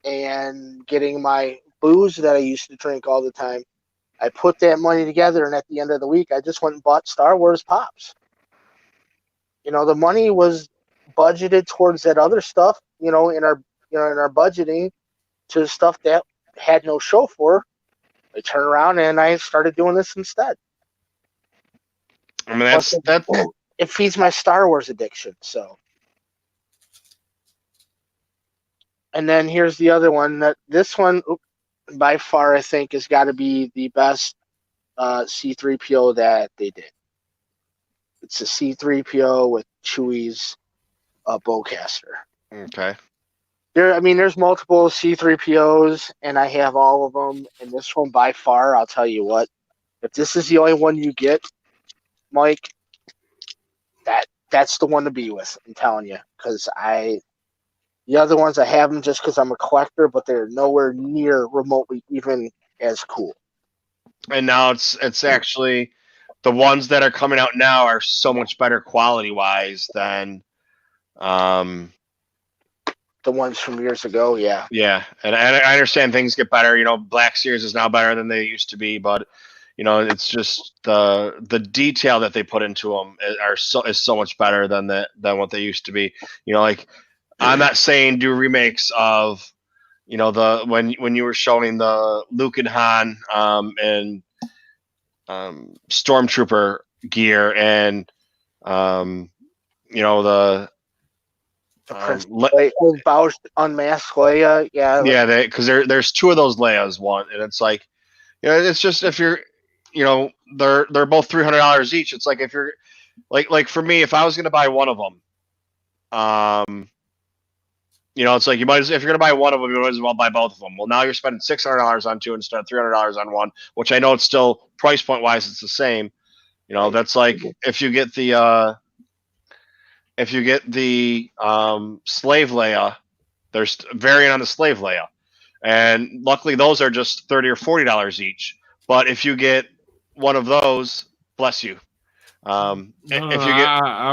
and getting my booze that I used to drink all the time. I put that money together, and at the end of the week, I just went and bought Star Wars Pops. The money was budgeted towards that other stuff, in our budgeting to stuff that had no show for. I turned around and I started doing this instead. I mean, that's it feeds my Star Wars addiction. So, and then here's the other one. This one, by far, I think has got to be the best C-3PO that they did. It's a C-3PO with Chewie's bowcaster. Okay. There's multiple C-3POs, and I have all of them. And this one, by far, I'll tell you what, if this is the only one you get, Mike, that's the one to be with. I'm telling you, because the other ones I have them just because I'm a collector, but they're nowhere near remotely even as cool. And now it's actually the ones that are coming out now are so much better quality wise than the ones from years ago. Yeah. Yeah, and I understand things get better. Black Series is now better than they used to be, but it's just the detail that they put into them is so much better than what they used to be. Like I'm not saying do remakes of the when you were showing the Luke and Han and Stormtrooper gear and the unmasked Leia, yeah, because there's 2 of those Leias, one, and it's like, it's just if you're, they're both $300 each. It's like if you're, like for me, if I was gonna buy one of them, it's like if you're gonna buy one of them, you might as well buy both of them. Well, now you're spending $600 on 2 instead of $300 on one, which I know it's still price point wise, it's the same. That's like if you get the slave Leia, there's a variant on the slave Leia, and luckily those are just $30 or $40 each. But if you get one of those, bless you. I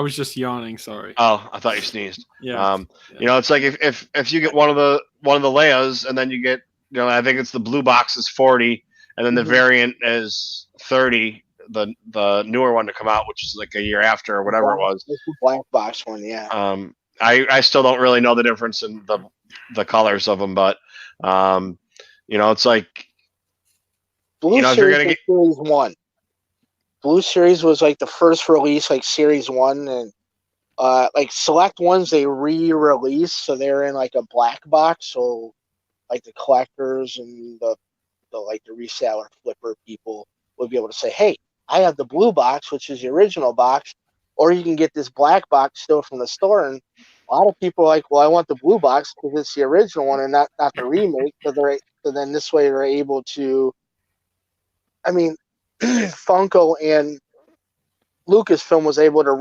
was just yawning. Sorry. Oh, I thought you sneezed. Yeah. It's like if you get one of the Leias, and then you get I think it's the blue box is 40, and then the variant is 30. The newer one to come out, which is like a year after or whatever it was. It's the black box one, yeah. I still don't really know the difference in the colors of them, but it's like Blue Series Series 1. Blue Series was like the first release, like Series 1, and like select ones they re-release, so they're in like a black box, so like the collectors and the reseller flipper people would be able to say, hey, I have the blue box, which is the original box, or you can get this black box still from the store. And a lot of people are like, well, I want the blue box because it's the original one and not the remake. So then this way they're able to, Funko and Lucasfilm was able to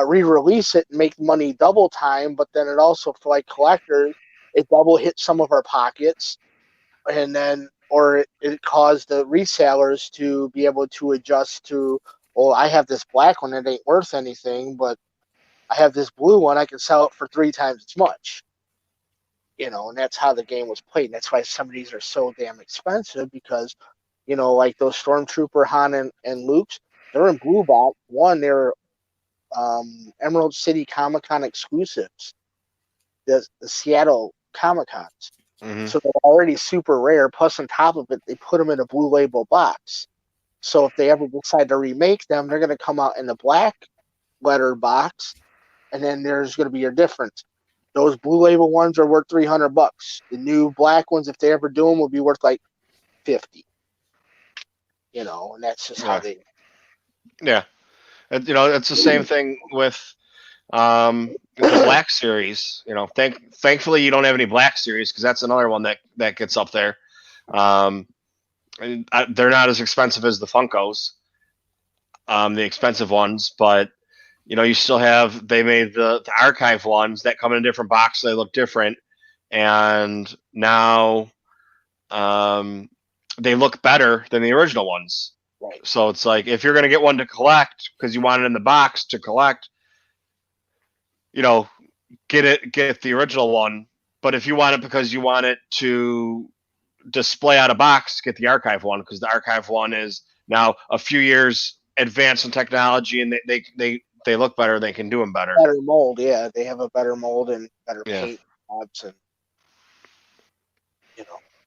re-release it and make money double time, but then it also, for like collectors, it double hit some of our pockets, and then it caused the resellers to be able to adjust to, well, I have this black one, it ain't worth anything, but I have this blue one, I can sell it for 3 times as much. And that's how the game was played. And that's why some of these are so damn expensive because, like those Stormtrooper Han and Luke's, they're in blue box. One, they're Emerald City Comic Con exclusives, the Seattle Comic Cons. Mhm. So they're already super rare. Plus, on top of it, they put them in a blue label box. So if they ever decide to remake them, they're going to come out in the black letter box, and then there's going to be a difference. Those blue label ones are worth $300. The new black ones, if they ever do them, will be worth like 50. And that's just how they. Yeah, it's the same thing with the Black Series. Thankfully you don't have any Black Series because that's another one that gets up there. They're not as expensive as the Funkos, the expensive ones, but you still have. They made the archive ones that come in a different box. They look different, and now they look better than the original ones. Right. So it's like if you're going to get one to collect because you want it in the box to collect, get the original one. But if you want it because you want it to display out of box, get the archive one because the archive one is now a few years advanced in technology and they look better. They can do them better. Better mold, yeah. They have a better mold and better paint jobs,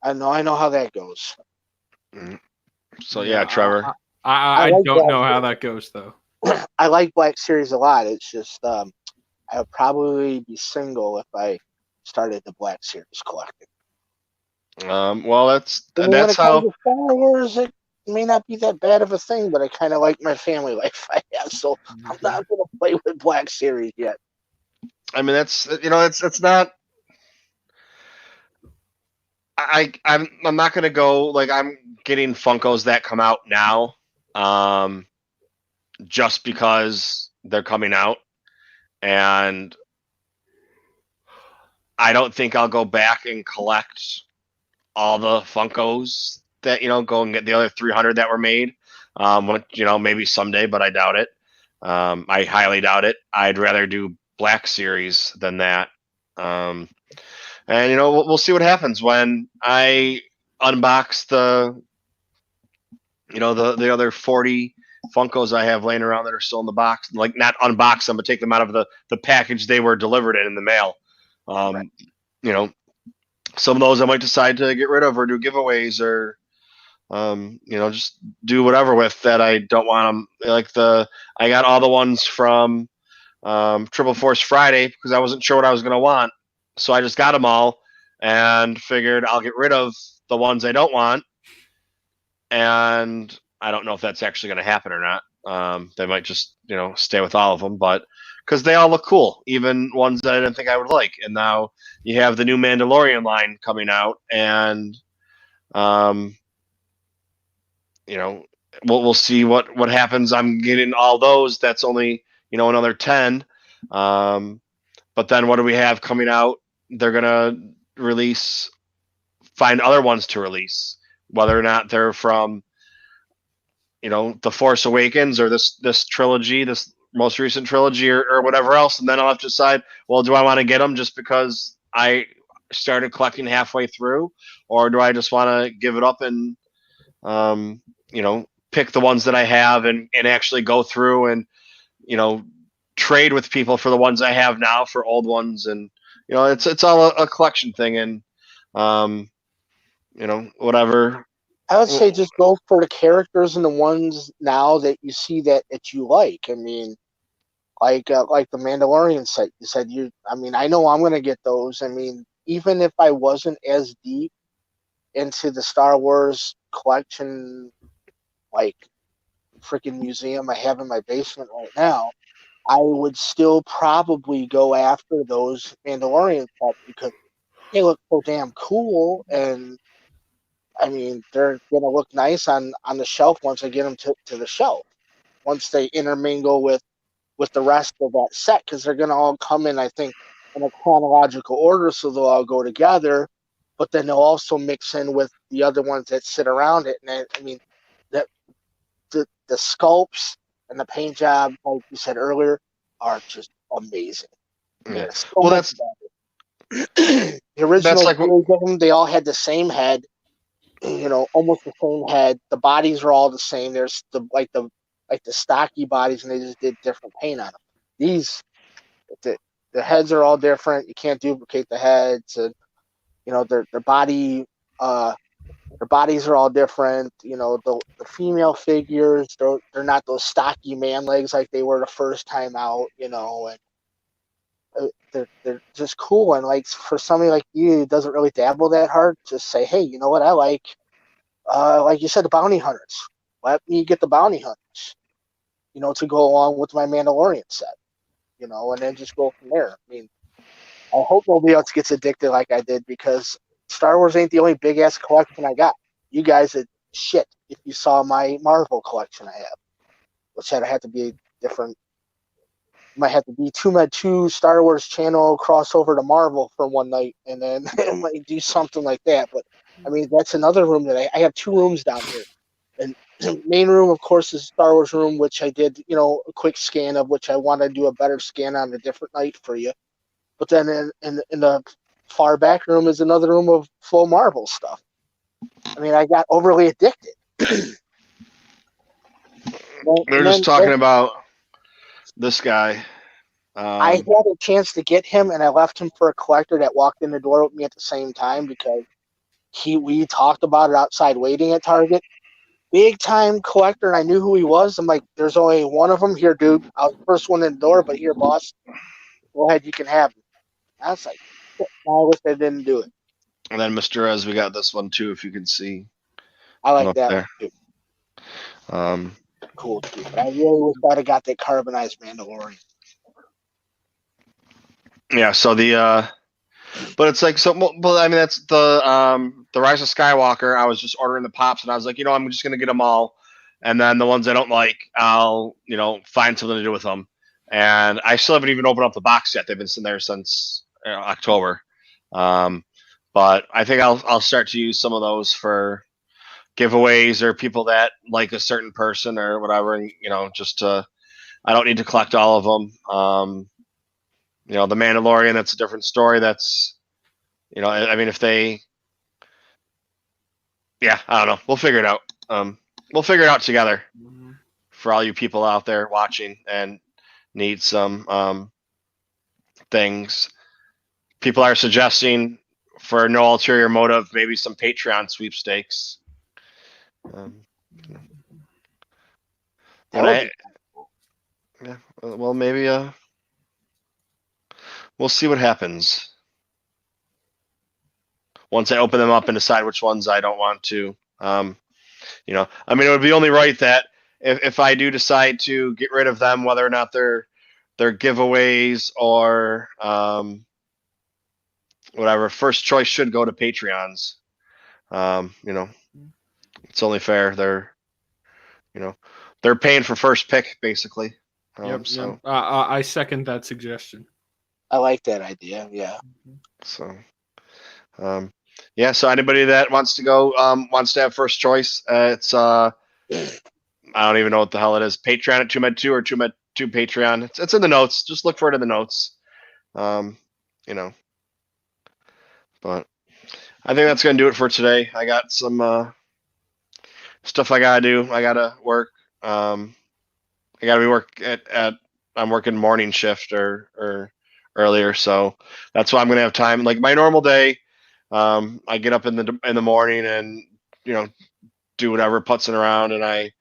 and I know how that goes. So yeah, Trevor. I like don't know that. how that goes though. I like Black Series a lot. It's just I would probably be single if I started the Black Series collecting. Well, that's When it how. comes to Star Wars, it may not be that bad of a thing, but I kind of like my family life I have, so I'm not going to play with Black Series yet. I mean, that's it's not. I'm not gonna go like I'm getting Funkos that come out now, just because they're coming out, and I don't think I'll go back and collect all the Funkos that go and get the other 300 that were made. Maybe someday, but I doubt it. I highly doubt it. I'd rather do Black Series than that. And we'll see what happens when I unbox the other 40 Funkos I have laying around that are still in the box. Like not unbox them, but take them out of the package they were delivered in the mail. Right. Some of those I might decide to get rid of or do giveaways or just do whatever with that. I don't want them. I got all the ones from Triple Force Friday because I wasn't sure what I was going to want. So I just got them all and figured I'll get rid of the ones I don't want. And I don't know if that's actually going to happen or not. They might just, stay with all of them, but because they all look cool, even ones that I didn't think I would like. And now you have the new Mandalorian line coming out, and we'll see what happens. I'm getting all those. That's only another 10. But then what do we have coming out? They're gonna find other ones to release, whether or not they're from The Force Awakens or this trilogy, this most recent trilogy, or whatever else. And then I'll have to decide, well, do I want to get them just because I started collecting halfway through, or do I just want to give it up and pick the ones that I have and actually go through and trade with people for the ones I have now for old ones. And it's all a collection thing. And whatever. I would say just go for the characters and the ones now that you see that you like. I mean, like the Mandalorian set. You said I know I'm going to get those. I mean, even if I wasn't as deep into the Star Wars collection, like freaking museum I have in my basement right now, I would still probably go after those Mandalorian sets because they look so damn cool, and I mean they're gonna look nice on the shelf once I get them to the shelf. Once they intermingle with the rest of that set, because they're gonna all come in, I think, in a chronological order, so they'll all go together. But then they'll also mix in with the other ones that sit around it, and I mean that the sculpts and the paint job, like you said earlier, are just amazing. Yeah. So Well, much better. The original like what- series of them, they all had the same head, almost the same head. The bodies are all the same. There's the stocky bodies, and they just did different paint on them. These, the heads are all different. You can't duplicate the heads, and their body, their bodies are all different. The female figures, they're not those stocky man legs like they were the first time out. And they're just cool. And like for somebody like you who doesn't really dabble that hard, just say, hey, you know what, I like you said, the bounty hunters. Let me get the bounty hunters, to go along with my Mandalorian set, and then just go from there. I mean, I hope nobody else gets addicted like I did, because Star Wars ain't the only big ass collection I got. You guys would shit if you saw my Marvel collection I have, which had to be different. Might have to be TooMedToo Star Wars channel crossover to Marvel for one night, and then it might do something like that. But I mean, that's another room that I have 2 rooms down here. And main room, of course, is Star Wars room, which I did, a quick scan of, which I want to do a better scan on a different night for you. But then in the far back room is another room of full Marvel stuff. I mean, I got overly addicted. they're just talking about this guy. I had a chance to get him, and I left him for a collector that walked in the door with me at the same time, because we talked about it outside waiting at Target. Big time collector, and I knew who he was. I'm like, there's only one of them here, dude. I was the first one in the door, but here, boss, go ahead, you can have him. I was like, I wish I didn't do it. And then Mr. Ez, we got this one too, if you can see. I like up that there. one too. Cool too. But I really wish I'd have got that carbonized Mandalorian. Yeah, so but it's like, so, well, I mean, that's the Rise of Skywalker. I was just ordering the pops, and I was like, I'm just gonna get them all, and then the ones I don't like, I'll find something to do with them. And I still haven't even opened up the box yet. They've been sitting there since October. But I think I'll start to use some of those for giveaways or people that like a certain person or whatever, and just I don't need to collect all of them. The Mandalorian, that's a different story. That's, I mean, if they, yeah, I don't know. We'll figure it out. We'll figure it out together for all you people out there watching and need some things. People are suggesting, for no ulterior motive, maybe some Patreon sweepstakes. Yeah, well, maybe we'll see what happens once I open them up and decide which ones I don't want to. I mean, it would be only right that if I do decide to get rid of them, whether or not they're giveaways or whatever, first choice should go to Patreons. It's only fair. They're paying for first pick, basically. Yep. I second that suggestion. I like that idea. Yeah. So, yeah. So anybody that wants to go, wants to have first choice, it's I don't even know what the hell it is. Patreon at TooMedToo or TooMedToo Patreon. It's in the notes. Just look for it in the notes. But I think that's gonna do it for today. I got some stuff I gotta do. I gotta work. I gotta be I'm working morning shift or earlier, so that's why I'm gonna have time. Like my normal day, I get up in the morning and do whatever, putzing around, and I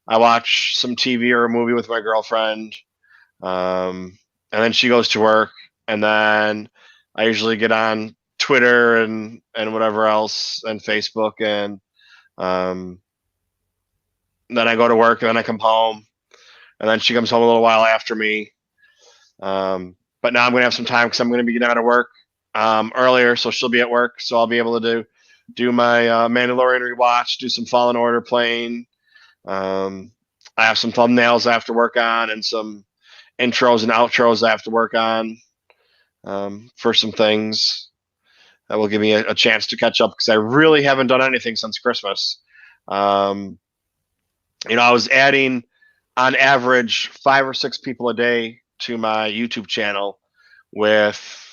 watch some TV or a movie with my girlfriend, and then she goes to work, and then I usually get on Twitter and whatever else, and Facebook, and then I go to work, and then I come home, and then she comes home a little while after me. But now I'm going to have some time because I'm going to be getting out of work earlier, so she'll be at work, so I'll be able to do my Mandalorian rewatch, do some Fallen Order playing. I have some thumbnails I have to work on and some intros and outros I have to work on for some things that will give me a chance to catch up because I really haven't done anything since Christmas. I was adding on average 5 or 6 people a day to my YouTube channel with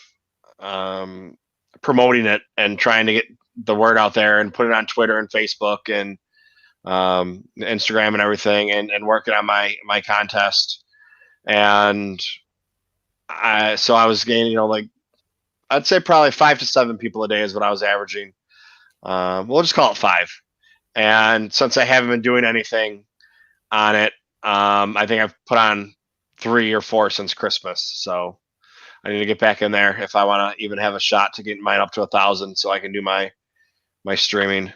promoting it and trying to get the word out there and put it on Twitter and Facebook and Instagram and everything, and working on my contest. And so I was gaining, like, I'd say probably 5 to 7 people a day is what I was averaging. We'll just call it 5. And since I haven't been doing anything on it, I think I've put on 3 or 4 since Christmas. So I need to get back in there if I want to even have a shot to get mine up to 1,000, so I can do my streaming.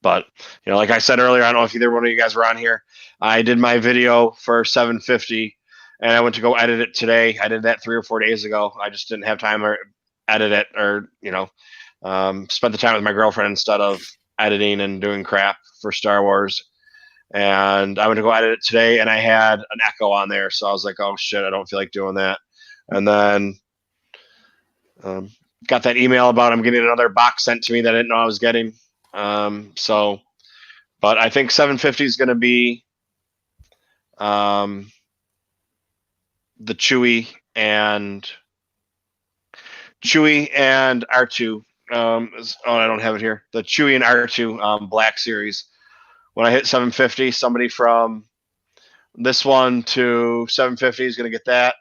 But like I said earlier, I don't know if either one of you guys were on here. I did my video for 750, and I went to go edit it today. I did that 3 or 4 days ago. I just didn't have time to edit it, or spent the time with my girlfriend instead of editing and doing crap for Star Wars. And I went to go edit it today, and I had an echo on there, so I was like, oh shit, I don't feel like doing that. And then got that email about I'm getting another box sent to me that I didn't know I was getting. But I think 750 is going to be the Chewie and R2. I don't have it here. The Chewie and R2 Black Series. When I hit 750, somebody from this one to 750 is going to get that.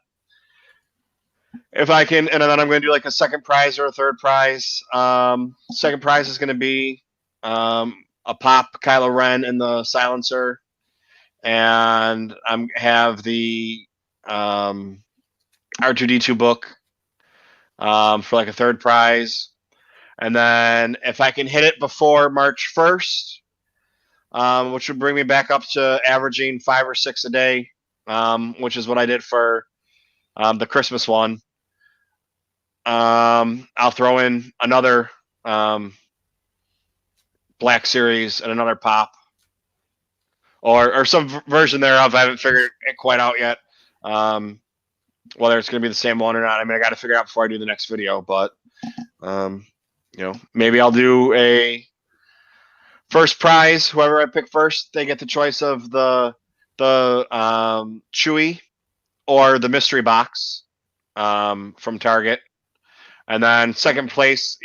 If I can, and then I'm going to do like a second prize or a third prize. Second prize is going to be a pop Kylo Ren in the silencer, and I'm have the R2D2 book for like a third prize. And then if I can hit it before March 1st, which would bring me back up to averaging 5 or 6 a day, which is what I did for the Christmas one. I'll throw in another Black Series and another pop, or some version thereof. I haven't figured it quite out yet, whether it's going to be the same one or not. I mean, I got to figure it out before I do the next video, but maybe I'll do a first prize. Whoever I pick first, they get the choice of the Chewie or the mystery box from Target. And then second place,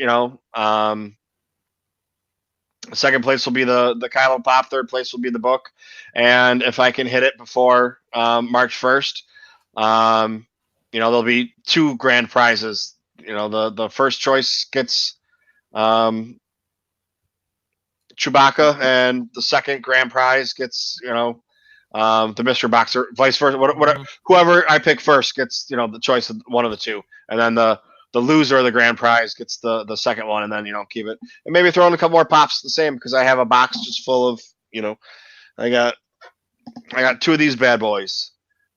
second place will be the Kylo Pop. Third place will be the book. And if I can hit it before March 1st, there'll be 2 grand prizes. The first choice gets Chewbacca, and the second grand prize gets, the mystery box, or vice versa. Whatever, whoever I pick first gets, the choice of one of the 2. And then the loser of the grand prize gets the second one, and then keep it, and maybe throw in a couple more pops the same, because I have a box just full of I got 2 of these bad boys.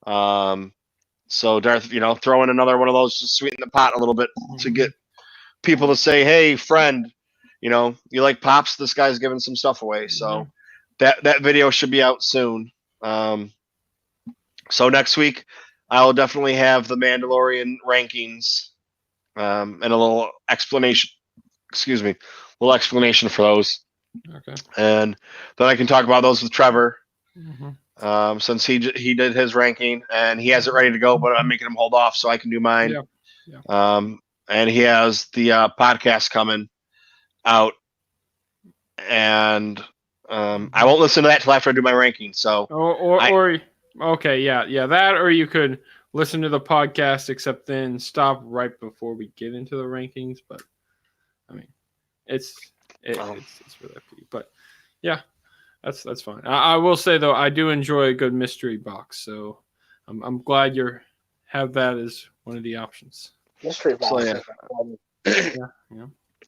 So Darth, throw in another one of those to sweeten the pot a little bit, to get people to say, hey friend, you like pops, this guy's giving some stuff away. So that video should be out soon. So next week I'll definitely have the Mandalorian rankings. And a little explanation. Excuse me, a little explanation for those. Okay. And then I can talk about those with Trevor, since he did his ranking and he has it ready to go, but I'm making him hold off so I can do mine. Yeah. And he has the podcast coming out, and I won't listen to that till after I do my ranking. So okay, yeah, that, or you could listen to the podcast, except then stop right before we get into the rankings. But I mean, it's really up to you. But yeah, that's fine. I will say though, I do enjoy a good mystery box, so I'm glad you have that as one of the options. Mystery box. So, yeah.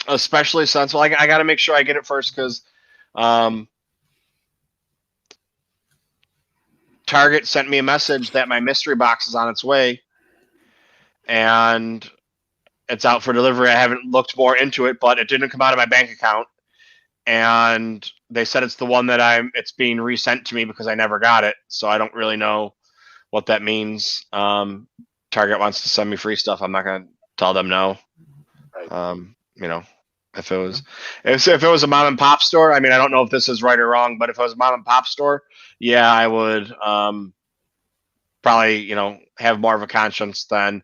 Especially since I got to make sure I get it first, because Target sent me a message that my mystery box is on its way and it's out for delivery. I haven't looked more into it, but it didn't come out of my bank account, and they said it's the one that it's being resent to me because I never got it. So I don't really know what that means. Target wants to send me free stuff. I'm not going to tell them no. If it was a mom and pop store, I mean, I don't know if this is right or wrong, but if it was a mom and pop store, yeah, I would probably probably, have more of a conscience than,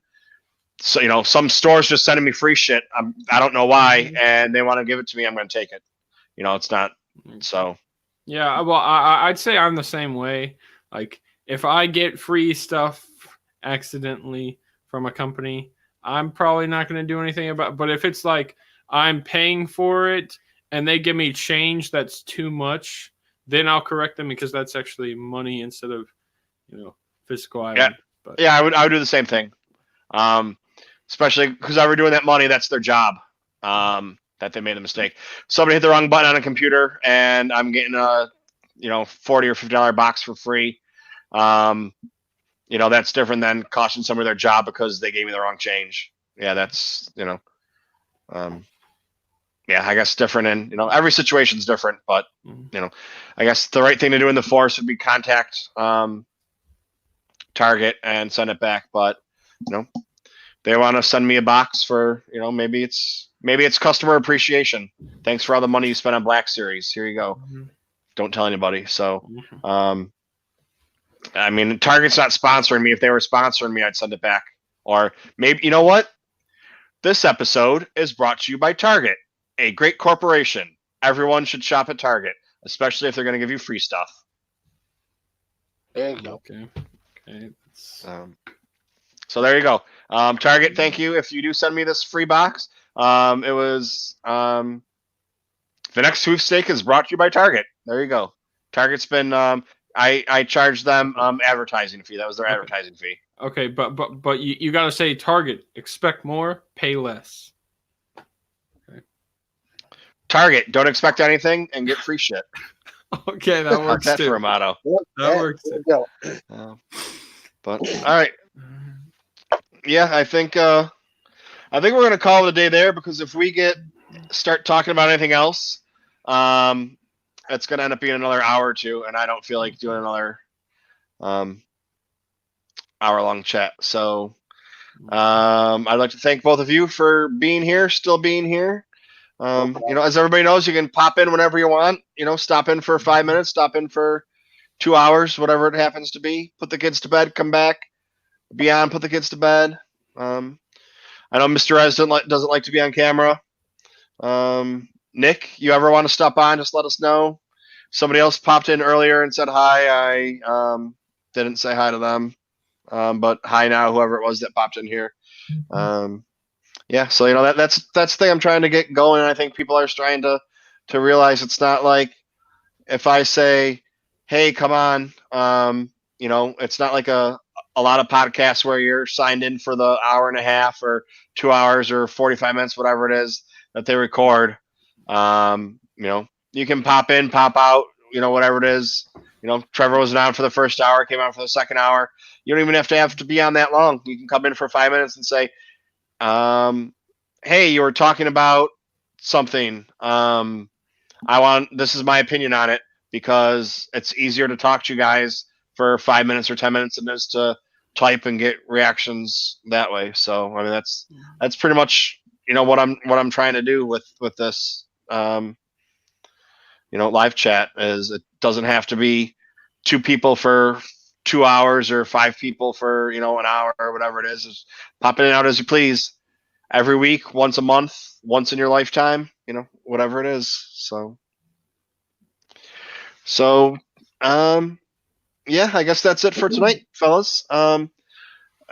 so, some stores just sending me free shit. I don't know why, and they want to give it to me. I'm going to take it. It's not. So Yeah, well, I'd say I'm the same way. Like, if I get free stuff accidentally from a company, I'm probably not going to do anything about it. But if it's like I'm paying for it and they give me change that's too much, then I'll correct them because that's actually money instead of, physical item. But yeah, I would do the same thing. Especially because I were doing that money, that's their job. That they made a mistake. Somebody hit the wrong button on a computer, and I'm getting a $40 or $50 box for free. That's different than costing somebody their job because they gave me the wrong change. Yeah, that's yeah, I guess different, and every situation's different. But I guess the right thing to do in the force would be contact Target and send it back. But they want to send me a box for maybe it's customer appreciation. Thanks for all the money you spent on Black Series. Here you go. Don't tell anybody. So I mean, Target's not sponsoring me. If they were sponsoring me, I'd send it back. Or maybe, you know what? This episode is brought to you by Target, a great corporation. Everyone should shop at Target, especially if they're going to give you free stuff. There you go. Okay. So there you go. Target, thank you. If you do send me this free box, it was the next sweepstake is brought to you by Target. There you go. Target's been I charged them advertising fee. That was their advertising fee. Okay, but you got to say Target, expect more, pay less. Okay. Target, don't expect anything and get free shit. Okay, that works That's too. for a motto. That works too. But all right. Yeah, I think we're gonna call it a day there, because if we start talking about anything else, it's gonna end up being another hour or two, and I don't feel like doing another hour-long chat. So I'd like to thank both of you for being here, still being here. As everybody knows, you can pop in whenever you want. Stop in for 5 minutes, stop in for 2 hours, whatever it happens to be. Put the kids to bed, come back. Beyond, put the kids to bed. I know Mr. Rez doesn't like to be on camera. Nick, you ever want to stop on, just let us know. Somebody else popped in earlier and said hi. I didn't say hi to them. But hi now, whoever it was that popped in here. Yeah, so that's the thing I'm trying to get going. I think people are trying to realize it's not like if I say, hey, come on, it's not like a lot of podcasts where you're signed in for the hour and a half or 2 hours or 45 minutes, whatever it is that they record. You can pop in, pop out, whatever it is. Trevor was on for the first hour, came on for the second hour. You don't even have to be on that long. You can come in for 5 minutes and say, hey, you were talking about something. This is my opinion on it, because it's easier to talk to you guys for 5 minutes or 10 minutes than it is to type and get reactions that way. So I mean, that's pretty much what I'm trying to do with this live chat. Is it doesn't have to be 2 people for 2 hours or 5 people for an hour or whatever it is. Just pop in and out as you please, every week, once a month, once in your lifetime, whatever it is. So yeah, I guess that's it for tonight, fellas.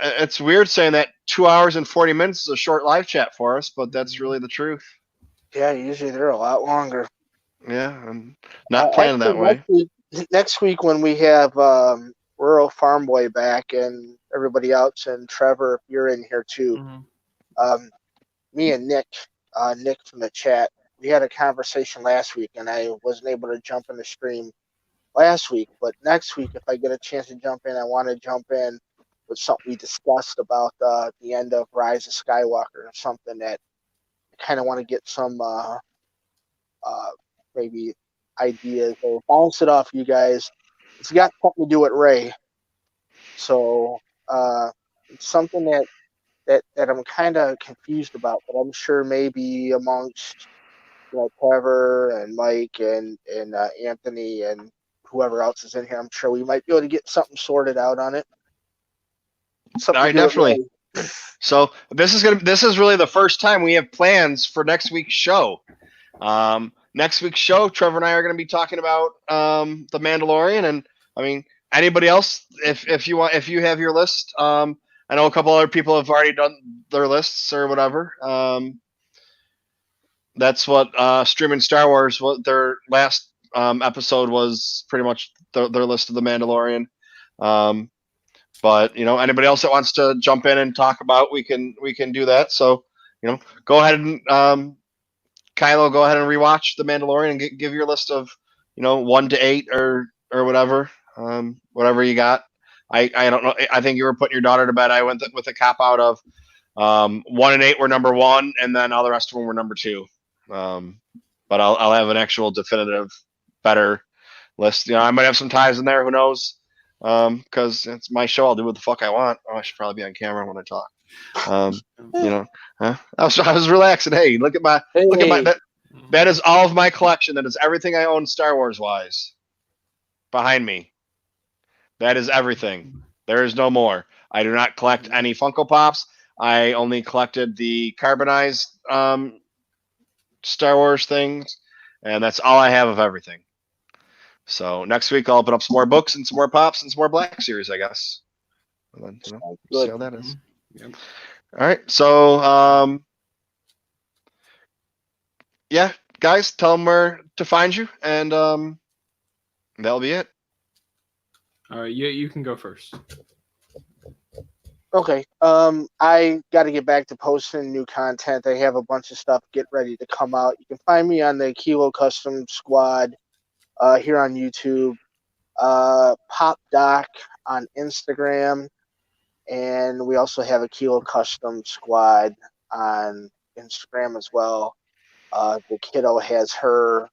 It's weird saying that 2 hours and 40 minutes is a short live chat for us, but that's really the truth. Yeah, usually they're a lot longer. Yeah, I'm not planning that way. Next week when we have Rural Farm Boy back and everybody else, and Trevor, if you're in here too, me and Nick from the chat, we had a conversation last week, and I wasn't able to jump in the stream last week. But next week, if I get a chance to jump in, I want to jump in with something we discussed about the end of Rise of Skywalker, or something that I kind of want to get some maybe ideas or bounce it off you guys. It's got something to do with Ray, so it's something that I'm kind of confused about, but I'm sure maybe amongst Trevor and Mike and Anthony and whoever else is in here, I'm sure we might be able to get something sorted out on it. Something All right, to do with definitely. Ray. So this is really the first time we have plans for next week's show. Next week's show, Trevor and I are going to be talking about the Mandalorian, and I mean anybody else, if you have your list. I know a couple other people have already done their lists or whatever. That's what streaming Star Wars. What their last episode was pretty much their list of the Mandalorian. But anybody else that wants to jump in and talk about, we can do that. So go ahead and Kylo, go ahead and rewatch the Mandalorian and give your list of 1 to 8 or whatever, whatever you got. I don't know. I think you were putting your daughter to bed. I went with a cop out of 1 and 8 were number 1, and then all the rest of them were number 2. But I'll have an actual definitive, better list. I might have some ties in there. Who knows? Because it's my show. I'll do what the fuck I want. Oh, I should probably be on camera when I talk. I was relaxing. Hey, look at my that is all of my collection. That is everything I own Star Wars wise. Behind me. That is everything. There is no more. I do not collect any Funko Pops. I only collected the carbonized Star Wars things, and that's all I have of everything. So next week I'll open up some more books and some more pops and some more Black Series, I guess. And then, see how that is. Yep. All right. So yeah, guys, tell them where to find you, and that'll be it. All right, you can go first. Okay. I got to get back to posting new content. I have a bunch of stuff get ready to come out. You can find me on the Kilo Custom Squad here on YouTube, Pop Doc on Instagram, and we also have a Kilo Custom Squad on Instagram as well. The kiddo has her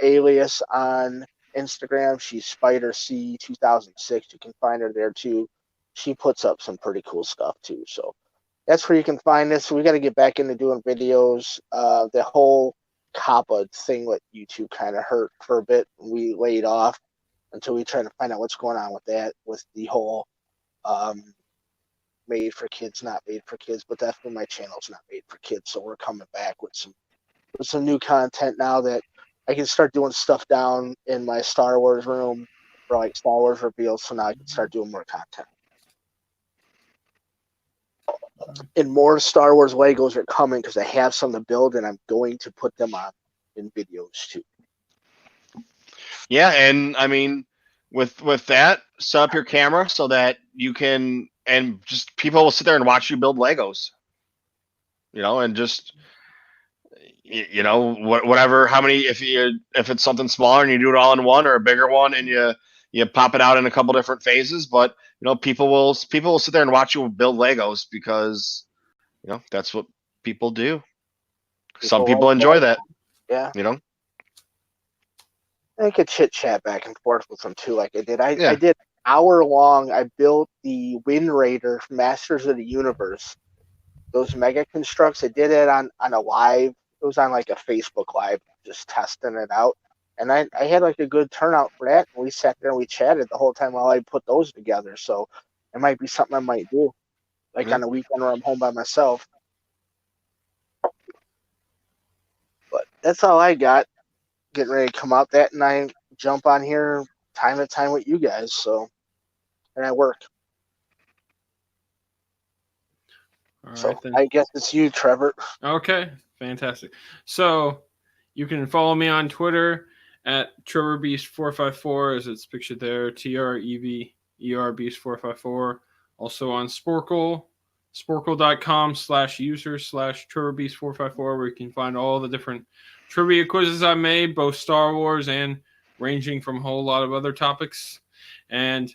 alias on Instagram. She's Spider C 2006. You can find her there too. She puts up some pretty cool stuff too. So that's where you can find us. So we got to get back into doing videos. The whole COPPA thing with YouTube kind of hurt for a bit. We laid off until we try to find out what's going on with that, with the whole made for kids, not made for kids. But that's when my channel's not made for kids. So we're coming back with some new content now that I can start doing stuff down in my Star Wars room for like Star Wars reveals. So now I can start doing more content. And more Star Wars Legos are coming because I have some to build, and I'm going to put them on in videos too. Yeah, and I mean, with that, set up your camera so that you can, and just people will sit there and watch you build Legos. And just whatever, how many, if it's something smaller and you do it all in one, or a bigger one and you pop it out in a couple different phases, but people will sit there and watch you build Legos because that's what people do. Some people enjoy that. Yeah. I could chit chat back and forth with them too, like I did. I did an hour long. I built the Wind Raider Masters of the Universe. Those mega constructs. I did it on a live. It was on like a Facebook Live, just testing it out. And I had like a good turnout for that. We sat there and we chatted the whole time while I put those together. So it might be something I might do, like on a weekend where I'm home by myself. But that's all I got. Getting ready to come out that, and I jump on here time to time with you guys. So, and I work. All right, so then. I guess it's you, Trevor. Okay, fantastic. So you can follow me on Twitter at TrevorBeast454, as it's pictured there, TreverBeast454. Also on Sporkle, sporkle.com/user/TrevorBeast454, where you can find all the different trivia quizzes I made, both Star Wars and ranging from a whole lot of other topics. And,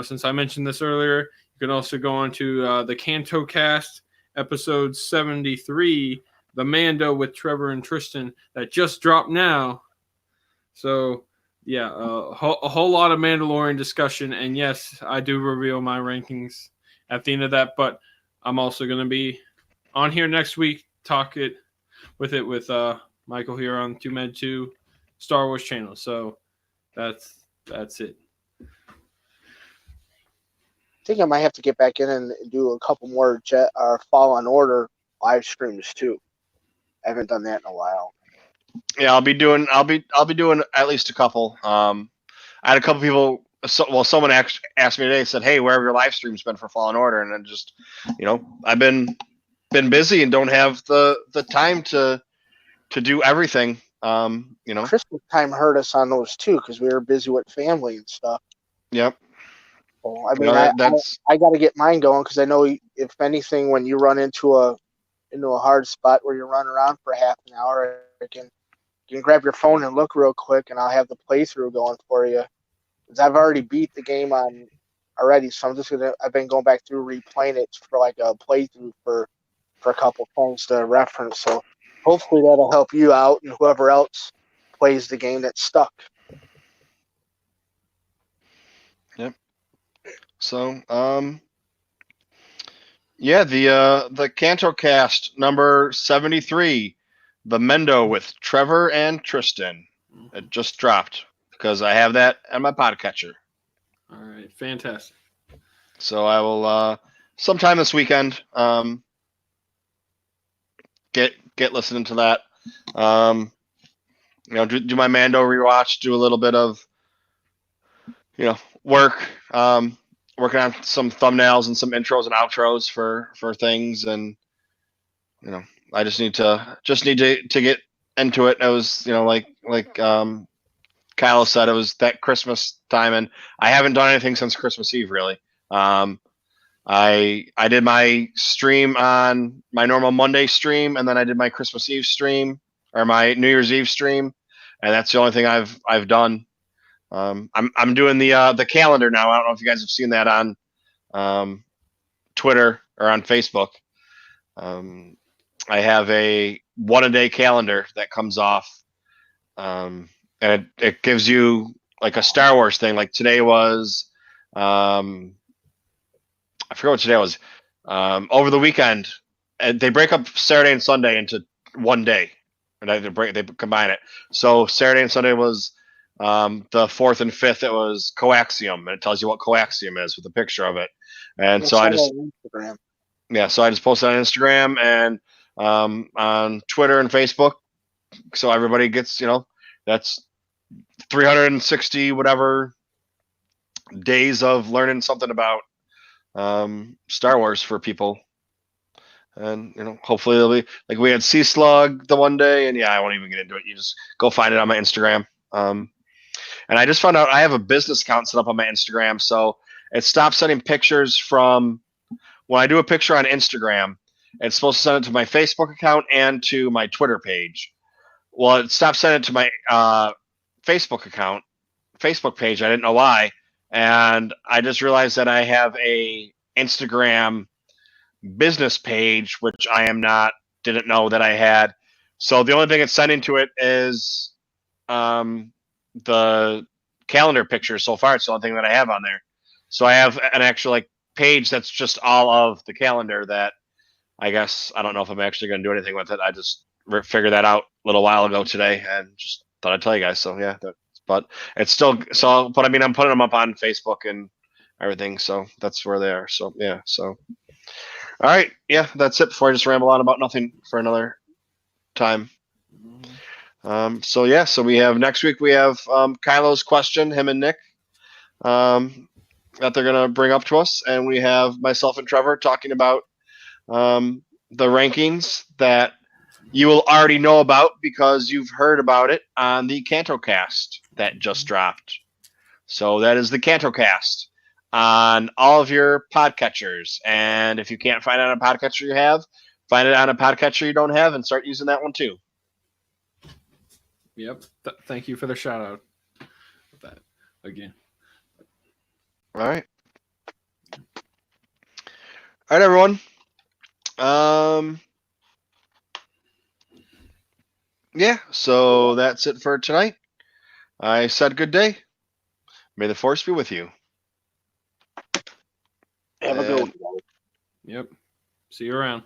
since I mentioned this earlier, you can also go on to the Canto Cast, episode 73, The Mando with Trevor and Tristan, that just dropped now. So, yeah, a whole lot of Mandalorian discussion. And yes, I do reveal my rankings at the end of that. But I'm also going to be on here next week, talk it with Michael here on TooMedToo Star Wars channel. So that's it. think I might have to get back in and do a couple more Fallen Order live streams too. I haven't done that in a while. Yeah, I'll be doing at least a couple. I had a couple people. Someone asked me today. Said, "Hey, where have your live streams been for Fallen Order?" And then just, I've been busy and don't have the time to do everything. Christmas time hurt us on those too because we were busy with family and stuff. Yep. So, I mean, I got to get mine going because I know if anything, when you run into a hard spot where you run around for half an hour, you can grab your phone and look real quick, and I'll have the playthrough going for you. Because I've already beat the game already, so I've been going back through replaying it for like a playthrough for a couple things to reference. So hopefully that'll help you out and whoever else plays the game that's stuck. Yep. So, yeah, the Canto cast number 73, the Mendo with Trevor and Tristan. It just dropped because I have that on my podcatcher. All right, fantastic. So I will sometime this weekend get listening to that. Do my Mando rewatch, do a little bit of work, working on some thumbnails and some intros and outros for things, and I just need to get into it. It was like Kyle said, it was that Christmas time, and I haven't done anything since Christmas Eve really. I did my stream on my normal Monday stream, and then I did my Christmas Eve stream or my New Year's Eve stream, and that's the only thing I've done. I'm doing the calendar now. I don't know if you guys have seen that on Twitter or on Facebook. I have a 1-a-day calendar that comes off, and it gives you like a Star Wars thing. Like today was, I forget what today was. Over the weekend, and they break up Saturday and Sunday into one day, and they combine it. So Saturday and Sunday was the 4th and 5th. It was coaxium, and it tells you what coaxium is with a picture of it. And so I just posted on Instagram and on Twitter and Facebook, so everybody gets that's 360 whatever days of learning something about Star Wars for people. And hopefully they'll be like, we had Sea Slug the one day, and I won't even get into it. You just go find it on my Instagram. And I just found out I have a business account set up on my Instagram, so it stops sending pictures from when I do a picture on Instagram. It's supposed to send it to my Facebook account and to my Twitter page. Well, it stopped sending it to my Facebook page. I didn't know why, and I just realized that I have a Instagram business page, which didn't know that I had. So the only thing it's sending to it is the calendar picture so far. It's the only thing that I have on there. So I have an actual page that's just all of the calendar that I guess I don't know if I'm actually going to do anything with it. I just figured that out a little while ago today and just thought I'd tell you guys. So yeah, but it's still so. But I mean, I'm putting them up on Facebook and everything, so that's where they are. So yeah, so all right, yeah, that's it. Before I just ramble on about nothing for another time. So yeah, so we have next week. We have Kylo's question, him and Nick, that they're gonna bring up to us, and we have myself and Trevor talking about the rankings that you will already know about because you've heard about it on the CantoCast that just dropped. So that is the CantoCast on all of your podcatchers. And if you can't find it on a podcatcher you have, find it on a podcatcher you don't have and start using that one too. Yep. Thank you for the shout out of that again. All right. All right, everyone. Yeah, so that's it for tonight. I said good day. May the force be with you. Have a good one. Yep. See you around.